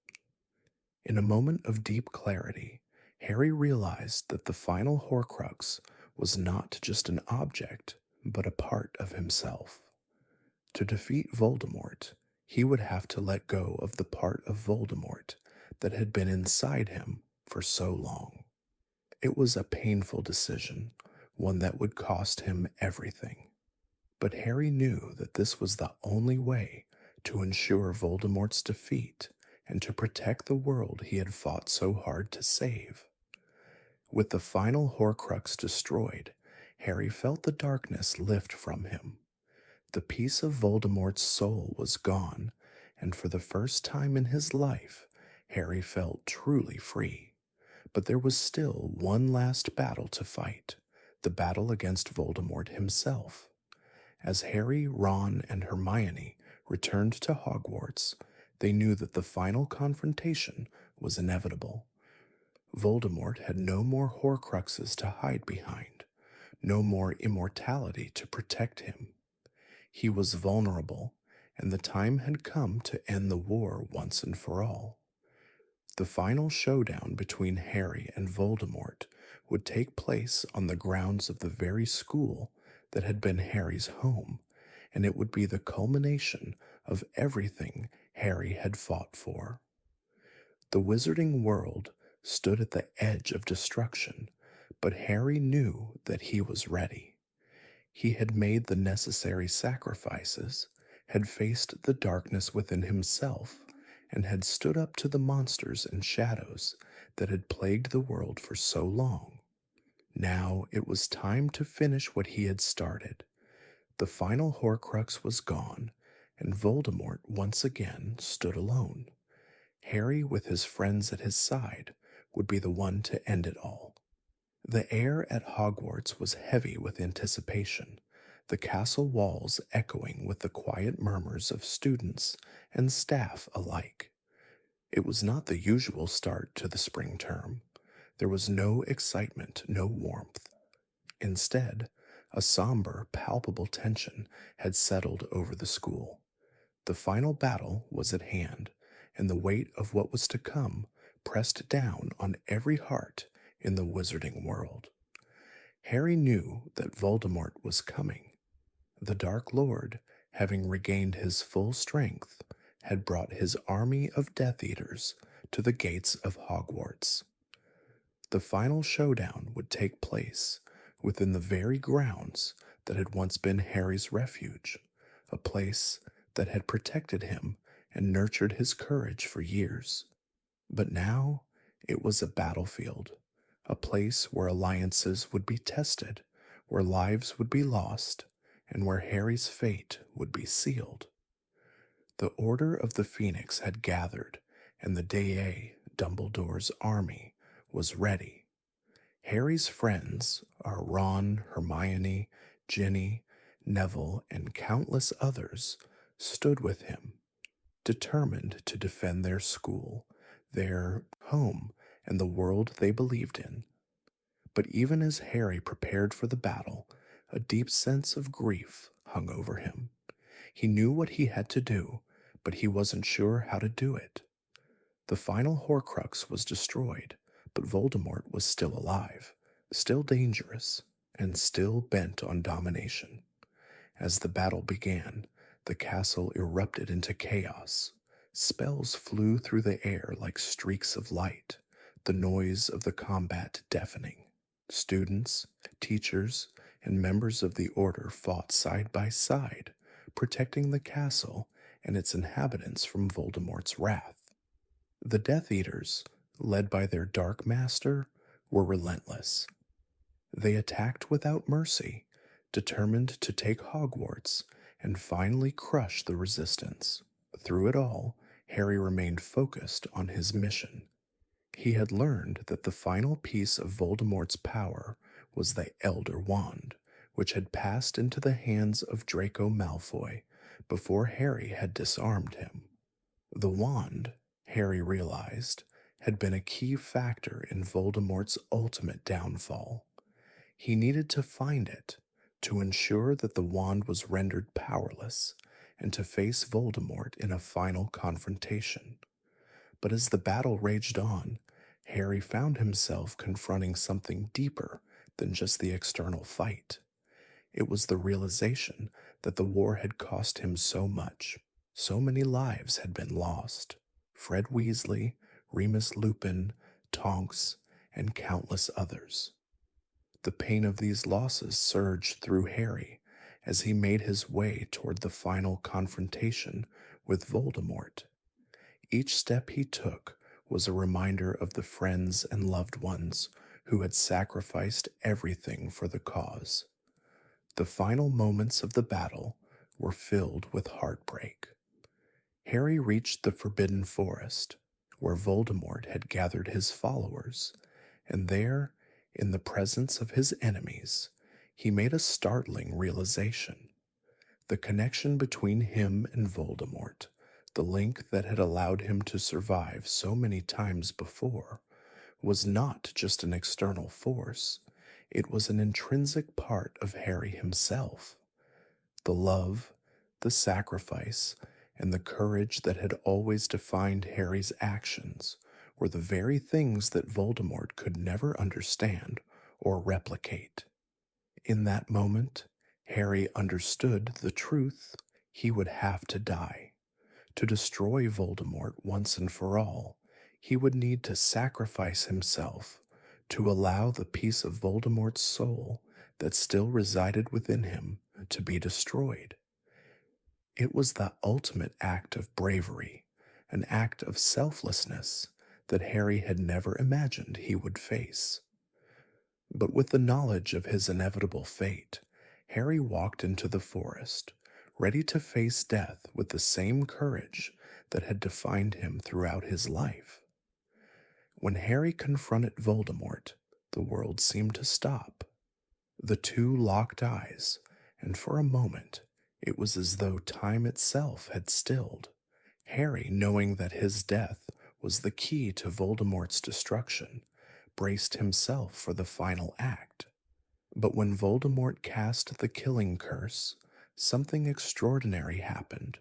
Speaker 1: In a moment of deep clarity, Harry realized that the final Horcrux was not just an object, but a part of himself. To defeat Voldemort, he would have to let go of the part of Voldemort that had been inside him for so long. It was a painful decision, one that would cost him everything. But Harry knew that this was the only way to ensure Voldemort's defeat and to protect the world he had fought so hard to save. With the final Horcrux destroyed, Harry felt the darkness lift from him. The piece of Voldemort's soul was gone, and for the first time in his life, Harry felt truly free. But there was still one last battle to fight, the battle against Voldemort himself. As Harry, Ron, and Hermione returned to Hogwarts, they knew that the final confrontation was inevitable. Voldemort had no more Horcruxes to hide behind, no more immortality to protect him. He was vulnerable, and the time had come to end the war once and for all. The final showdown between Harry and Voldemort would take place on the grounds of the very school that had been Harry's home, and it would be the culmination of everything Harry had fought for. The wizarding world stood at the edge of destruction, but Harry knew that he was ready. He had made the necessary sacrifices, had faced the darkness within himself, and had stood up to the monsters and shadows that had plagued the world for so long. Now it was time to finish what he had started. The final Horcrux was gone, and Voldemort once again stood alone. Harry, with his friends at his side, would be the one to end it all. The air at Hogwarts was heavy with anticipation, the castle walls echoing with the quiet murmurs of students and staff alike. It was not the usual start to the spring term. There was no excitement, no warmth. Instead, a somber, palpable tension had settled over the school. The final battle was at hand, and the weight of what was to come pressed down on every heart in the wizarding world. Harry knew that Voldemort was coming. The Dark Lord, having regained his full strength, had brought his army of Death Eaters to the gates of Hogwarts. The final showdown would take place within the very grounds that had once been Harry's refuge, a place that had protected him and nurtured his courage for years. But now it was a battlefield, a place where alliances would be tested, where lives would be lost, and where Harry's fate would be sealed. The Order of the Phoenix had gathered, and the Dea, Dumbledore's army, was ready. Harry's friends, our Ron, Hermione, Ginny, Neville, and countless others, stood with him, determined to defend their school, their home, and the world they believed in. But even as Harry prepared for the battle, a deep sense of grief hung over him. He knew what he had to do, but he wasn't sure how to do it. The final Horcrux was destroyed, but Voldemort was still alive, still dangerous, and still bent on domination. As the battle began, the castle erupted into chaos. Spells flew through the air like streaks of light, the noise of the combat deafening. Students, teachers, and members of the Order fought side by side, protecting the castle and its inhabitants from Voldemort's wrath. The Death Eaters, led by their Dark Master, were relentless. They attacked without mercy, determined to take Hogwarts and finally crush the resistance. Through it all, Harry remained focused on his mission. He had learned that the final piece of Voldemort's power was the Elder Wand, which had passed into the hands of Draco Malfoy before Harry had disarmed him. The wand, Harry realized, had been a key factor in Voldemort's ultimate downfall. He needed to find it, to ensure that the wand was rendered powerless, and to face Voldemort in a final confrontation. But as the battle raged on, Harry found himself confronting something deeper than just the external fight. It was the realization that the war had cost him so much. So many lives had been lost. Fred Weasley, Remus Lupin, Tonks, and countless others. The pain of these losses surged through Harry as he made his way toward the final confrontation with Voldemort. Each step he took was a reminder of the friends and loved ones who had sacrificed everything for the cause. The final moments of the battle were filled with heartbreak. Harry reached the Forbidden Forest, where Voldemort had gathered his followers, and there, in the presence of his enemies, he made a startling realization. The connection between him and Voldemort, the link that had allowed him to survive so many times before, was not just an external force, it was an intrinsic part of Harry himself. The love, the sacrifice, and the courage that had always defined Harry's actions were the very things that Voldemort could never understand or replicate. In that moment, Harry understood the truth: he would have to die. To destroy Voldemort once and for all, he would need to sacrifice himself to allow the piece of Voldemort's soul that still resided within him to be destroyed. It was the ultimate act of bravery, an act of selflessness that Harry had never imagined he would face. But with the knowledge of his inevitable fate, Harry walked into the forest, ready to face death with the same courage that had defined him throughout his life. When Harry confronted Voldemort, the world seemed to stop. The two locked eyes, and for a moment it was as though time itself had stilled. Harry, knowing that his death was the key to Voldemort's destruction, braced himself for the final act. But when Voldemort cast the killing curse, something extraordinary happened.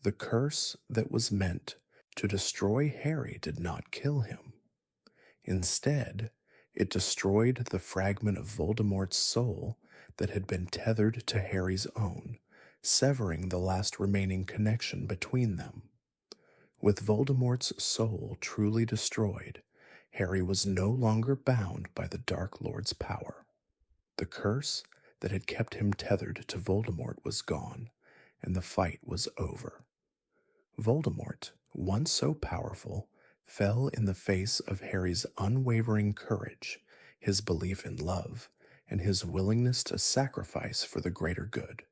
Speaker 1: The curse that was meant to destroy Harry did not kill him. Instead, it destroyed the fragment of Voldemort's soul that had been tethered to Harry's own, severing the last remaining connection between them. With Voldemort's soul truly destroyed, Harry was no longer bound by the Dark Lord's power. The curse that had kept him tethered to Voldemort was gone, and the fight was over. Voldemort, once so powerful, fell in the face of Harry's unwavering courage, his belief in love, and his willingness to sacrifice for the greater good.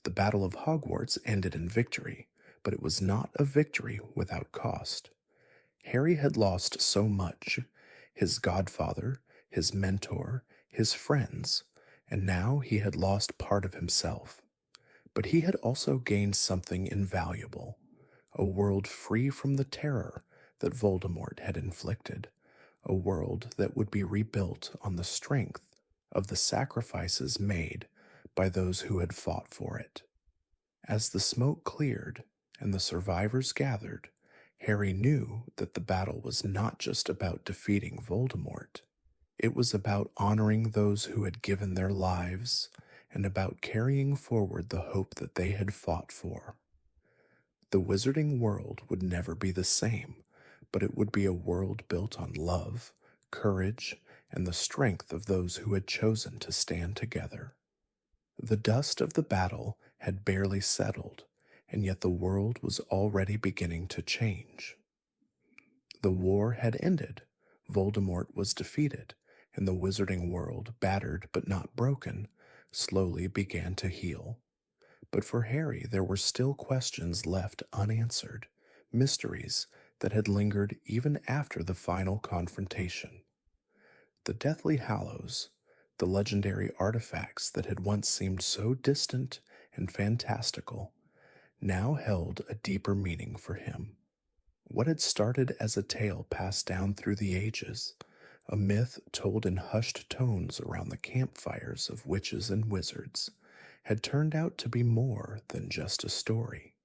Speaker 1: The Battle of Hogwarts ended in victory, but it was not a victory without cost. Harry had lost so much: his godfather, his mentor, his friends, and now he had lost part of himself. But he had also gained something invaluable: a world free from the terror that Voldemort had inflicted, a world that would be rebuilt on the strength of the sacrifices made by those who had fought for it. As the smoke cleared and the survivors gathered, Harry knew that the battle was not just about defeating Voldemort. It was about honoring those who had given their lives and about carrying forward the hope that they had fought for. The wizarding world would never be the same, but it would be a world built on love, courage, and the strength of those who had chosen to stand together. The dust of the battle had barely settled, and yet the world was already beginning to change. The war had ended, Voldemort was defeated, and the wizarding world, battered but not broken, slowly began to heal. But for Harry, there were still questions left unanswered, mysteries that had lingered even after the final confrontation. The Deathly Hallows, the legendary artifacts that had once seemed so distant and fantastical, now held a deeper meaning for him. What had started as a tale passed down through the ages, a myth told in hushed tones around the campfires of witches and wizards, had turned out to be more than just a story.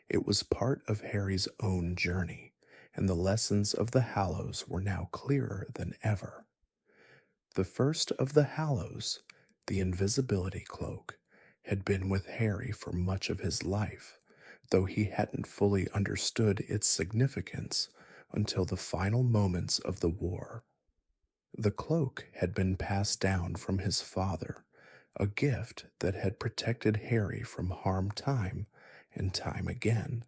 Speaker 1: It was part of Harry's own journey, and the lessons of the Hallows were now clearer than ever. The first of the Hallows, the invisibility cloak, had been with Harry for much of his life, though he hadn't fully understood its significance until the final moments of the war. The cloak had been passed down from his father, a gift that had protected Harry from harm time and time again.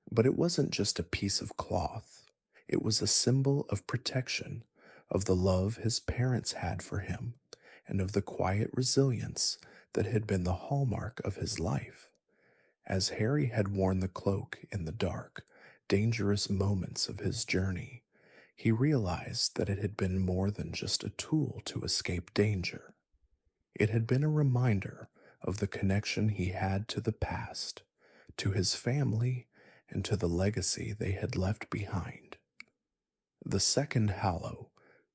Speaker 1: But it wasn't just a piece of cloth. It was a symbol of protection, of the love his parents had for him, and of the quiet resilience that had been the hallmark of his life. As Harry had worn the cloak in the dark, dangerous moments of his journey, he realized that it had been more than just a tool to escape danger. It had been a reminder of the connection he had to the past, to his family, and to the legacy they had left behind. The second Hallow,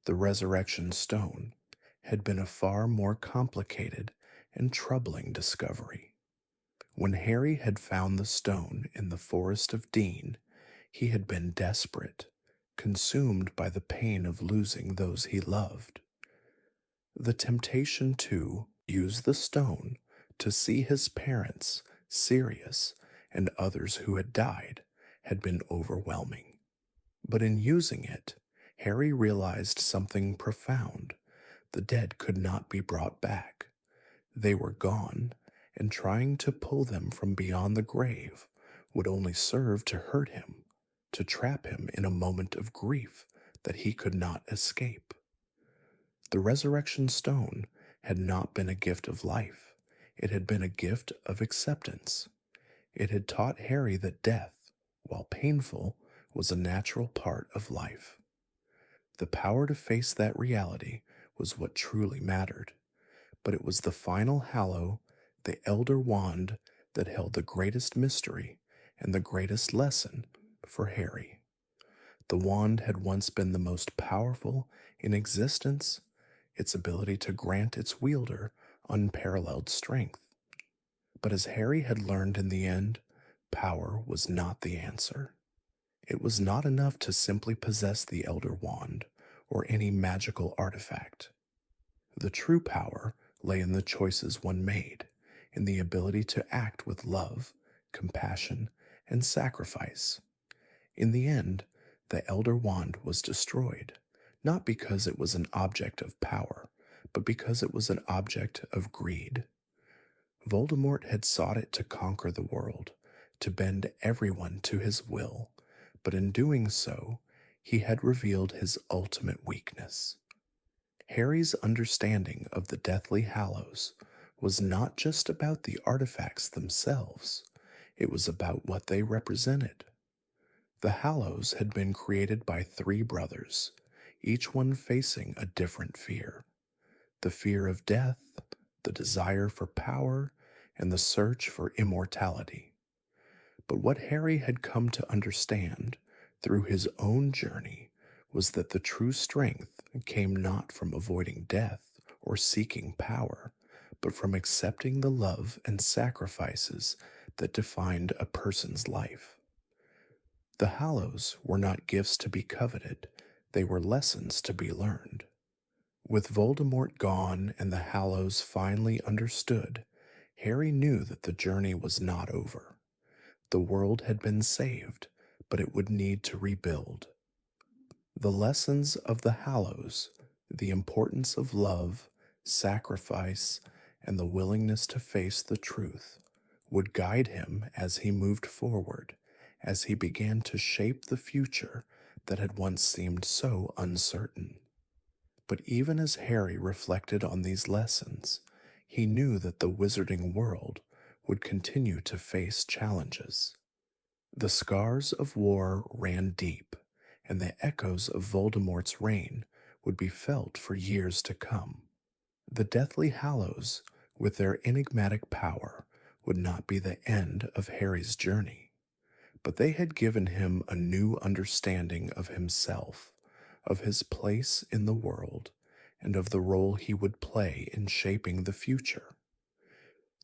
Speaker 1: the Resurrection Stone, had been a far more complicated and troubling discovery. When Harry had found the stone in the Forest of Dean, he had been desperate, consumed by the pain of losing those he loved. The temptation to use the stone to see his parents, Sirius, and others who had died had been overwhelming. But in using it, Harry realized something profound. The dead could not be brought back. They were gone, and trying to pull them from beyond the grave would only serve to hurt him, to trap him in a moment of grief that he could not escape. The resurrection stone had not been a gift of life, it had been a gift of acceptance. It had taught Harry that death, while painful, was a natural part of life. The power to face that reality was what truly mattered, but it was the final hallow, the elder wand, that held the greatest mystery and the greatest lesson for Harry. The wand had once been the most powerful in existence, its ability to grant its wielder unparalleled strength. But as Harry had learned in the end, power was not the answer. It was not enough to simply possess the Elder Wand or any magical artifact. The true power lay in the choices one made, in the ability to act with love, compassion, and sacrifice. In the end, the Elder Wand was destroyed, not because it was an object of power, but because it was an object of greed. Voldemort had sought it to conquer the world, to bend everyone to his will, but in doing so, he had revealed his ultimate weakness. Harry's understanding of the Deathly Hallows was not just about the artifacts themselves, it was about what they represented. The Hallows had been created by three brothers, each one facing a different fear: the fear of death, the desire for power, and the search for immortality. But what Harry had come to understand through his own journey was that the true strength came not from avoiding death or seeking power, but from accepting the love and sacrifices that defined a person's life. The Hallows were not gifts to be coveted, they were lessons to be learned. With Voldemort gone and the Hallows finally understood, Harry knew that the journey was not over. The world had been saved, but it would need to rebuild. The lessons of the Hallows, the importance of love, sacrifice, and the willingness to face the truth, would guide him as he moved forward, as he began to shape the future that had once seemed so uncertain. But even as Harry reflected on these lessons, he knew that the wizarding world would continue to face challenges. The scars of war ran deep, and the echoes of Voldemort's reign would be felt for years to come. The Deathly Hallows, with their enigmatic power, would not be the end of Harry's journey, but they had given him a new understanding of himself, of his place in the world, and of the role he would play in shaping the future.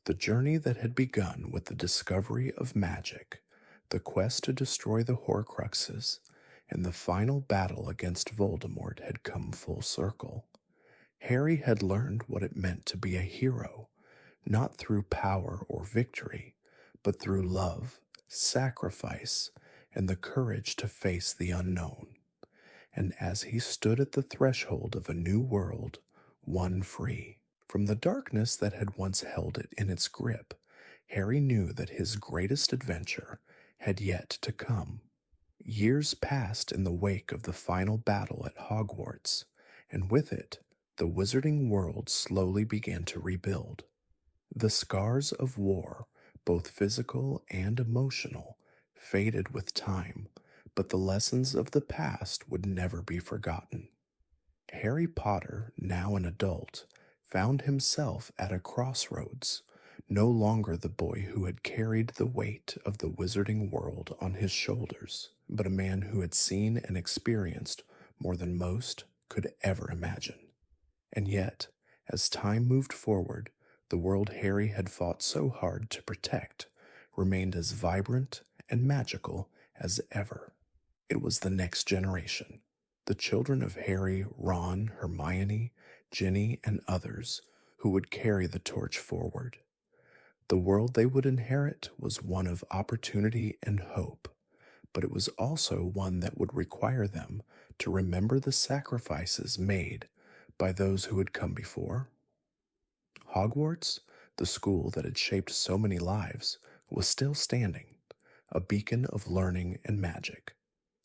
Speaker 1: The journey that had begun with the discovery of magic, the quest to destroy the Horcruxes, and the final battle against Voldemort had come full circle. Harry had learned what it meant to be a hero, not through power or victory, but through love, sacrifice, and the courage to face the unknown. And as he stood at the threshold of a new world, one free from the darkness that had once held it in its grip, Harry knew that his greatest adventure had yet to come. Years passed in the wake of the final battle at Hogwarts, and with it, the wizarding world slowly began to rebuild. The scars of war, both physical and emotional, faded with time, but the lessons of the past would never be forgotten. Harry Potter, now an adult, found himself at a crossroads no longer the boy who had carried the weight of the wizarding world on his shoulders, but a man who had seen and experienced more than most could ever imagine. And yet, as time moved forward, the world Harry had fought so hard to protect remained as vibrant and magical as ever. It was the next generation, the children of Harry, Ron, Hermione, Ginny, and others who would carry the torch forward. The world they would inherit was one of opportunity and hope, but it was also one that would require them to remember the sacrifices made by those who had come before. Hogwarts, the school that had shaped so many lives, was still standing, a beacon of learning and magic.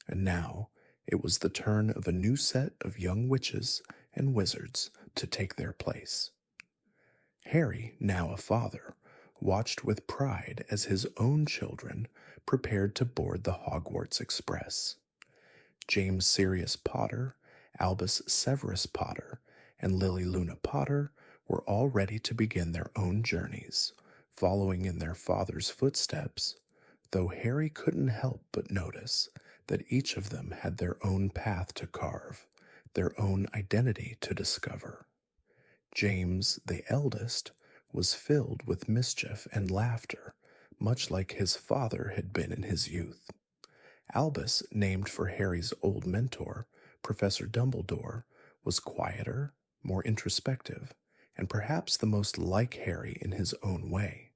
Speaker 1: And now it was the turn of a new set of young witches and wizards to take their place. Harry, now a father, watched with pride as his own children prepared to board the Hogwarts Express. James Sirius Potter, Albus Severus Potter, and Lily Luna Potter were all ready to begin their own journeys, following in their father's footsteps, though Harry couldn't help but notice that each of them had their own path to carve, their own identity to discover. James, the eldest, was filled with mischief and laughter, much like his father had been in his youth. Albus, named for Harry's old mentor, Professor Dumbledore, was quieter, more introspective, and perhaps the most like Harry in his own way.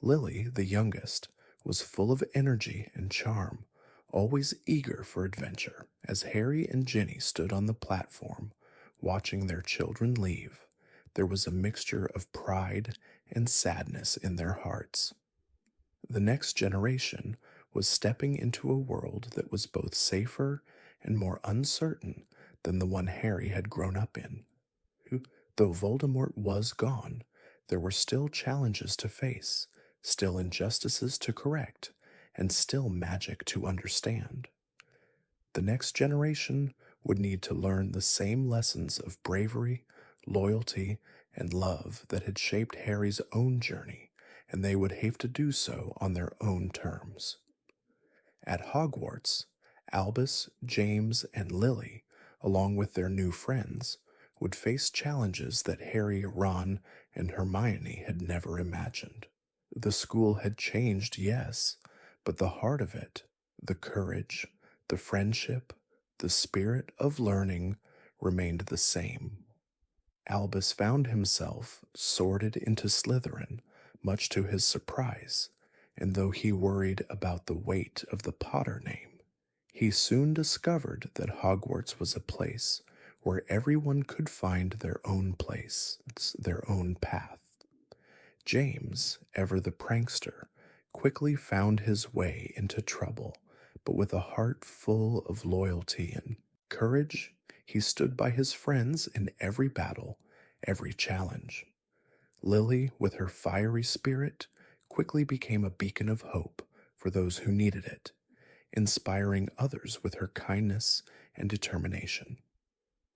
Speaker 1: Lily, the youngest, was full of energy and charm, always eager for adventure. As Harry and Ginny stood on the platform, watching their children leave, there was a mixture of pride and sadness in their hearts. The next generation was stepping into a world that was both safer and more uncertain than the one Harry had grown up in. Though Voldemort was gone, there were still challenges to face, still injustices to correct, and still magic to understand. The next generation would need to learn the same lessons of bravery, loyalty, and love that had shaped Harry's own journey, and they would have to do so on their own terms. At Hogwarts, Albus, James, and Lily, along with their new friends, would face challenges that Harry, Ron, and Hermione had never imagined. The school had changed, yes, but the heart of it, the courage, the friendship, the spirit of learning remained the same. Albus found himself sorted into Slytherin, much to his surprise, and though he worried about the weight of the Potter name, he soon discovered that Hogwarts was a place where everyone could find their own place, their own path. James, ever the prankster, quickly found his way into trouble, but with a heart full of loyalty and courage, he stood by his friends in every battle, every challenge. Lily, with her fiery spirit, quickly became a beacon of hope for those who needed it, inspiring others with her kindness and determination.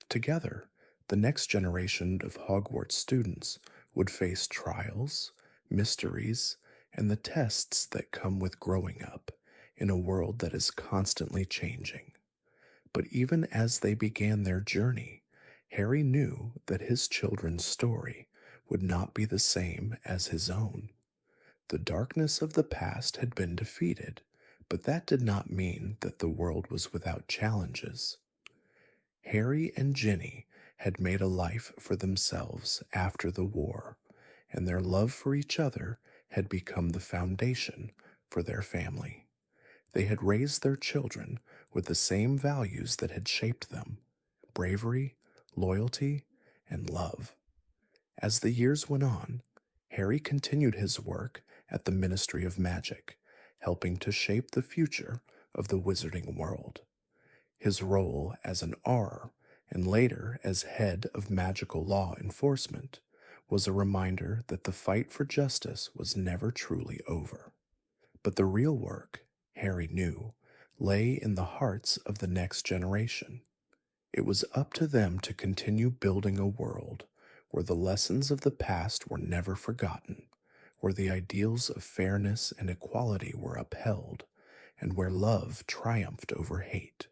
Speaker 1: Together, the next generation of Hogwarts students would face trials, mysteries, and the tests that come with growing up in a world that is constantly changing. But even as they began their journey, Harry knew that his children's story would not be the same as his own. The darkness of the past had been defeated, but that did not mean that the world was without challenges. Harry and Ginny had made a life for themselves after the war, and their love for each other had become the foundation for their family. They had raised their children with the same values that had shaped them: bravery, loyalty, and love. As the years went on, Harry continued his work at the Ministry of Magic, helping to shape the future of the wizarding world. His role as an Auror, and later as head of magical law enforcement, was a reminder that the fight for justice was never truly over. But the real work, Harry knew, lay in the hearts of the next generation. It was up to them to continue building a world where the lessons of the past were never forgotten, where the ideals of fairness and equality were upheld, and where love triumphed over hate.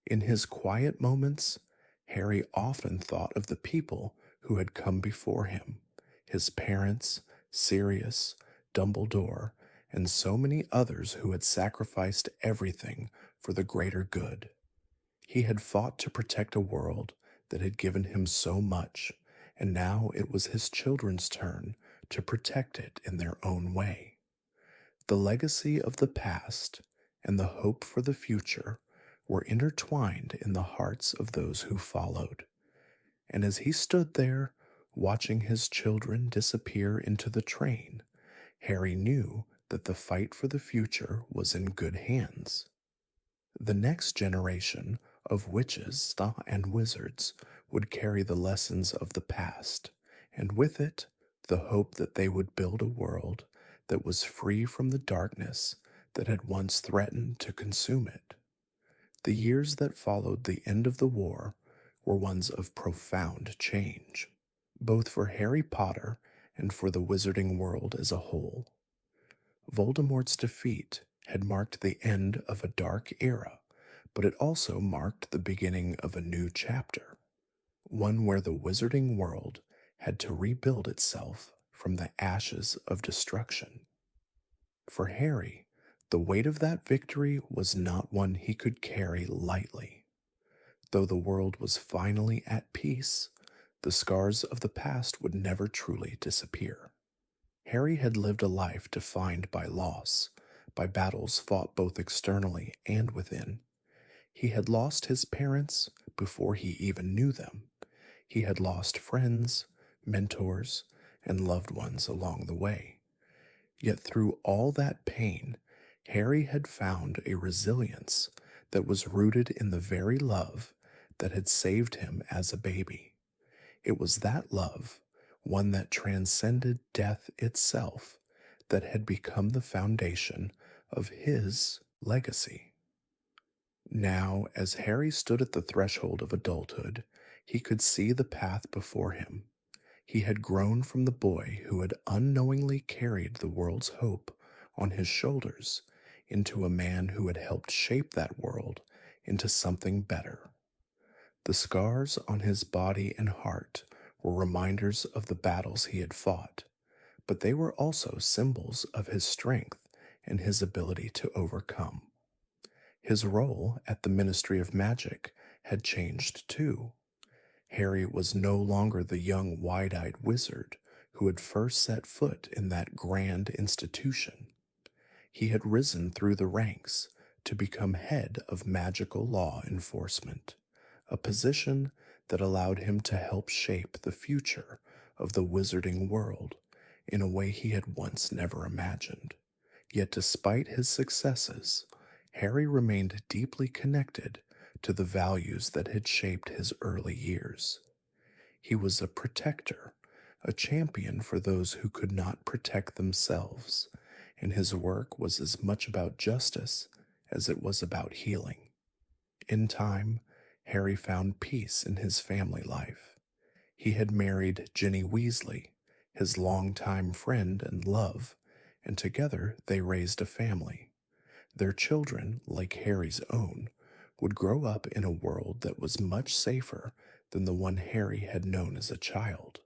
Speaker 1: In his quiet moments, Harry often thought of the people who had come before him, his parents, Sirius, Dumbledore, and so many others who had sacrificed everything for the greater good. He had fought to protect a world that had given him so much, and now it was his children's turn to protect it in their own way. The legacy of the past and the hope for the future were intertwined in the hearts of those who followed. And as he stood there, watching his children disappear into the train, Harry knew that the fight for the future was in good hands. The next generation of witches and wizards would carry the lessons of the past, and with it, the hope that they would build a world that was free from the darkness that had once threatened to consume it. The years that followed the end of the war were ones of profound change, both for Harry Potter and for the wizarding world as a whole. Voldemort's defeat had marked the end of a dark era, but it also marked the beginning of a new chapter, one where the wizarding world had to rebuild itself from the ashes of destruction. For Harry, the weight of that victory was not one he could carry lightly. Though the world was finally at peace, the scars of the past would never truly disappear. Harry had lived a life defined by loss, by battles fought both externally and within. He had lost his parents before he even knew them. He had lost friends, mentors, and loved ones along the way. Yet through all that pain, Harry had found a resilience that was rooted in the very love that had saved him as a baby. It was that love, one that transcended death itself, that had become the foundation of his legacy. Now, as Harry stood at the threshold of adulthood, he could see the path before him. He had grown from the boy who had unknowingly carried the world's hope on his shoulders into a man who had helped shape that world into something better. The scars on his body and heart were reminders of the battles he had fought, but they were also symbols of his strength and his ability to overcome. His role at the Ministry of Magic had changed too. Harry was no longer the young wide-eyed wizard who had first set foot in that grand institution. He had risen through the ranks to become head of magical law enforcement, a position that allowed him to help shape the future of the wizarding world in a way he had once never imagined. Yet despite his successes, Harry remained deeply connected to the values that had shaped his early years. He was a protector, a champion for those who could not protect themselves, and his work was as much about justice as it was about healing. In time, Harry found peace in his family life. He had married Ginny Weasley, his longtime friend and love, and together they raised a family. Their children, like Harry's own, would grow up in a world that was much safer than the one Harry had known as a child.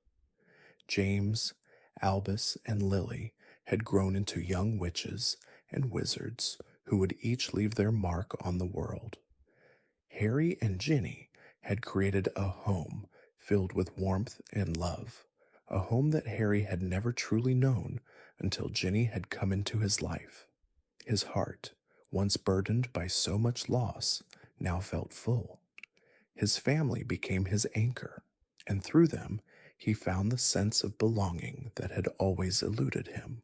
Speaker 1: James, Albus, and Lily had grown into young witches and wizards who would each leave their mark on the world. Harry and Ginny had created a home filled with warmth and love, a home that Harry had never truly known until Ginny had come into his life. His heart, once burdened by so much loss, now felt full. His family became his anchor, and through them he found the sense of belonging that had always eluded him.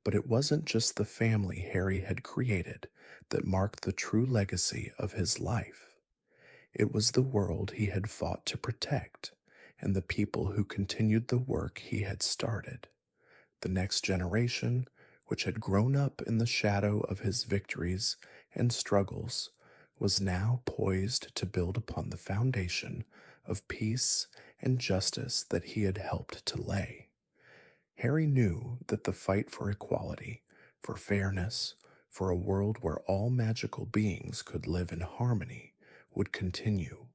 Speaker 1: But it wasn't just the family Harry had created that marked the true legacy of his life. It was the world he had fought to protect, and the people who continued the work he had started. The next generation, which had grown up in the shadow of his victories and struggles, was now poised to build upon the foundation of peace and justice that he had helped to lay. Harry knew that the fight for equality, for fairness, for a world where all magical beings could live in harmony would continue.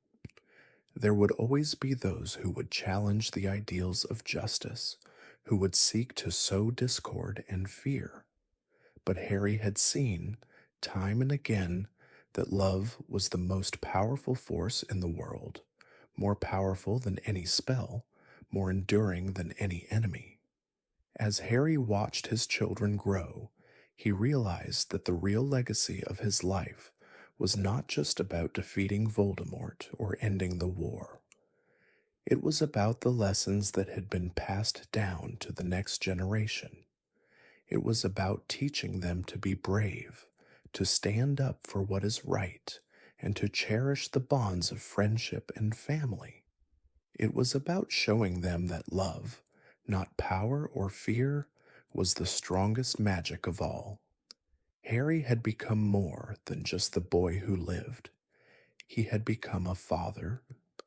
Speaker 1: There would always be those who would challenge the ideals of justice, who would seek to sow discord and fear. But Harry had seen, time and again, that love was the most powerful force in the world, more powerful than any spell, more enduring than any enemy. As Harry watched his children grow, he realized that the real legacy of his life was not just about defeating Voldemort or ending the war. It was about the lessons that had been passed down to the next generation. It was about teaching them to be brave, to stand up for what is right, and to cherish the bonds of friendship and family. It was about showing them that love, not power or fear, was the strongest magic of all. Harry had become more than just the boy who lived. He had become a father,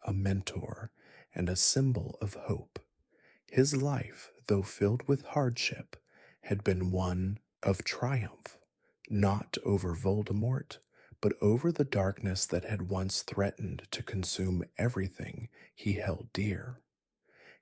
Speaker 1: a mentor, and a symbol of hope. His life, though filled with hardship, had been one of triumph, not over Voldemort, but over the darkness that had once threatened to consume everything he held dear.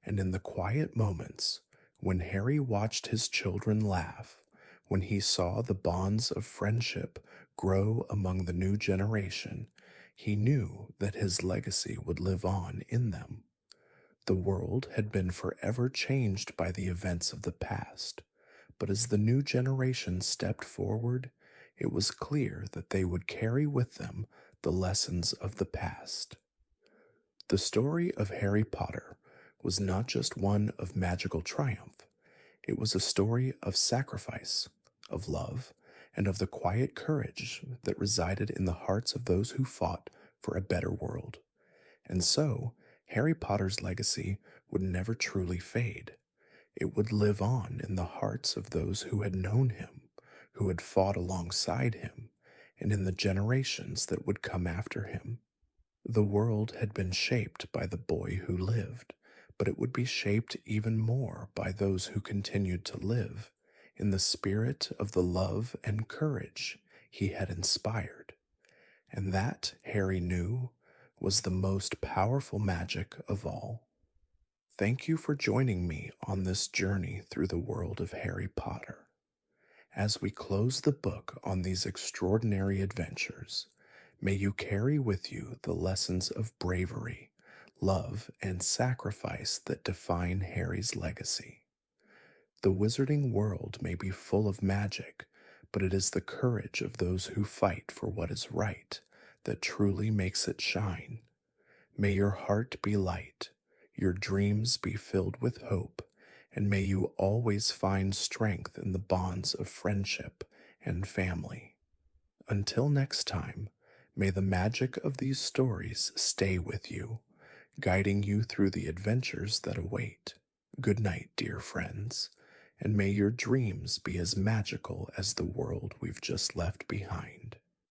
Speaker 1: And in the quiet moments, when Harry watched his children laugh, when he saw the bonds of friendship grow among the new generation, he knew that his legacy would live on in them. The world had been forever changed by the events of the past, but as the new generation stepped forward, it was clear that they would carry with them the lessons of the past. The story of Harry Potter was not just one of magical triumph, it was a story of sacrifice, of love, and of the quiet courage that resided in the hearts of those who fought for a better world. And so, Harry Potter's legacy would never truly fade. It would live on in the hearts of those who had known him, who had fought alongside him, and in the generations that would come after him. The world had been shaped by the boy who lived, but it would be shaped even more by those who continued to live in the spirit of the love and courage he had inspired. And that, Harry knew, was the most powerful magic of all. Thank you for joining me on this journey through the world of Harry Potter. As we close the book on these extraordinary adventures, may you carry with you the lessons of bravery, love, and sacrifice that define Harry's legacy. The wizarding world may be full of magic, but it is the courage of those who fight for what is right that truly makes it shine. May your heart be light, your dreams be filled with hope, and may you always find strength in the bonds of friendship and family. Until next time, may the magic of these stories stay with you, guiding you through the adventures that await. Good night, dear friends, and may your dreams be as magical as the world we've just left behind.